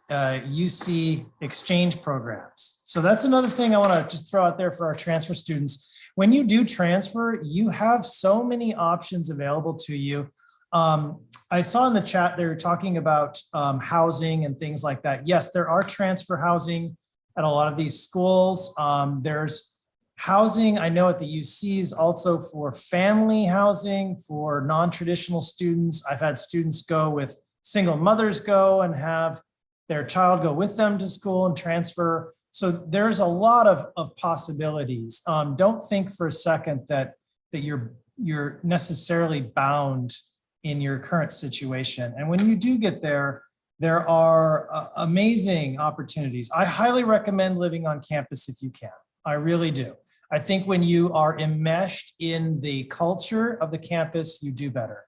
UC exchange programs. So that's another thing I want to just throw out there for our transfer students. When you do transfer, you have so many options available to you. I saw in the chat they were talking about housing and things like that. Yes, there are transfer housing at a lot of these schools. There's housing, I know at the UCs also for family housing for non-traditional students. I've had students go with single mothers go and have their child go with them to school and transfer. So there's a lot of possibilities. Don't think for a second that you're necessarily bound in your current situation. And when you do get there, there are amazing opportunities. I highly recommend living on campus if you can. I really do. I think when you are enmeshed in the culture of the campus, you do better.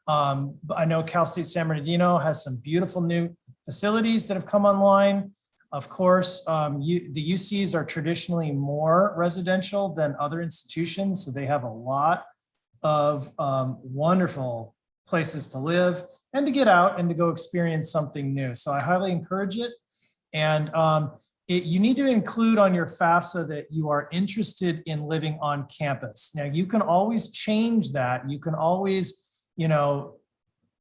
I know Cal State San Bernardino has some beautiful new facilities that have come online. Of course, the UCs are traditionally more residential than other institutions, so they have a lot of wonderful places to live and to get out and to go experience something new. So I highly encourage it. And you need to include on your FAFSA that you are interested in living on campus. Now, you can always change that. You can always,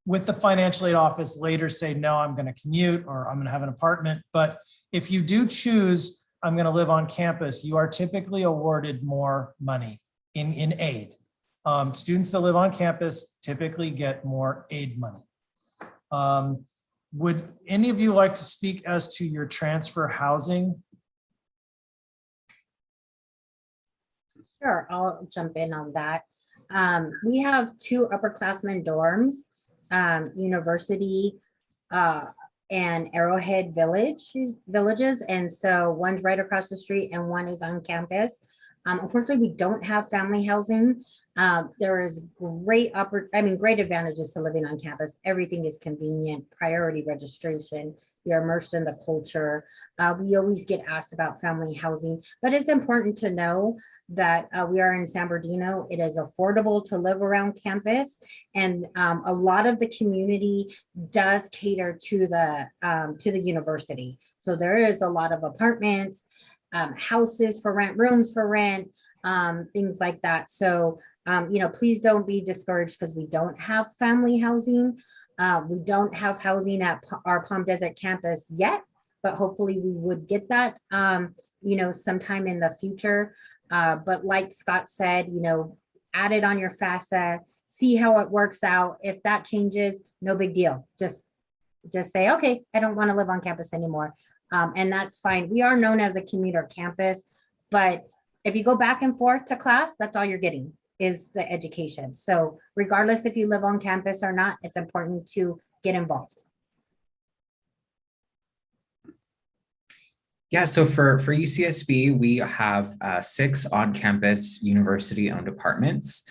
with the financial aid office later say, no, I'm going to commute or I'm going to have an apartment. But if you do choose, I'm going to live on campus, you are typically awarded more money in aid. Students that live on campus typically get more aid money. Would any of you like to speak as to your transfer housing? Sure, I'll jump in on that. We have 2 upperclassmen dorms, University and Arrowhead villages. And so one's right across the street and one is on campus. Unfortunately, we don't have family housing. There is great advantages to living on campus. Everything is convenient, priority registration. You're immersed in the culture. We always get asked about family housing, but it's important to know that we are in San Bernardino. It is affordable to live around campus, and a lot of the community does cater to the university. So there is a lot of apartments, houses for rent, rooms for rent, things like that. So, please don't be discouraged because we don't have family housing. We don't have housing at our Palm Desert campus yet, but hopefully we would get that, sometime in the future. But like Scott said, add it on your FAFSA, see how it works out. If that changes, no big deal. Just say, okay, I don't want to live on campus anymore. And that's fine. We are known as a commuter campus, but if you go back and forth to class, that's all you're getting is the education. So regardless if you live on campus or not, it's important to get involved. Yeah, so for UCSB, we have 6 on-campus university-owned apartments.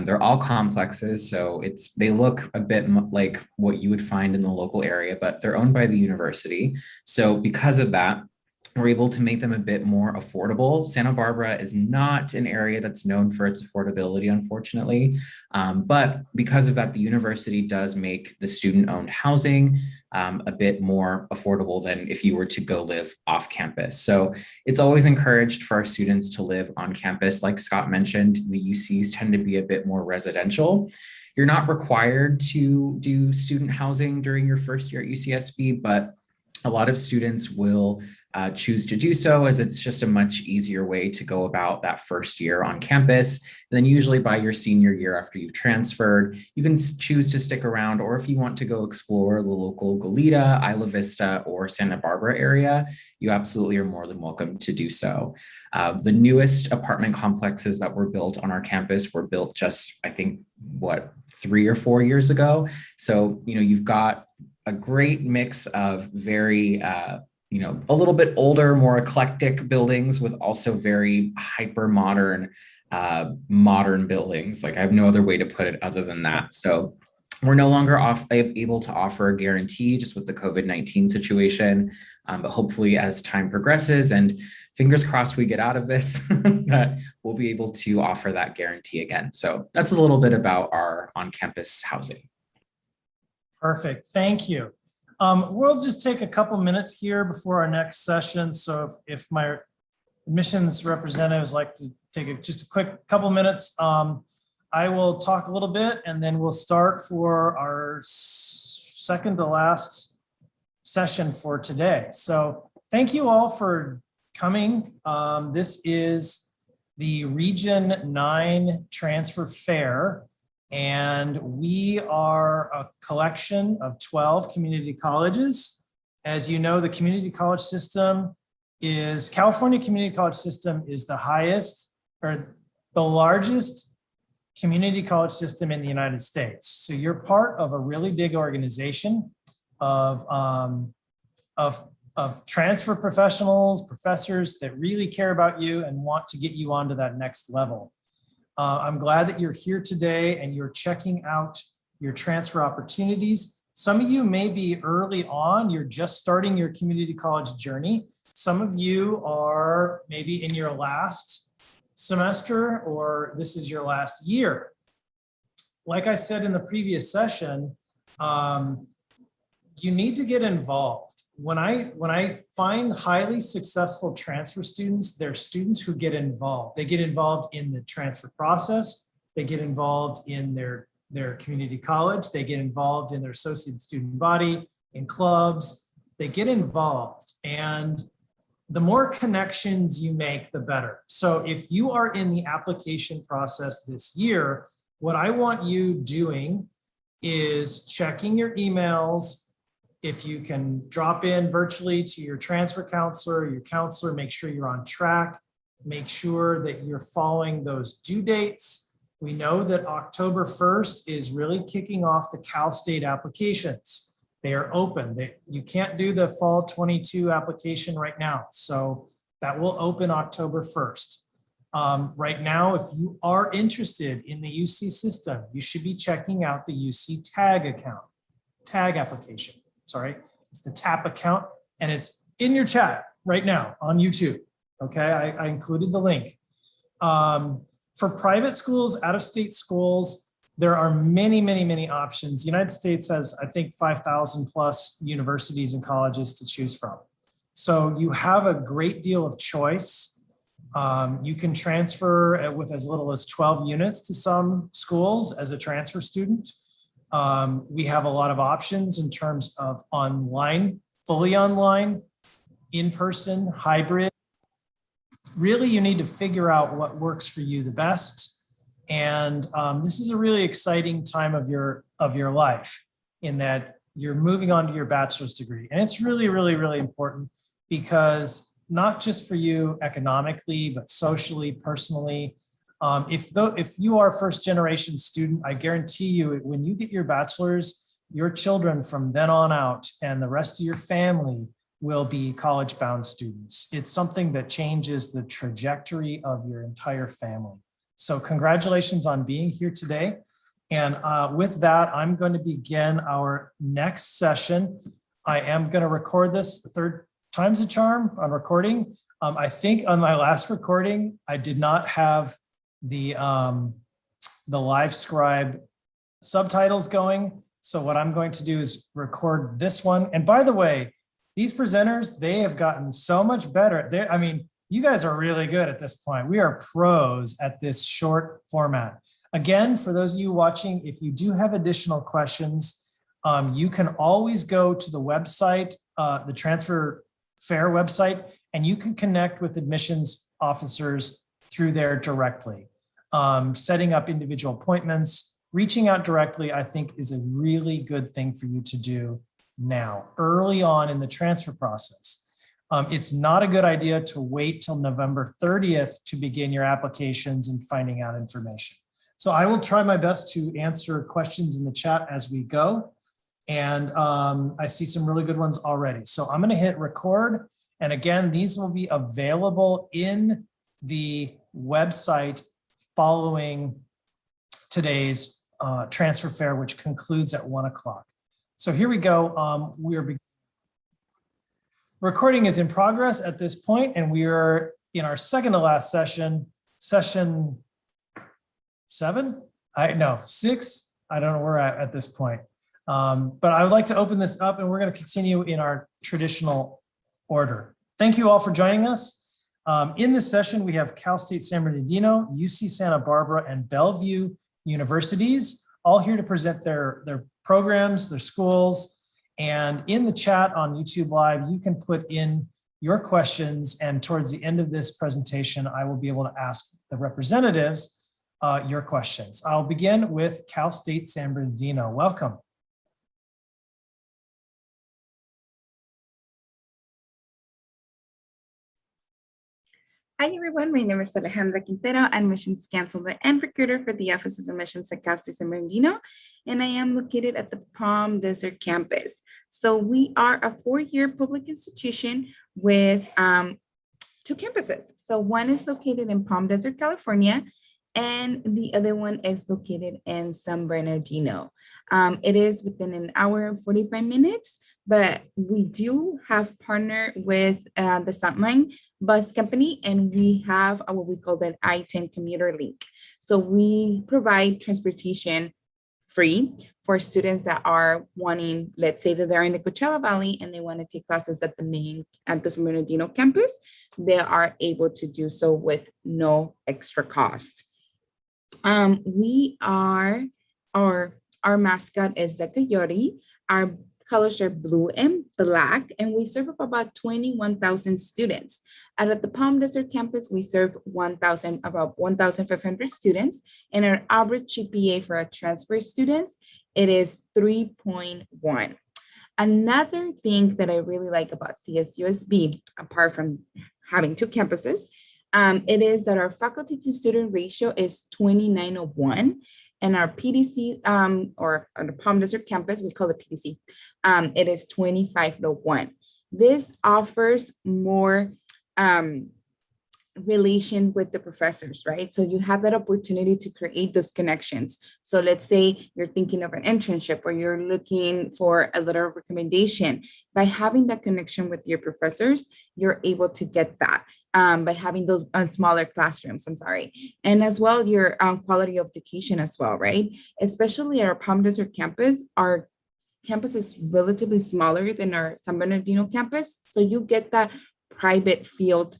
They're all complexes, so they look a bit like what you would find in the local area, but they're owned by the university. So because of that, we're able to make them a bit more affordable. Santa Barbara is not an area that's known for its affordability, unfortunately. But because of that, the university does make the student-owned housing a bit more affordable than if you were to go live off campus. So it's always encouraged for our students to live on campus. Like Scott mentioned, the UCs tend to be a bit more residential. You're not required to do student housing during your first year at UCSB, but a lot of students will choose to do so, as it's just a much easier way to go about that first year on campus. And then usually by your senior year after you've transferred, you can choose to stick around, or if you want to go explore the local Goleta, Isla Vista, or Santa Barbara area, you absolutely are more than welcome to do so. The newest apartment complexes that were built on our campus were built just, I think, 3 or 4 years ago. So, you've got a great mix of very, a little bit older, more eclectic buildings with also very hyper modern buildings. Like, I have no other way to put it other than that. So we're no longer able to offer a guarantee just with the COVID-19 situation. But hopefully as time progresses, and fingers crossed we get out of this, that we'll be able to offer that guarantee again. So that's a little bit about our on-campus housing. Perfect. Thank you. We'll just take a couple minutes here before our next session. So if my admissions representatives like to take just a quick couple minutes, I will talk a little bit and then we'll start for our second to last session for today. So thank you all for coming. This is the Region 9 Transfer Fair. And we are a collection of 12 community colleges. As you know, the community college system California community college system is the highest or the largest community college system in the United States. So you're part of a really big organization of transfer professionals, professors that really care about you and want to get you onto that next level. I'm glad that you're here today and you're checking out your transfer opportunities. Some of you may be early on, you're just starting your community college journey. Some of you are maybe in your last semester or this is your last year. Like I said in the previous session, you need to get involved. When I find highly successful transfer students, they're students who get involved. They get involved in the transfer process. They get involved in their community college. They get involved in their associate student body, in clubs. They get involved. And the more connections you make, the better. So if you are in the application process this year, what I want you doing is checking your emails, If you can drop in virtually to your transfer counselor, your counselor, make sure you're on track. Make sure that you're following those due dates. We know that October 1st is really kicking off the Cal State applications. They are open. You can't do the fall 22 application right now. So that will open October 1st. Right now, if you are interested in the UC system, you should be checking out the UC tag application. Sorry, it's the TAP account, and it's in your chat right now on YouTube. Okay, I included the link. For private schools, out-of-state schools, there are many options. The United States has, I think, 5,000 plus universities and colleges to choose from. So you have a great deal of choice. You can transfer with as little as 12 units to some schools as a transfer student. We have a lot of options in terms of online, fully online, in-person, hybrid. Really, you need to figure out what works for you the best. And this is a really exciting time of your life in that you're moving on to your bachelor's degree. And it's really important because not just for you economically, but socially, personally. If you are a first generation student, I guarantee you when you get your bachelor's, your children from then on out and the rest of your family will be college bound students. It's something that changes the trajectory of your entire family. So congratulations on being here today. And with that, I'm going to begin our next session. I am going to record this. The third time's a charm on recording. I think on my last recording, I did not have the live scribe subtitles going. So what I'm going to do is record this one. And by the way, these presenters, they have gotten so much better. I mean, you guys are really good at this point. We are pros at this short format. Again, for those of you watching, if you do have additional questions, you can always go to the website, the transfer fair website, and you can connect with admissions officers through there directly. Setting up individual appointments, reaching out directly, I think is a really good thing for you to do now, early on in the transfer process. It's not a good idea to wait till November 30th to begin your applications and finding out information. So I will try my best to answer questions in the chat as we go. And I see some really good ones already. So I'm going to hit record. And again, these will be available in the website following today's transfer fair, which concludes at 1 o'clock. So here we go. Recording is in progress at this point, and we are in our second to last session, session 7? 6. I don't know where we're at this point. But I would like to open this up, and we're going to continue in our traditional order. Thank you all for joining us. In this session, we have Cal State San Bernardino, UC Santa Barbara, and Bellevue Universities, all here to present their programs, their schools. And in the chat on YouTube Live, you can put in your questions. And towards the end of this presentation, I will be able to ask the representatives your questions. I'll begin with Cal State San Bernardino. Welcome. Hi everyone, my name is Alejandra Quintero, admissions counselor and recruiter for the Office of Admissions at Cal State San Bernardino, and I am located at the Palm Desert campus. So we are a 4-year public institution with 2 campuses. So one is located in Palm Desert, California, and the other one is located in San Bernardino. It is within an hour and 45 minutes, but we do have partnered with the Sunline bus company, and we have what we call that I-10 commuter link. So we provide transportation free for students that are wanting, let's say that they're in the Coachella Valley and they want to take classes at the San Bernardino campus, they are able to do so with no extra cost. Our mascot is the coyote. Our colors are blue and black, and we serve about 21,000 students. And at the Palm Desert campus, we serve about 1,500 students, and our average GPA for our transfer students, it is 3.1. Another thing that I really like about CSUSB, apart from having two campuses, it is that our faculty to student ratio is 29:1, and our PDC, or on the Palm Desert campus, we call it PDC, it is 25:1. This offers more relation with the professors, right? So you have that opportunity to create those connections. So let's say you're thinking of an internship or you're looking for a letter of recommendation. By having that connection with your professors, you're able to get that by having those smaller classrooms, I'm sorry. And as well, your quality of education as well, right? Especially at our Palm Desert campus, our campus is relatively smaller than our San Bernardino campus. So you get that private field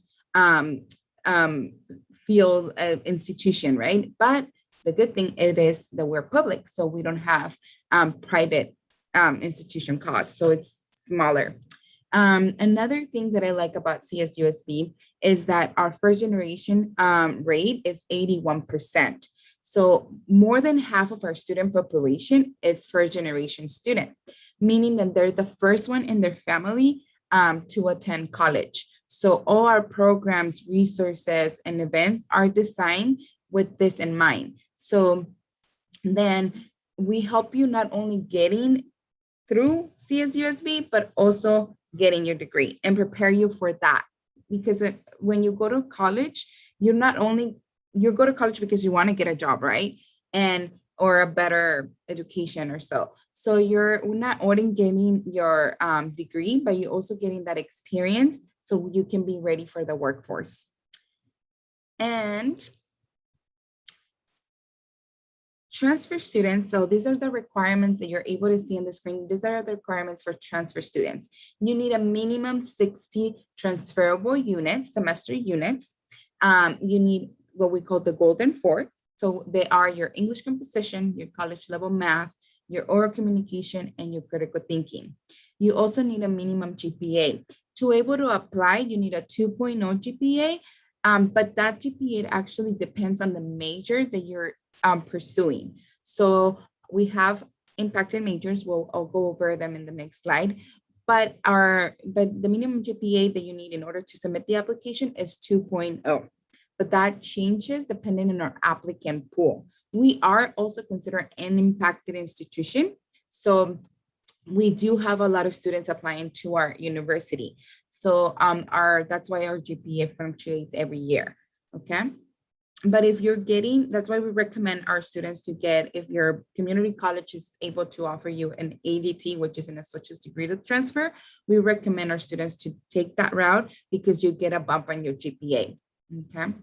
institution, right? But the good thing it is that we're public, so we don't have private institution costs, so it's smaller. Another thing that I like about CSUSB is that our first generation rate is 81%. So more than half of our student population is first generation student, meaning that they're the first one in their family to attend college. So all our programs, resources, and events are designed with this in mind. So then we help you not only getting through CSUSB, but also getting your degree and prepare you for that. Because when you go to college, you go to college because you want to get a job, right? Or a better education or so. So you're not only getting your degree, but you're also getting that experience so you can be ready for the workforce. And transfer students, so these are the requirements that you're able to see on the screen. These are the requirements for transfer students. You need a minimum 60 transferable units, semester units. You need what we call the Golden Four. So they are your English composition, your college level math, your oral communication, and your critical thinking. You also need a minimum GPA. To be able to apply, you need a 2.0 GPA, but that GPA actually depends on the major that you're pursuing. So we have impacted majors. I'll go over them in the next slide. But the minimum GPA that you need in order to submit the application is 2.0. But that changes depending on our applicant pool. We are also considered an impacted institution. So we do have a lot of students applying to our university. So that's why our GPA fluctuates every year, okay? But if you're that's why we recommend our students to get, if your community college is able to offer you an ADT, which is an associate's degree to transfer, we recommend our students to take that route because you get a bump on your GPA, okay?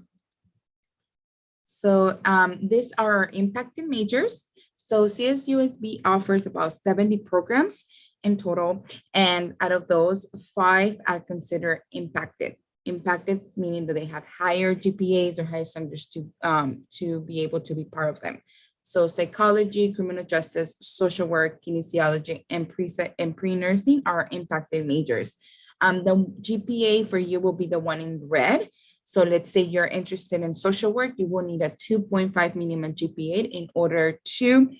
So these are our impacted majors. So CSUSB offers about 70 programs in total, and out of those, 5 are considered impacted. Impacted meaning that they have higher GPAs or higher standards to be able to be part of them. So psychology, criminal justice, social work, kinesiology, and pre-nursing are impacted majors. The GPA for you will be the one in red. So let's say you're interested in social work, you will need a 2.5 minimum GPA in order to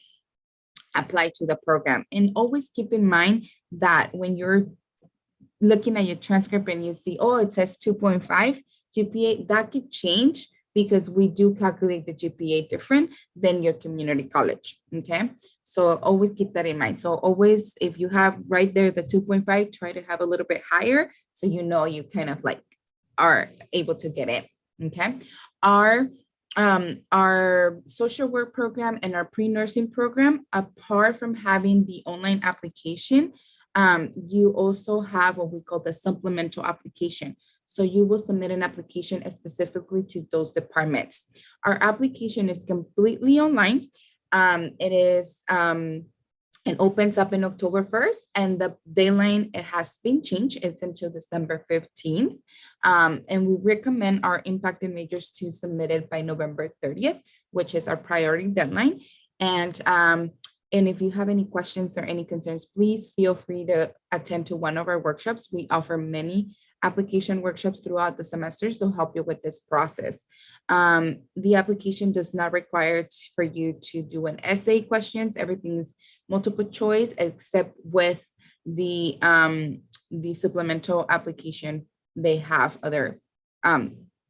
apply to the program. And always keep in mind that when you're looking at your transcript and you see, oh, it says 2.5 GPA, that could change because we do calculate the GPA different than your community college, okay? So always keep that in mind. So always, if you have right there the 2.5, try to have a little bit higher so you know you kind of like are able to get in, okay? Our social work program and our pre-nursing program, apart from having the online application, you also have what we call the supplemental application. So you will submit an application specifically to those departments. Our application is completely online. It opens up in October 1st, and the deadline, it has been changed. It's until December 15th. And we recommend our impacted majors to submit it by November 30th, which is our priority deadline. And if you have any questions or any concerns, please feel free to attend to one of our workshops. We offer many application workshops throughout the semesters to help you with this process. The application does not require for you to do an essay questions. Everything is multiple choice except with the supplemental application. They have other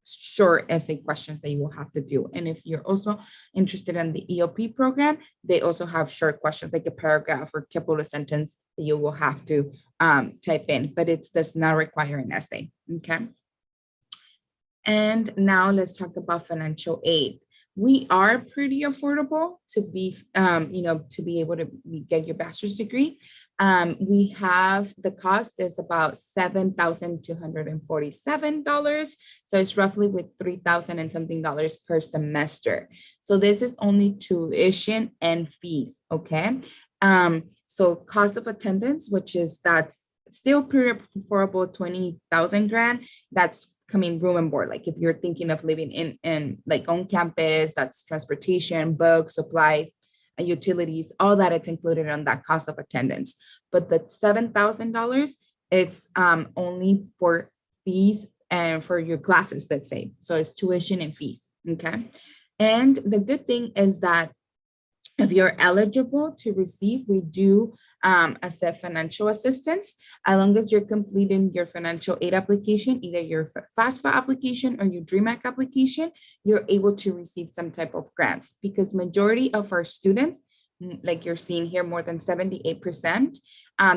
short essay questions that you will have to do. And if you're also interested in the EOP program, they also have short questions like a paragraph or couple of sentences that you will have to type in, but it does not require an essay, okay? And now let's talk about financial aid. We are pretty affordable to be, to be able to get your bachelor's degree. We have the cost is about $7,247. So it's roughly with $3,000 and something dollars per semester. So this is only tuition and fees, okay? So cost of attendance, that's still pretty affordable, 20,000 grand. That's coming room and board. Like if you're thinking of living in like on campus, that's transportation, books, supplies, and utilities, all that it's included on that cost of attendance. But the $7,000, it's only for fees and for your classes, let's say. So it's tuition and fees, okay? And the good thing is that if you're eligible to receive, we do accept financial assistance as long as you're completing your financial aid application, either your FAFSA application or your DREAM Act application, you're able to receive some type of grants because majority of our students, like you're seeing here, more than 78%,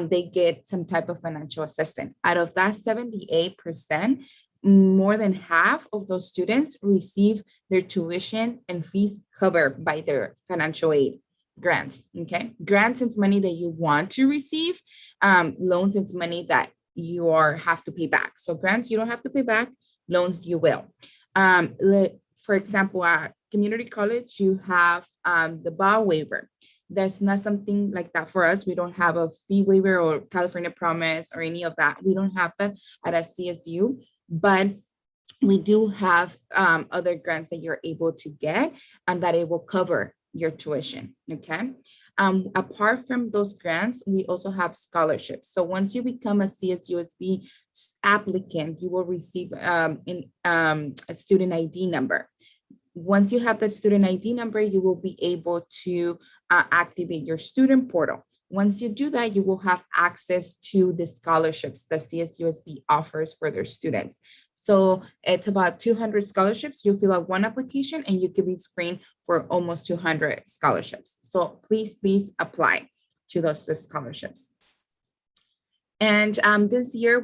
they get some type of financial assistance. Out of that 78%, more than half of those students receive their tuition and fees covered by their financial aid grants, okay? Grants is money that you want to receive. Loans is money that you have to pay back. So grants, you don't have to pay back. Loans, you will. For example, at community college, you have the BAW waiver. There's not something like that for us. We don't have a fee waiver or California Promise or any of that. We don't have that at a CSU. But we do have other grants that you're able to get and that it will cover your tuition, okay? Apart from those grants, we also have scholarships. So once you become a CSUSB applicant, you will receive a student ID number. Once you have that student ID number, you will be able to activate your student portal. Once you do that, you will have access to the scholarships that CSUSB offers for their students. So it's about 200 scholarships. You fill out one application and you can be screened for almost 200 scholarships. So please apply to those scholarships. And this year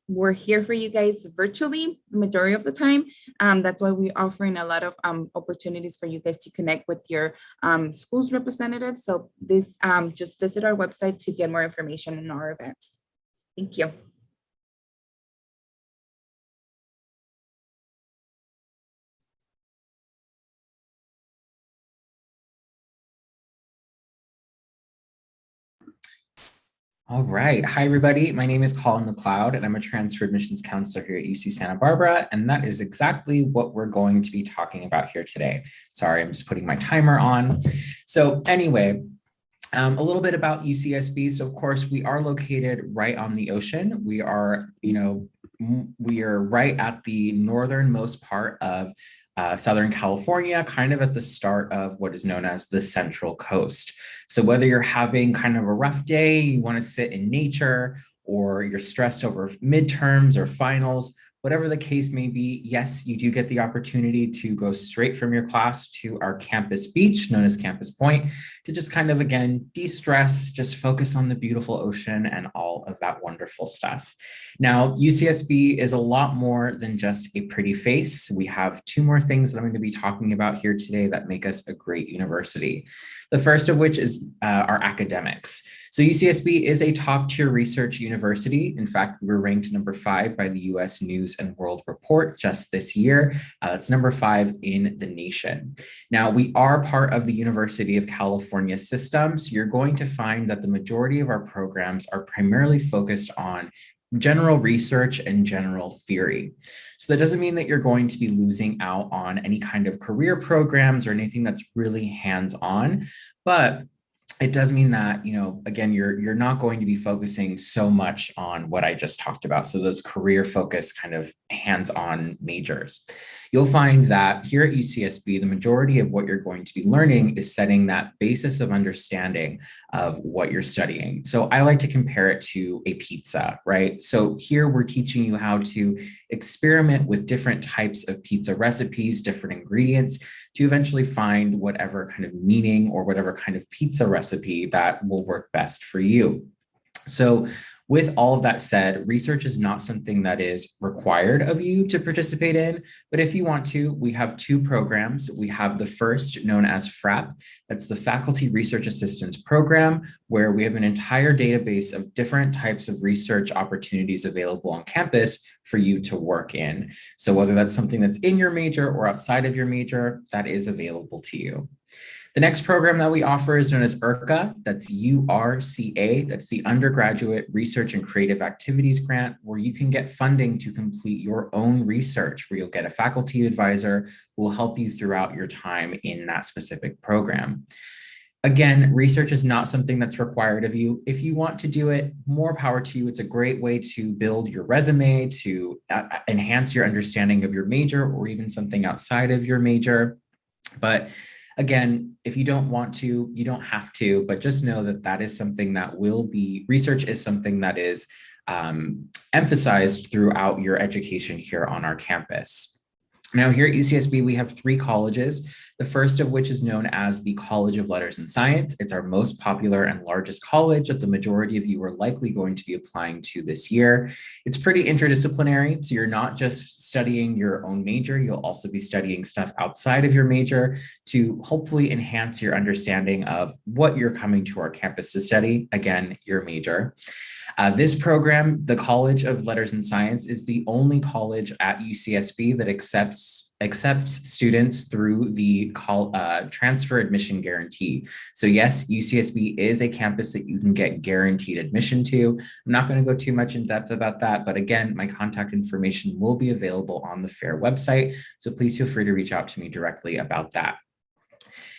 we're here for you guys virtually majority of the time. That's why we're offering a lot of opportunities for you guys to connect with your school's representatives. So this just visit our website to get more information on our events. Thank you. All right. Hi, everybody. My name is Colin McLeod, and I'm a transfer admissions counselor here at UC Santa Barbara. And that is exactly what we're going to be talking about here today. Sorry, I'm just putting my timer on. So anyway, a little bit about UCSB. So of course, we are located right on the ocean. We are right at the northernmost part of Southern California, kind of at the start of what is known as the Central Coast. So whether you're having kind of a rough day, you want to sit in nature, or you're stressed over midterms or finals, whatever the case may be, yes, you do get the opportunity to go straight from your class to our campus beach, known as Campus Point, to just kind of, again, de-stress, just focus on the beautiful ocean and all of that wonderful stuff. Now, UCSB is a lot more than just a pretty face. We have two more things that I'm going to be talking about here today that make us a great university. The first of which is our academics. So UCSB is a top-tier research university. In fact, we were ranked number 5 by the US News and World Report just this year. That's number 5 in the nation. Now, we are part of the University of California system, so you're going to find that the majority of our programs are primarily focused on general research and general theory. So that doesn't mean that you're going to be losing out on any kind of career programs or anything that's really hands-on, but it does mean that, again, you're not going to be focusing so much on what I just talked about. So those career focused kind of hands-on majors. You'll find that here at UCSB, the majority of what you're going to be learning is setting that basis of understanding of what you're studying. So I like to compare it to a pizza, right? So here we're teaching you how to experiment with different types of pizza recipes, different ingredients, to eventually find whatever kind of meaning or whatever kind of pizza recipe that will work best for you. So with all of that said, research is not something that is required of you to participate in, but if you want to, we have two programs. We have the first, known as FRAP, that's the Faculty Research Assistance Program, where we have an entire database of different types of research opportunities available on campus for you to work in. So whether that's something that's in your major or outside of your major, that is available to you. The next program that we offer is known as URCA, that's URCA, that's the Undergraduate Research and Creative Activities Grant, where you can get funding to complete your own research, where you'll get a faculty advisor who will help you throughout your time in that specific program. Again, research is not something that's required of you. If you want to do it, more power to you. It's a great way to build your resume, to enhance your understanding of your major or even something outside of your major. But again, if you don't want to, you don't have to, but just know that that is something that will be, research is something that is emphasized throughout your education here on our campus. Now here at UCSB, we have three colleges, the first of which is known as the College of Letters and Science. It's our most popular and largest college that the majority of you are likely going to be applying to this year. It's pretty interdisciplinary, so you're not just studying your own major, you'll also be studying stuff outside of your major to hopefully enhance your understanding of what you're coming to our campus to study, again, your major. This program, the College of Letters and Science, is the only college at UCSB that accepts students through the transfer admission guarantee. So yes, UCSB is a campus that you can get guaranteed admission to. I'm not going to go too much in depth about that, but again, my contact information will be available on the FAIR website. So please feel free to reach out to me directly about that.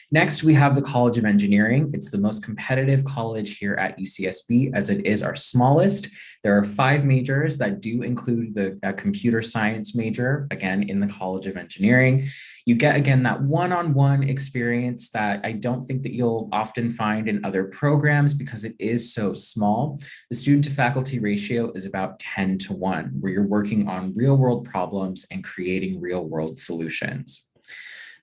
Next, we have the College of Engineering. It's the most competitive college here at UCSB, as it is our smallest. There are 5 majors that do include the computer science major, again, in the College of Engineering. You get, again, that one-on-one experience that I don't think that you'll often find in other programs because it is so small. The student to faculty ratio is about 10-1, where you're working on real-world problems and creating real-world solutions.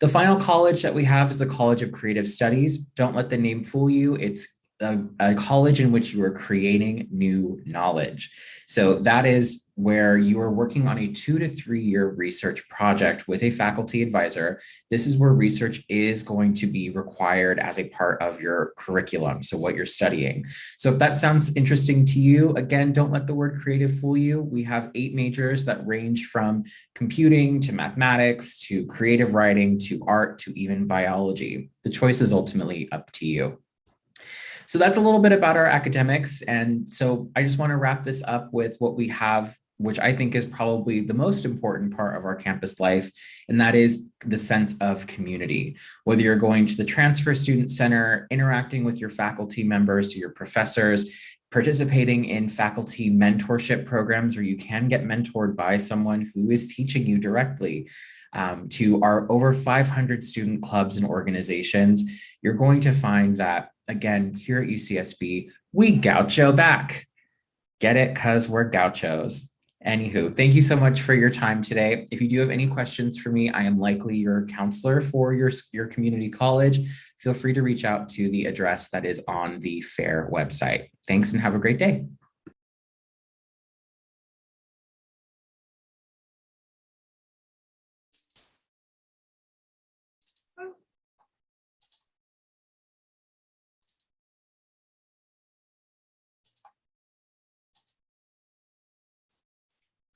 The final college that we have is the College of Creative Studies. Don't let the name fool you. It's a college in which you are creating new knowledge. So that is where you are working on a 2 to 3 year research project with a faculty advisor. This is where research is going to be required as a part of your curriculum, so what you're studying. So if that sounds interesting to you, again, don't let the word creative fool you. We have 8 majors that range from computing to mathematics to creative writing to art to even biology. The choice is ultimately up to you. So that's a little bit about our academics. And so I just want to wrap this up with what we have, which I think is probably the most important part of our campus life, and that is the sense of community. Whether you're going to the Transfer Student Center, interacting with your faculty members, your professors, participating in faculty mentorship programs where you can get mentored by someone who is teaching you directly, to our over 500 student clubs and organizations, you're going to find that, again, here at UCSB, we gaucho back. Get it? Because we're gauchos. Anywho, thank you so much for your time today. If you do have any questions for me, I am likely your counselor for your community college. Feel free to reach out to the address that is on the FAIR website. Thanks and have a great day.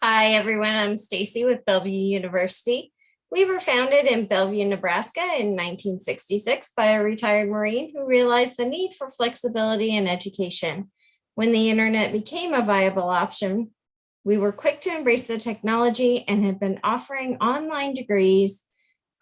Hi, everyone. I'm Stacy with Bellevue University. We were founded in Bellevue, Nebraska in 1966 by a retired Marine who realized the need for flexibility in education. When the internet became a viable option, we were quick to embrace the technology and have been offering online degrees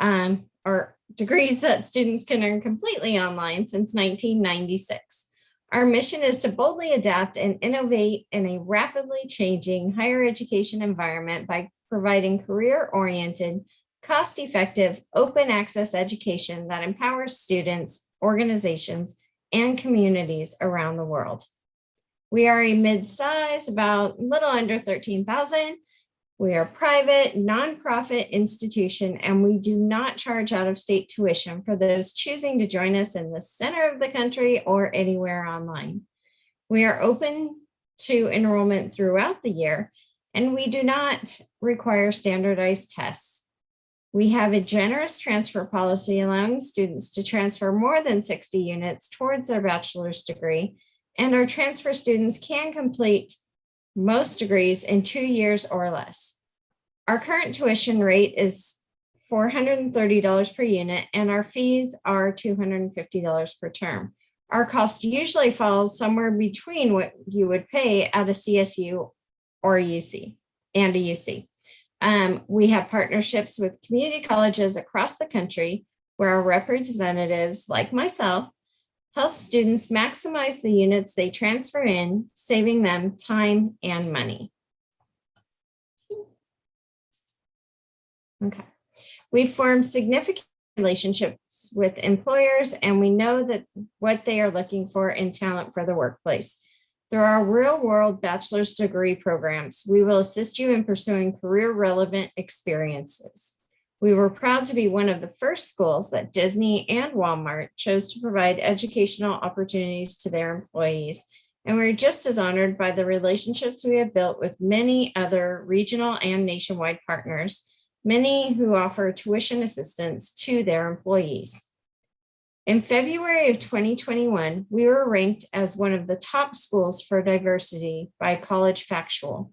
or degrees that students can earn completely online since 1996. Our mission is to boldly adapt and innovate in a rapidly changing higher education environment by providing career-oriented, cost-effective, open access education that empowers students, organizations, and communities around the world. We are a mid-size, about a little under 13,000. We are a private, nonprofit institution, and we do not charge out-of-state tuition for those choosing to join us in the center of the country or anywhere online. We are open to enrollment throughout the year, and we do not require standardized tests. We have a generous transfer policy allowing students to transfer more than 60 units towards their bachelor's degree, and our transfer students can complete most degrees in 2 years or less. Our current tuition rate is $430 per unit, and our fees are $250 per term. Our cost usually falls somewhere between what you would pay at a CSU or a UC and a UC. We have partnerships with community colleges across the country where our representatives, like myself, help students maximize the units they transfer in, saving them time and money. Okay. We form significant relationships with employers, and we know that what they are looking for in talent for the workplace. Through our real-world bachelor's degree programs, we will assist you in pursuing career-relevant experiences. We were proud to be one of the first schools that Disney and Walmart chose to provide educational opportunities to their employees, and we're just as honored by the relationships we have built with many other regional and nationwide partners, many who offer tuition assistance to their employees. In February of 2021, we were ranked as one of the top schools for diversity by College Factual.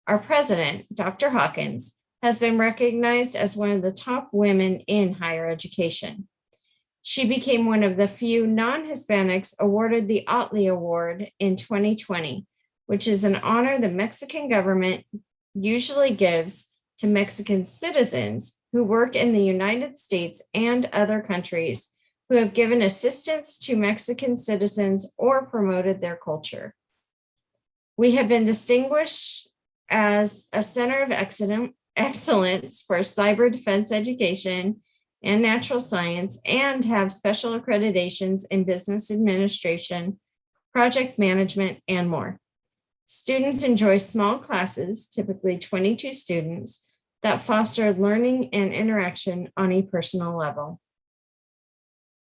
Our president, Dr. Hawkins, has been recognized as one of the top women in higher education. She became one of the few non-Hispanics awarded the Otley Award in 2020, which is an honor the Mexican government usually gives to Mexican citizens who work in the United States and other countries who have given assistance to Mexican citizens or promoted their culture. We have been distinguished as a center of excellence for cyber defense education and natural science, and have special accreditations in business administration, project management, and more. Students enjoy small classes, typically 22 students, that foster learning and interaction on a personal level.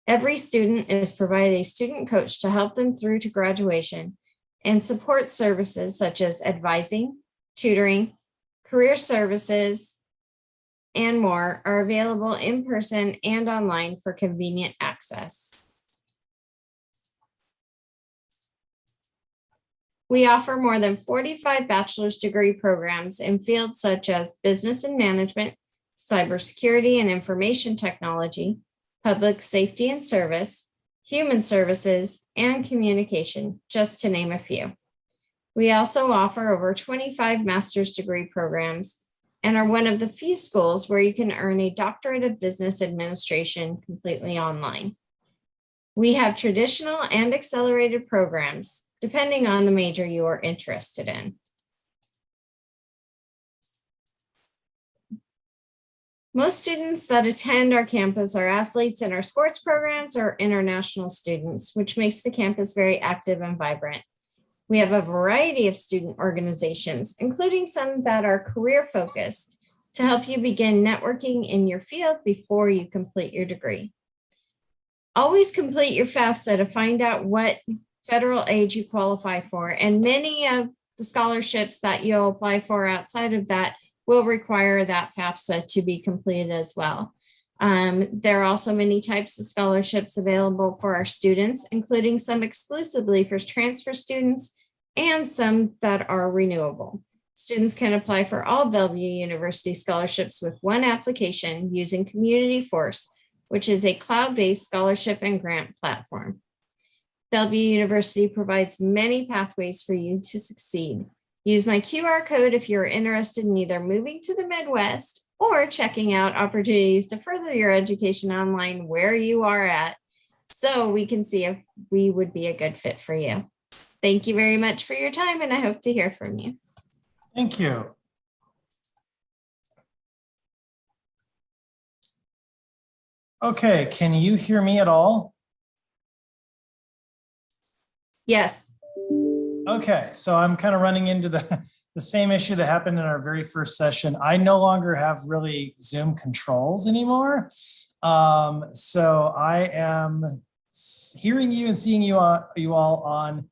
Every student is provided a student coach to help them through to graduation, and support services such as advising, tutoring, career services, and more are available in person and online for convenient access. We offer more than 45 bachelor's degree programs in fields such as business and management, cybersecurity and information technology, public safety and service, human services, and communication, just to name a few. We also offer over 25 master's degree programs and are one of the few schools where you can earn a doctorate of business administration completely online. We have traditional and accelerated programs, depending on the major you are interested in. Most students that attend our campus are athletes in our sports programs or international students, which makes the campus very active and vibrant. We have a variety of student organizations, including some that are career focused, to help you begin networking in your field before you complete your degree. Always complete your FAFSA to find out what federal aid you qualify for, and many of the scholarships that you'll apply for outside of that will require that FAFSA to be completed as well. There are also many types of scholarships available for our students, including some exclusively for transfer students and some that are renewable. Students can apply for all Bellevue University scholarships with one application using Community Force, which is a cloud-based scholarship and grant platform. Bellevue University provides many pathways for you to succeed. Use my QR code if you're interested in either moving to the Midwest or checking out opportunities to further your education online where you are at, so we can see if we would be a good fit for you. Thank you very much for your time, and I hope to hear from you. Thank you. Okay, can you hear me at all? Yes. Okay, so I'm kind of running into the same issue that happened in our very first session. I no longer have really Zoom controls anymore. So I am hearing you and seeing you all on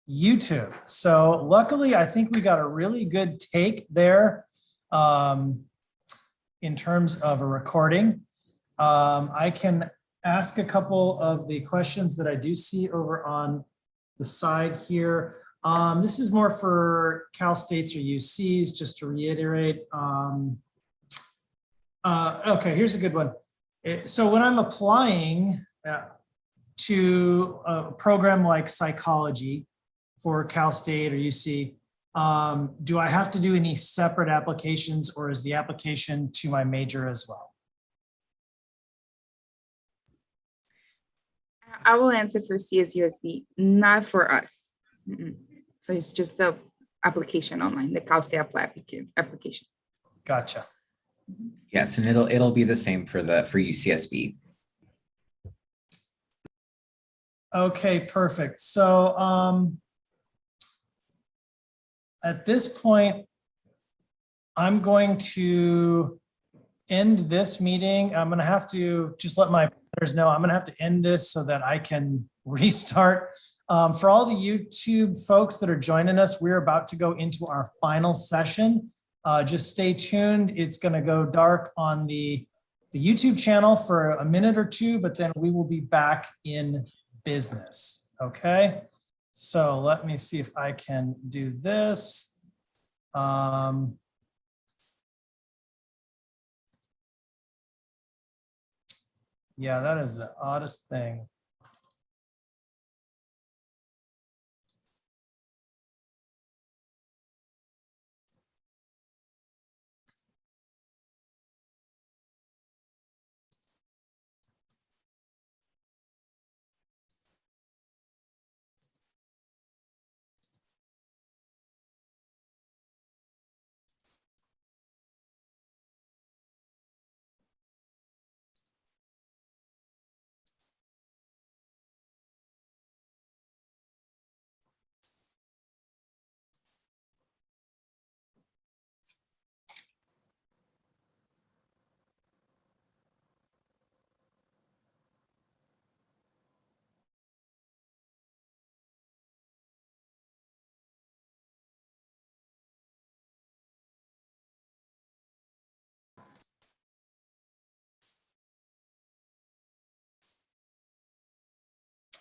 YouTube. So luckily, I think we got a really good take there in terms of a recording. I can ask a couple of the questions that I do see over on the side here. This is more for Cal States or UCs, just to reiterate. Okay, here's a good one. So when I'm applying to a program like psychology for Cal State or UC, do I have to do any separate applications, or is the application to my major as well? I will answer for CSUSB, not for us. So it's just the application online, the Cal State application. Gotcha. Yes, and it'll be the same for UCSB. Okay, perfect. So at this point, I'm going to end this meeting. I'm going to have to just let my partners know I'm going to have to end this so that I can restart. For all the YouTube folks that are joining us, we're about to go into our final session. Just stay tuned. It's going to go dark on the YouTube channel for a minute or two, but then we will be back in business. Okay. So let me see if I can do this. Yeah, that is the oddest thing.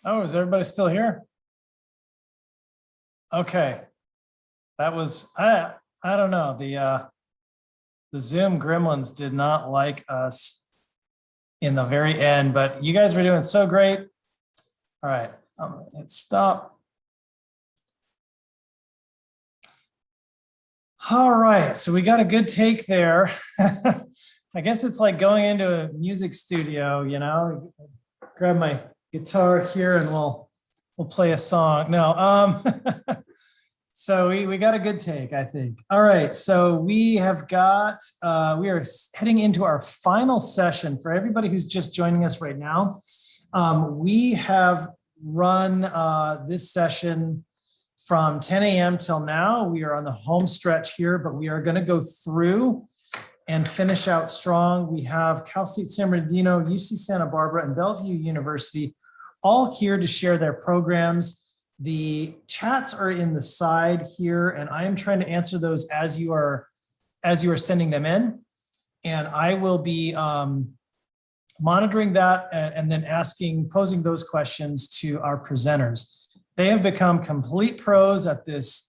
Oh, is everybody still here? Okay. That was, I don't know, the Zoom gremlins did not like us in the very end, but you guys were doing so great. All right, let's stop. All right, so we got a good take there. I guess it's like going into a music studio, you know, grab my guitar here and we'll play a song. No, so we got a good take, I think. All right, so we have got, we are heading into our final session. For everybody who's just joining us right now, we have run this session from 10 a.m. till now. We are on the home stretch here, but we are going to go through and finish out strong. We have Cal State San Bernardino, UC Santa Barbara, and Bellevue University all here to share their programs. The chats are in the side here, and I am trying to answer those as you are sending them in. And I will be monitoring that and then posing those questions to our presenters. They have become complete pros at this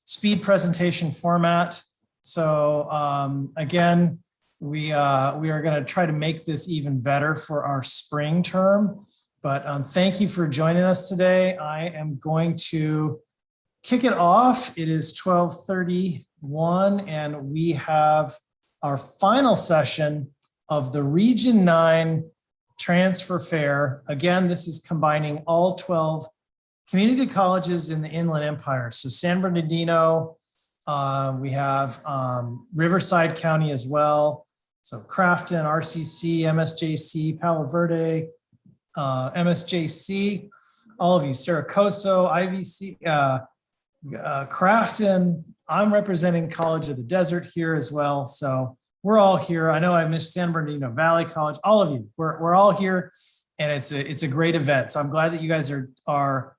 speed presentation format. So again, we are going to try to make this even better for our spring term. But thank you for joining us today. I am going to kick it off. It is 12:31 and we have our final session of the Region 9 Transfer Fair. Again, this is combining all 12 community colleges in the Inland Empire. So San Bernardino, we have Riverside County as well. So Crafton, RCC, MSJC, Palo Verde, MSJC, all of you, Saracoso, IVC, Crafton. I'm representing College of the Desert here as well. So we're all here. I know I missed San Bernardino Valley College, all of you, we're all here, and it's a great event. So I'm glad that you guys are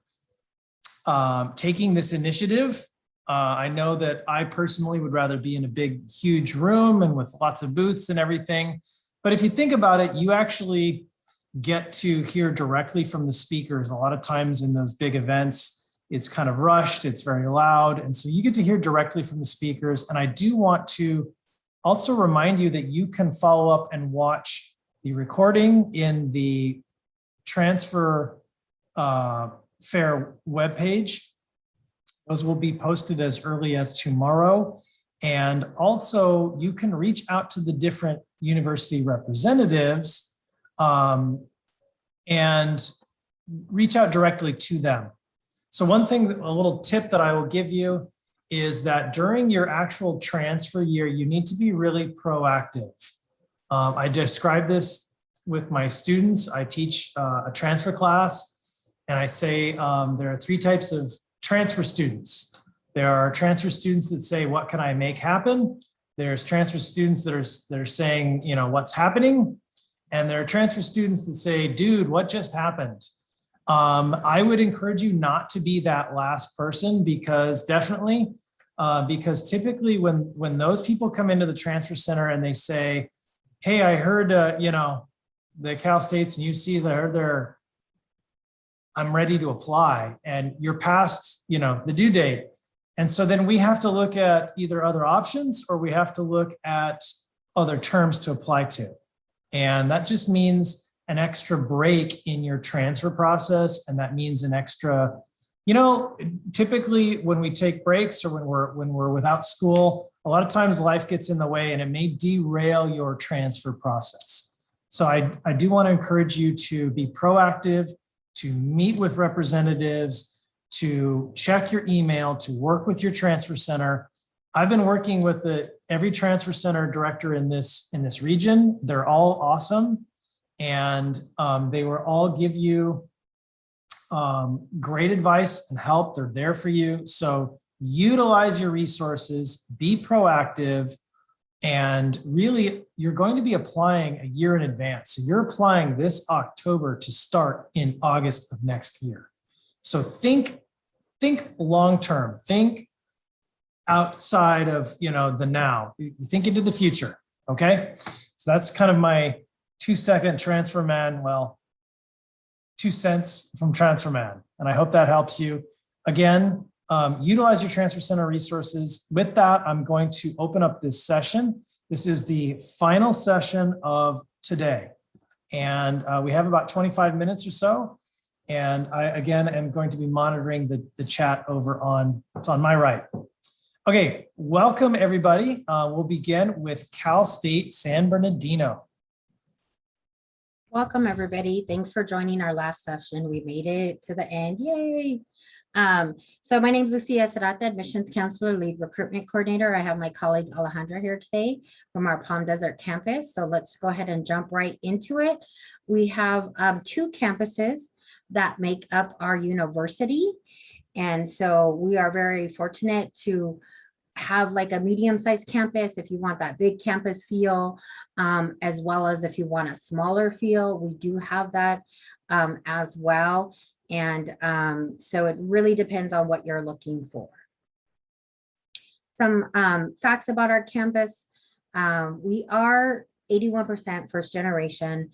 taking this initiative. I know that I personally would rather be in a big, huge room and with lots of booths and everything. But if you think about it, you actually get to hear directly from the speakers. A lot of times in those big events, it's kind of rushed, it's very loud. And so you get to hear directly from the speakers. And I do want to also remind you that you can follow up and watch the recording in the Transfer Fair webpage. Those will be posted as early as tomorrow. And also you can reach out to the different university representatives and reach out directly to them. So one thing, a little tip that I will give you is that during your actual transfer year, you need to be really proactive. I describe this with my students. I teach a transfer class, and I say there are 3 types of transfer students. There are transfer students that say, what can I make happen? There's transfer students that are saying, you know, what's happening? And there are transfer students that say, dude, what just happened? I would encourage you not to be that last person, because because typically when those people come into the transfer center and they say, hey, I heard, you know, the Cal States and UCs, I heard I'm ready to apply, and you're past, you know, the due date. And so then we have to look at either other options, or we have to look at other terms to apply to. And that just means an extra break in your transfer process. And that means an extra, you know, typically when we take breaks or when we're without school, a lot of times life gets in the way and it may derail your transfer process. So I do want to encourage you to be proactive, to meet with representatives, to check your email, to work with your transfer center. I've been working with every transfer center director in this region. They're all awesome. And they will all give you great advice and help. They're there for you. So utilize your resources, be proactive, and really you're going to be applying a year in advance. So you're applying this October to start in August of next year. So think long-term, think outside of, you know, the now, think into the future. Okay. So that's kind of my 2-second transfer man. Well, 2 cents from transfer man. And I hope that helps you. Again, utilize your transfer center resources. With that, I'm going to open up this session. This is the final session of today. And we have about 25 minutes or so. And I, again, am going to be monitoring the chat over on, it's on my right. Okay, welcome everybody. We'll begin with Cal State San Bernardino. Welcome, everybody. Thanks for joining our last session. We made it to the end. Yay. So my name is Lucia Serrata, admissions counselor, lead recruitment coordinator. I have my colleague Alejandra here today from our Palm Desert campus. So let's go ahead and jump right into it. We have 2 campuses that make up our university. And so we are very fortunate to have like a medium-sized campus if you want that big campus feel, as well as if you want a smaller feel, we do have that as well. And so it really depends on what you're looking for. Some facts about our campus. We are 81% first generation.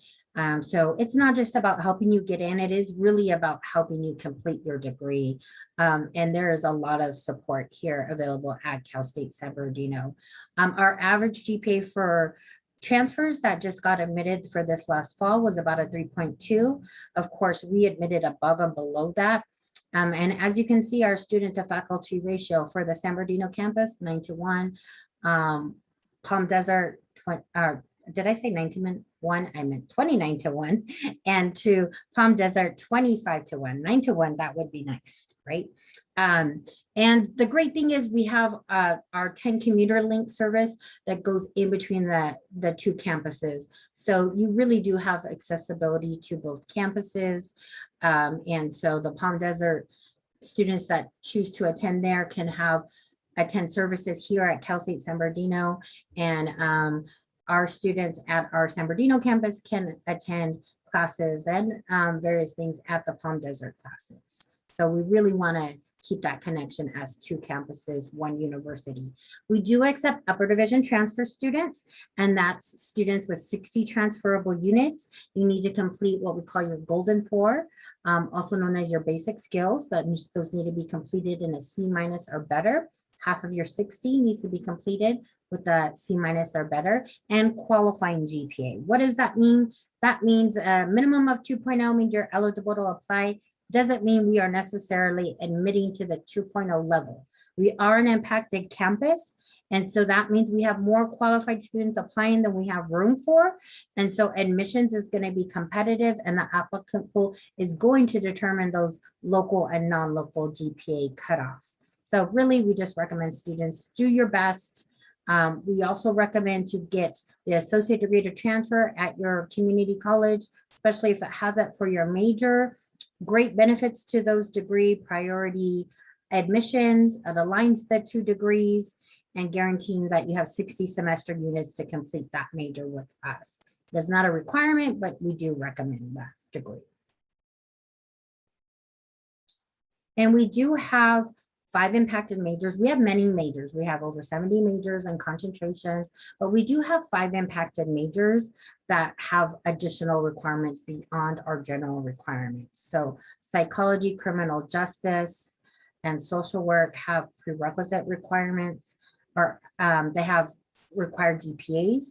So it's not just about helping you get in, it is really about helping you complete your degree. And there is a lot of support here available at Cal State San Bernardino. Our average GPA for transfers that just got admitted for this last fall was about a 3.2. Of course, we admitted above and below that. And as you can see, our student to faculty ratio for the San Bernardino campus, 9:1. Palm Desert, did I say 19-1? I meant 29-1, and to Palm Desert 25-1, 9-1. That would be nice, right? And the great thing is we have our 10 commuter link service that goes in between the two campuses. So you really do have accessibility to both campuses. And so the Palm Desert students that choose to attend there can attend services here at Cal State San Bernardino, and our students at our San Bernardino campus can attend classes and various things at the Palm Desert classes. So we really want to keep that connection as two campuses, one university. We do accept upper division transfer students, and that's students with 60 transferable units. You need to complete what we call your golden 4, also known as your basic skills. Those need to be completed in a C- or better. Half of your 60 needs to be completed with a C- or better, and qualifying GPA. What does that mean? That means a minimum of 2.0 means you're eligible to apply. Doesn't mean we are necessarily admitting to the 2.0 level. We are an impacted campus, and so that means we have more qualified students applying than we have room for. And so admissions is going to be competitive, and the applicant pool is going to determine those local and non-local GPA cutoffs. So really, we just recommend students do your best. We also recommend to get the associate degree to transfer at your community college, especially if it has it for your major. Great benefits to those degree priority admissions. It aligns the 2 degrees and guaranteeing that you have 60 semester units to complete that major with us. It is not a requirement, but we do recommend that degree. And we do have 5 impacted majors. We have many majors. We have over 70 majors and concentrations, but we do have 5 impacted majors that have additional requirements beyond our general requirements. So psychology, criminal justice, and social work have prerequisite requirements, or they have required GPAs.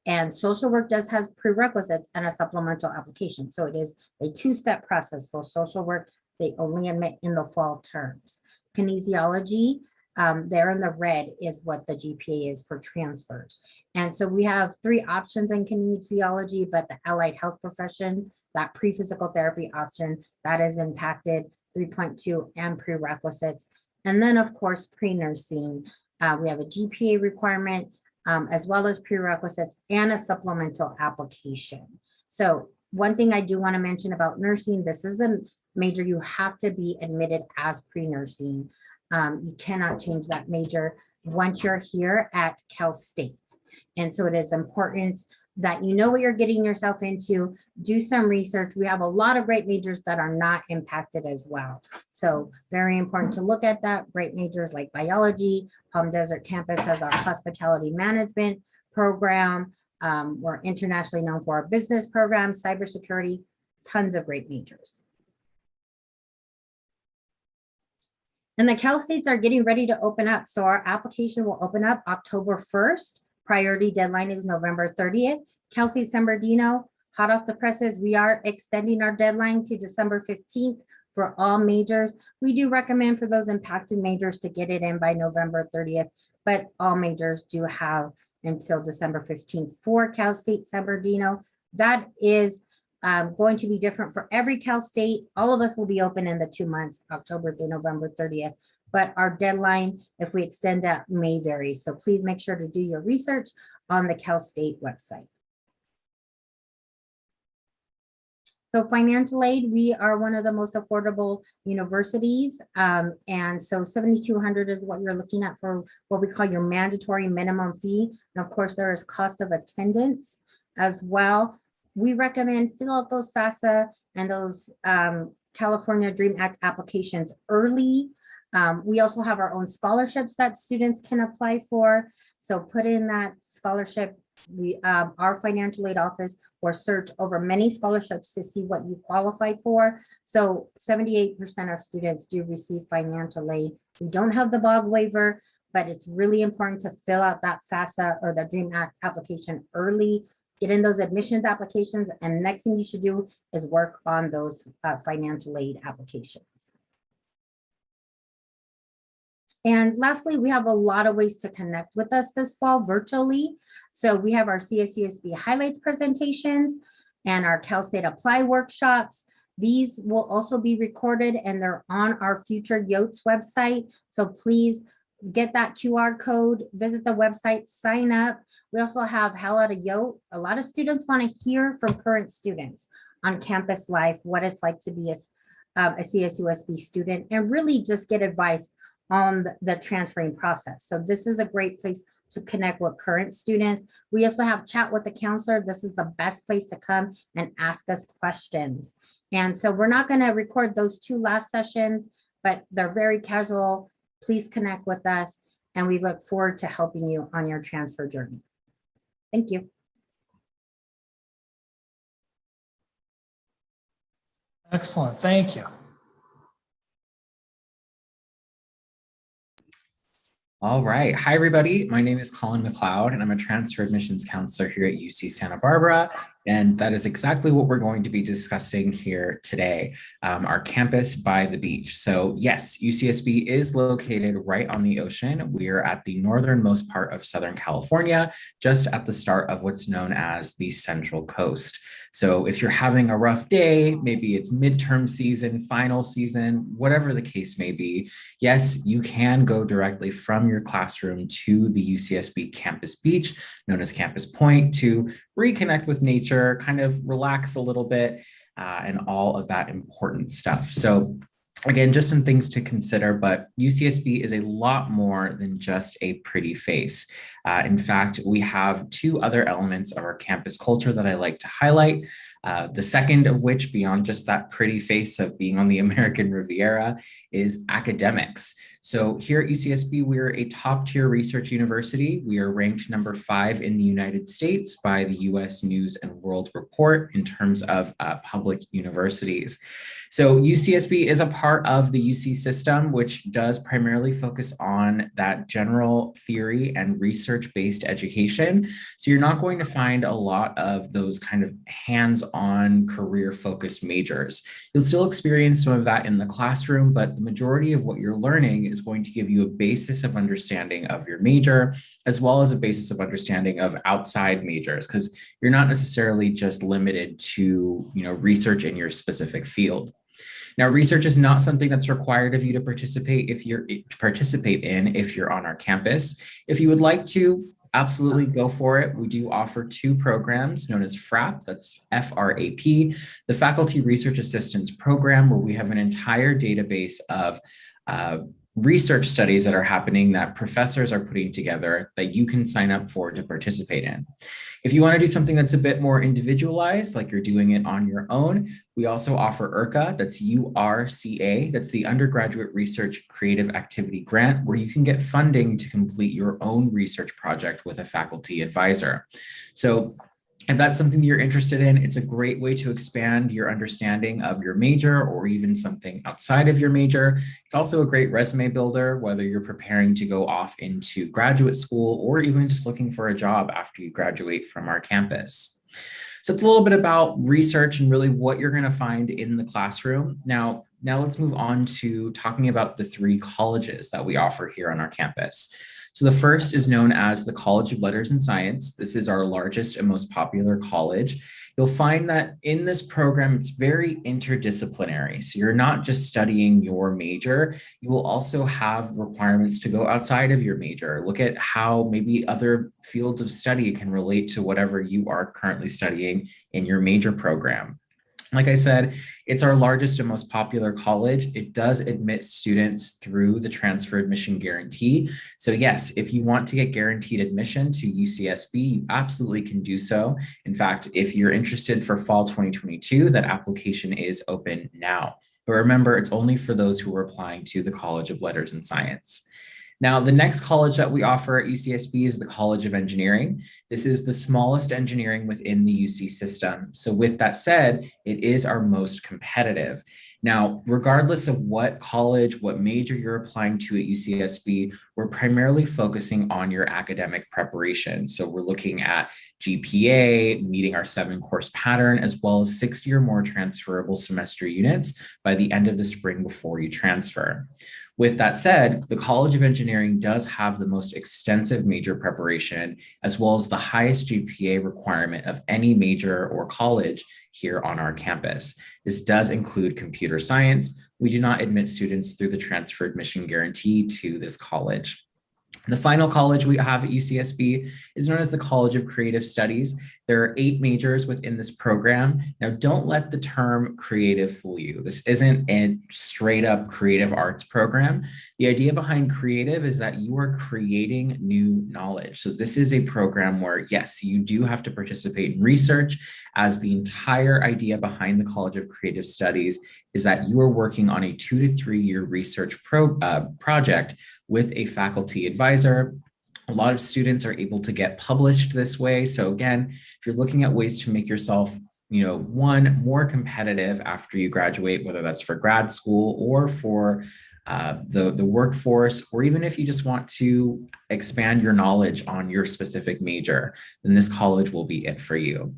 And social work has prerequisites and a supplemental application. So it is a 2-step process for social work. They only admit in the fall terms. Kinesiology, there in the red is what the GPA is for transfers. And so we have 3 options in kinesiology, but the allied health profession, that pre-physical therapy option, that is impacted 3.2 and prerequisites. And then of course, pre-nursing, we have a GPA requirement, as well as prerequisites and a supplemental application. So one thing I do want to mention about nursing, this is a major you have to be admitted as pre-nursing. You cannot change that major once you're here at Cal State. And so it is important that you know what you're getting yourself into, do some research. We have a lot of great majors that are not impacted as well. So very important to look at that. Great majors like biology. Palm Desert campus has our hospitality management program. We're internationally known for our business program, cybersecurity, tons of great majors. And the Cal States are getting ready to open up. So our application will open up October 1st. Priority deadline is November 30th. Cal State San Bernardino, hot off the presses, we are extending our deadline to December 15th for all majors. We do recommend for those impacted majors to get it in by November 30th, but all majors do have until December 15th for Cal State San Bernardino. That is going to be different for every Cal State. All of us will be open in the 2 months, October through November 30th, but our deadline, if we extend that, may vary. So please make sure to do your research on the Cal State website. So financial aid, we are one of the most affordable universities. And so $7,200 is what you're looking at for what we call your mandatory minimum fee. And of course, there is cost of attendance as well. We recommend fill out those FAFSA and those California Dream Act applications early. We also have our own scholarships that students can apply for. So put in that scholarship. Our financial aid office will search over many scholarships to see what you qualify for. So 78% of students do receive financial aid. We don't have the BOG waiver, but it's really important to fill out that FAFSA or the Dream Act application early. Get in those admissions applications, and next thing you should do is work on those financial aid applications. And lastly, we have a lot of ways to connect with us this fall virtually. So we have our CSUSB highlights presentations and our Cal State Apply workshops. These will also be recorded and they're on our future YOTS website. So please get that QR code, visit the website, sign up. We also have Hell at a Yote. A lot of students want to hear from current students on campus life, what it's like to be a CSUSB student, and really just get advice on the transferring process. So this is a great place to connect with current students. We also have chat with the counselor. This is the best place to come and ask us questions. And so we're not going to record those 2 last sessions, but they're very casual. Please connect with us, and we look forward to helping you on your transfer journey. Thank you. Excellent, thank you. All right. Hi, everybody. My name is Colin McLeod, and I'm a transfer admissions counselor here at UC Santa Barbara. And that is exactly what we're going to be discussing here today, our campus by the beach. So yes, UCSB is located right on the ocean. We are at the northernmost part of Southern California, just at the start of what's known as the Central Coast. So if you're having a rough day, maybe it's midterm season, final season, whatever the case may be, yes, you can go directly from your classroom to the UCSB campus beach, known as Campus Point, to reconnect with nature, kind of relax a little bit, and all of that important stuff. So again, just some things to consider, but UCSB is a lot more than just a pretty face. In fact, we have 2 other elements of our campus culture that I like to highlight. The second of which, beyond just that pretty face of being on the American Riviera, is academics. So here at UCSB, we're a top-tier research university. We are ranked number 5 in the United States by the US News and World Report in terms of public universities. So UCSB is a part of the UC system, which does primarily focus on that general theory and research-based education. So you're not going to find a lot of those kind of hands-on career-focused majors. You'll still experience some of that in the classroom, but the majority of what you're learning is going to give you a basis of understanding of your major, as well as a basis of understanding of outside majors, because you're not necessarily just limited to, research in your specific field. Now, research is not something that's required of you to participate if you're on our campus. If you would like to, absolutely go for it. We do offer 2 programs known as FRAP, that's F-R-A-P, the Faculty Research Assistance Program, where we have an entire database of research studies that are happening that professors are putting together that you can sign up for to participate in. If you want to do something that's a bit more individualized, like you're doing it on your own, we also offer URCA, that's U-R-C-A, that's the Undergraduate Research Creative Activity Grant, where you can get funding to complete your own research project with a faculty advisor. So if that's something you're interested in, it's a great way to expand your understanding of your major or even something outside of your major. It's also a great resume builder, whether you're preparing to go off into graduate school or even just looking for a job after you graduate from our campus. So it's a little bit about research and really what you're going to find in the classroom. Now let's move on to talking about the 3 colleges that we offer here on our campus. So the first is known as the College of Letters and Science. This is our largest and most popular college. You'll find that in this program, it's very interdisciplinary. So you're not just studying your major, you will also have requirements to go outside of your major. Look at how maybe other fields of study can relate to whatever you are currently studying in your major program. Like I said, it's our largest and most popular college. It does admit students through the transfer admission guarantee. So yes, if you want to get guaranteed admission to UCSB, you absolutely can do so. In fact, if you're interested for fall 2022, that application is open now. But remember, it's only for those who are applying to the College of Letters and Science. Now, the next college that we offer at UCSB is the College of Engineering. This is the smallest engineering within the UC system. So with that said, it is our most competitive. Now, regardless of what college, what major you're applying to at UCSB, we're primarily focusing on your academic preparation. So we're looking at GPA, meeting our 7-course pattern, as well as 60 or more transferable semester units by the end of the spring before you transfer. With that said, the College of Engineering does have the most extensive major preparation, as well as the highest GPA requirement of any major or college here on our campus. This does include computer science. We do not admit students through the transfer admission guarantee to this college. The final college we have at UCSB is known as the College of Creative Studies. There are 8 majors within this program. Now, don't let the term creative fool you. This isn't a straight up creative arts program. The idea behind creative is that you are creating new knowledge. So this is a program where, yes, you do have to participate in research, as the entire idea behind the College of Creative Studies is that you are working on a 2 to 3 year research project with a faculty advisor. A lot of students are able to get published this way. So again, if you're looking at ways to make yourself, one, more competitive after you graduate, whether that's for grad school or for the workforce, or even if you just want to expand your knowledge on your specific major, then this college will be it for you.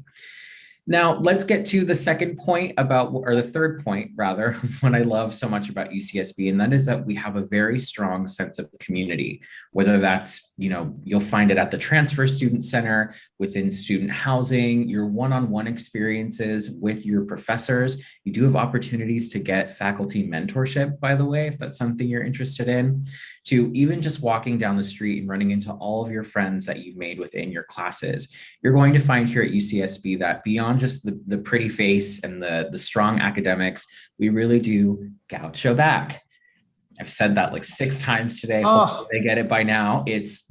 Now, let's get to the second point or the third point rather, what I love so much about UCSB, and that is that we have a very strong sense of community, whether that's, you'll find it at the Transfer Student Center, within student housing, your one-on-one experiences with your professors. You do have opportunities to get faculty mentorship, by the way, if that's something you're interested in, to even just walking down the street and running into all of your friends that you've made within your classes. You're going to find here at UCSB that beyond just the pretty face and the strong academics, we really do gaucho back. I've said that like 6 times today. Hopefully they get it by now. It's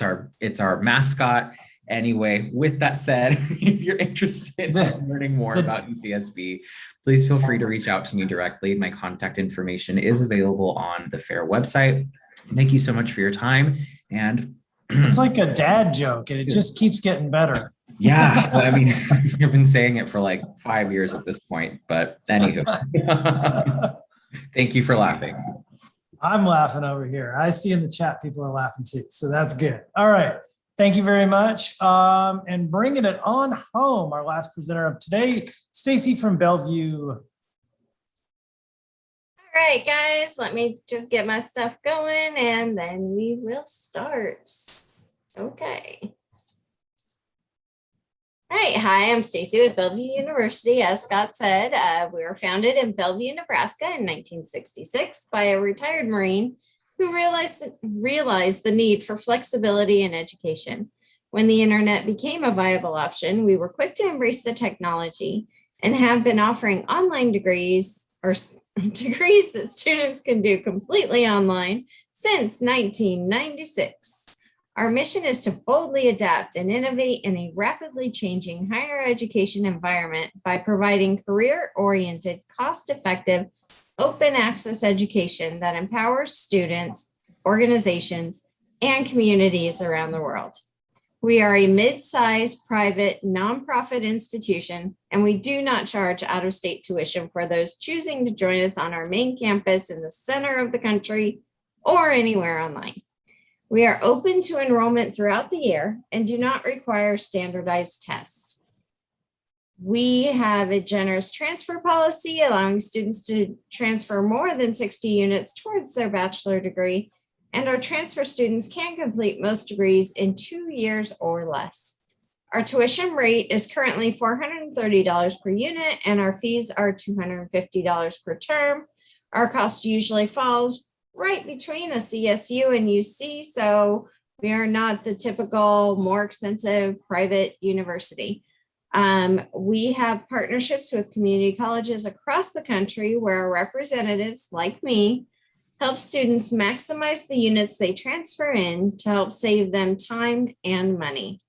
our mascot. Anyway, with that said, if you're interested in learning more about UCSB, please feel free to reach out to me directly. My contact information is available on the FAIR website. Thank you so much for your time. And it's like a dad joke, and it just keeps getting better. Yeah, I mean, I've been saying it for like 5 years at this point, but anywho, thank you for laughing. I'm laughing over here. I see in the chat people are laughing too, so that's good. All right, thank you very much. And bringing it on home, our last presenter of today, Stacy from Bellevue. All right, guys, let me just get my stuff going and then we will start. Okay. All right, hi, I'm Stacy with Bellevue University. As Scott said, we were founded in Bellevue, Nebraska in 1966 by a retired Marine who realized the need for flexibility in education. When the internet became a viable option, we were quick to embrace the technology and have been offering online degrees or degrees that students can do completely online since 1996. Our mission is to boldly adapt and innovate in a rapidly changing higher education environment by providing career-oriented, cost-effective, open access education that empowers students, organizations, and communities around the world. We are a mid-sized private nonprofit institution, and we do not charge out-of-state tuition for those choosing to join us on our main campus in the center of the country or anywhere online. We are open to enrollment throughout the year and do not require standardized tests. We have a generous transfer policy, allowing students to transfer more than 60 units towards their bachelor degree, and our transfer students can complete most degrees in 2 years or less. Our tuition rate is currently $430 per unit, and our fees are $250 per term. Our cost usually falls right between a CSU and UC, so we are not the typical more expensive private university. We have partnerships with community colleges across the country where representatives like me help students maximize the units they transfer in to help save them time and money.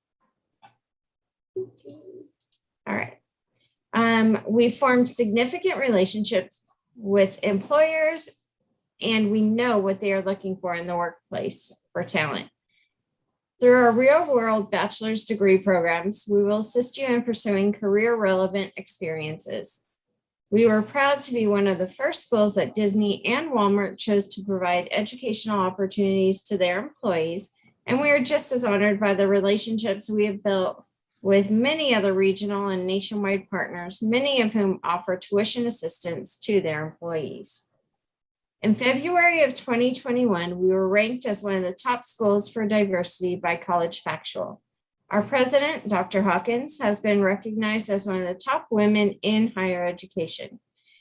All right. We formed significant relationships with employers, and we know what they are looking for in the workplace for talent. Through our real-world bachelor's degree programs, we will assist you in pursuing career-relevant experiences. We were proud to be one of the first schools that Disney and Walmart chose to provide educational opportunities to their employees, and we are just as honored by the relationships we have built with many other regional and nationwide partners, many of whom offer tuition assistance to their employees. In February of 2021, we were ranked as one of the top schools for diversity by College Factual. Our president, Dr. Hawkins, has been recognized as one of the top women in higher education.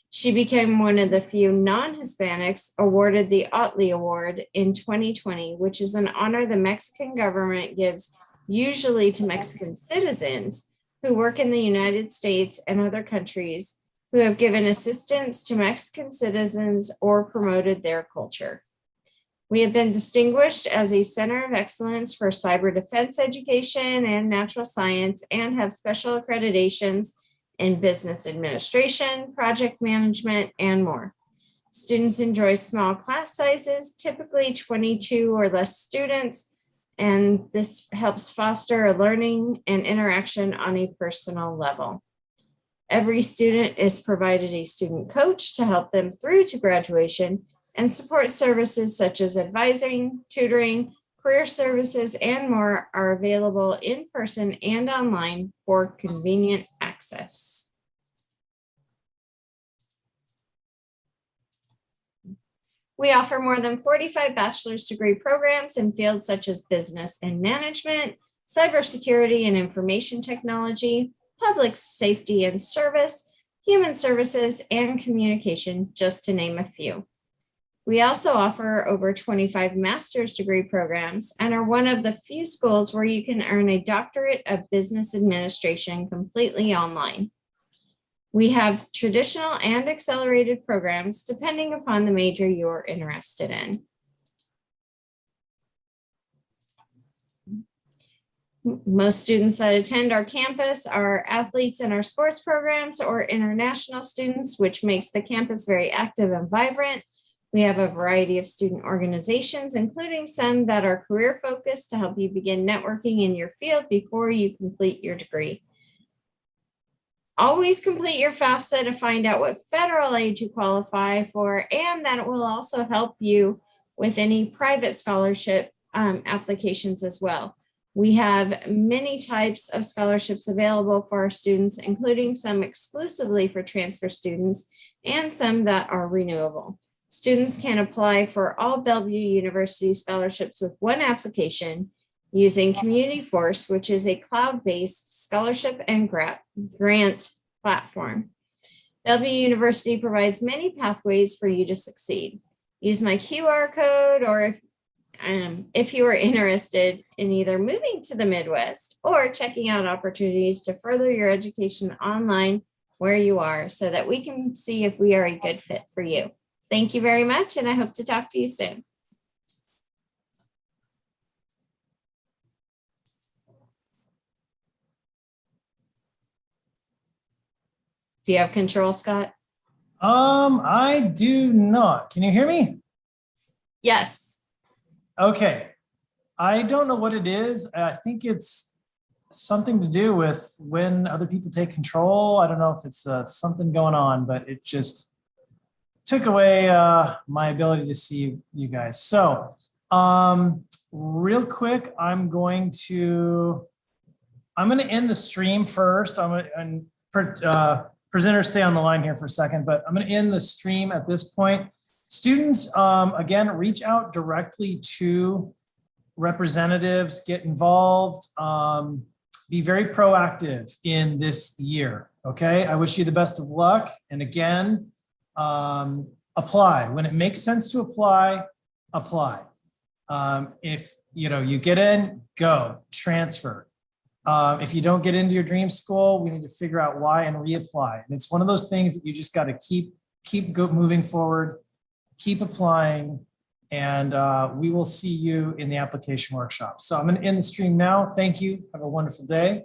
She became one of the few non-Hispanics awarded the Otley Award in 2020, which is an honor the Mexican government gives usually to Mexican citizens who work in the United States and other countries who have given assistance to Mexican citizens or promoted their culture. We have been distinguished as a center of excellence for cyber defense education and natural science, and have special accreditations in business administration, project management, and more. Students enjoy small class sizes, typically 22 or less students, and this helps foster a learning and interaction on a personal level. Every student is provided a student coach to help them through to graduation, and support services such as advising, tutoring, career services, and more are available in person and online for convenient access. We offer more than 45 bachelor's degree programs in fields such as business and management, cybersecurity and information technology, public safety and service, human services, and communication, just to name a few. We also offer over 25 master's degree programs and are one of the few schools where you can earn a doctorate of business administration completely online. We have traditional and accelerated programs depending upon the major you're interested in. Most students that attend our campus are athletes in our sports programs or international students, which makes the campus very active and vibrant. We have a variety of student organizations, including some that are career focused to help you begin networking in your field before you complete your degree. Always complete your FAFSA to find out what federal aid you qualify for, and that it will also help you with any private scholarship applications as well. We have many types of scholarships available for our students, including some exclusively for transfer students and some that are renewable. Students can apply for all Bellevue University scholarships with one application using Community Force, which is a cloud-based scholarship and grant platform. Bellevue University provides many pathways for you to succeed. Use my QR code, or if you are interested in either moving to the Midwest or checking out opportunities to further your education online where you are, so that we can see if we are a good fit for you. Thank you very much, and I hope to talk to you soon. Do you have control, Scott? I do not. Can you hear me? Yes. Okay. I don't know what it is. I think it's something to do with when other people take control. I don't know if it's something going on, but it just took away my ability to see you guys. So real quick, I'm going to end the stream first. Presenters, stay on the line here for a second, but I'm going to end the stream at this point. Students, again, reach out directly to representatives, get involved, be very proactive in this year, okay? I wish you the best of luck. And again, apply. When it makes sense to apply, apply. If you get in, go, transfer. If you don't get into your dream school, we need to figure out why and reapply. And it's one of those things that you just got to keep moving forward, keep applying, and we will see you in the application workshop. So I'm going to end the stream now. Thank you. Have a wonderful day.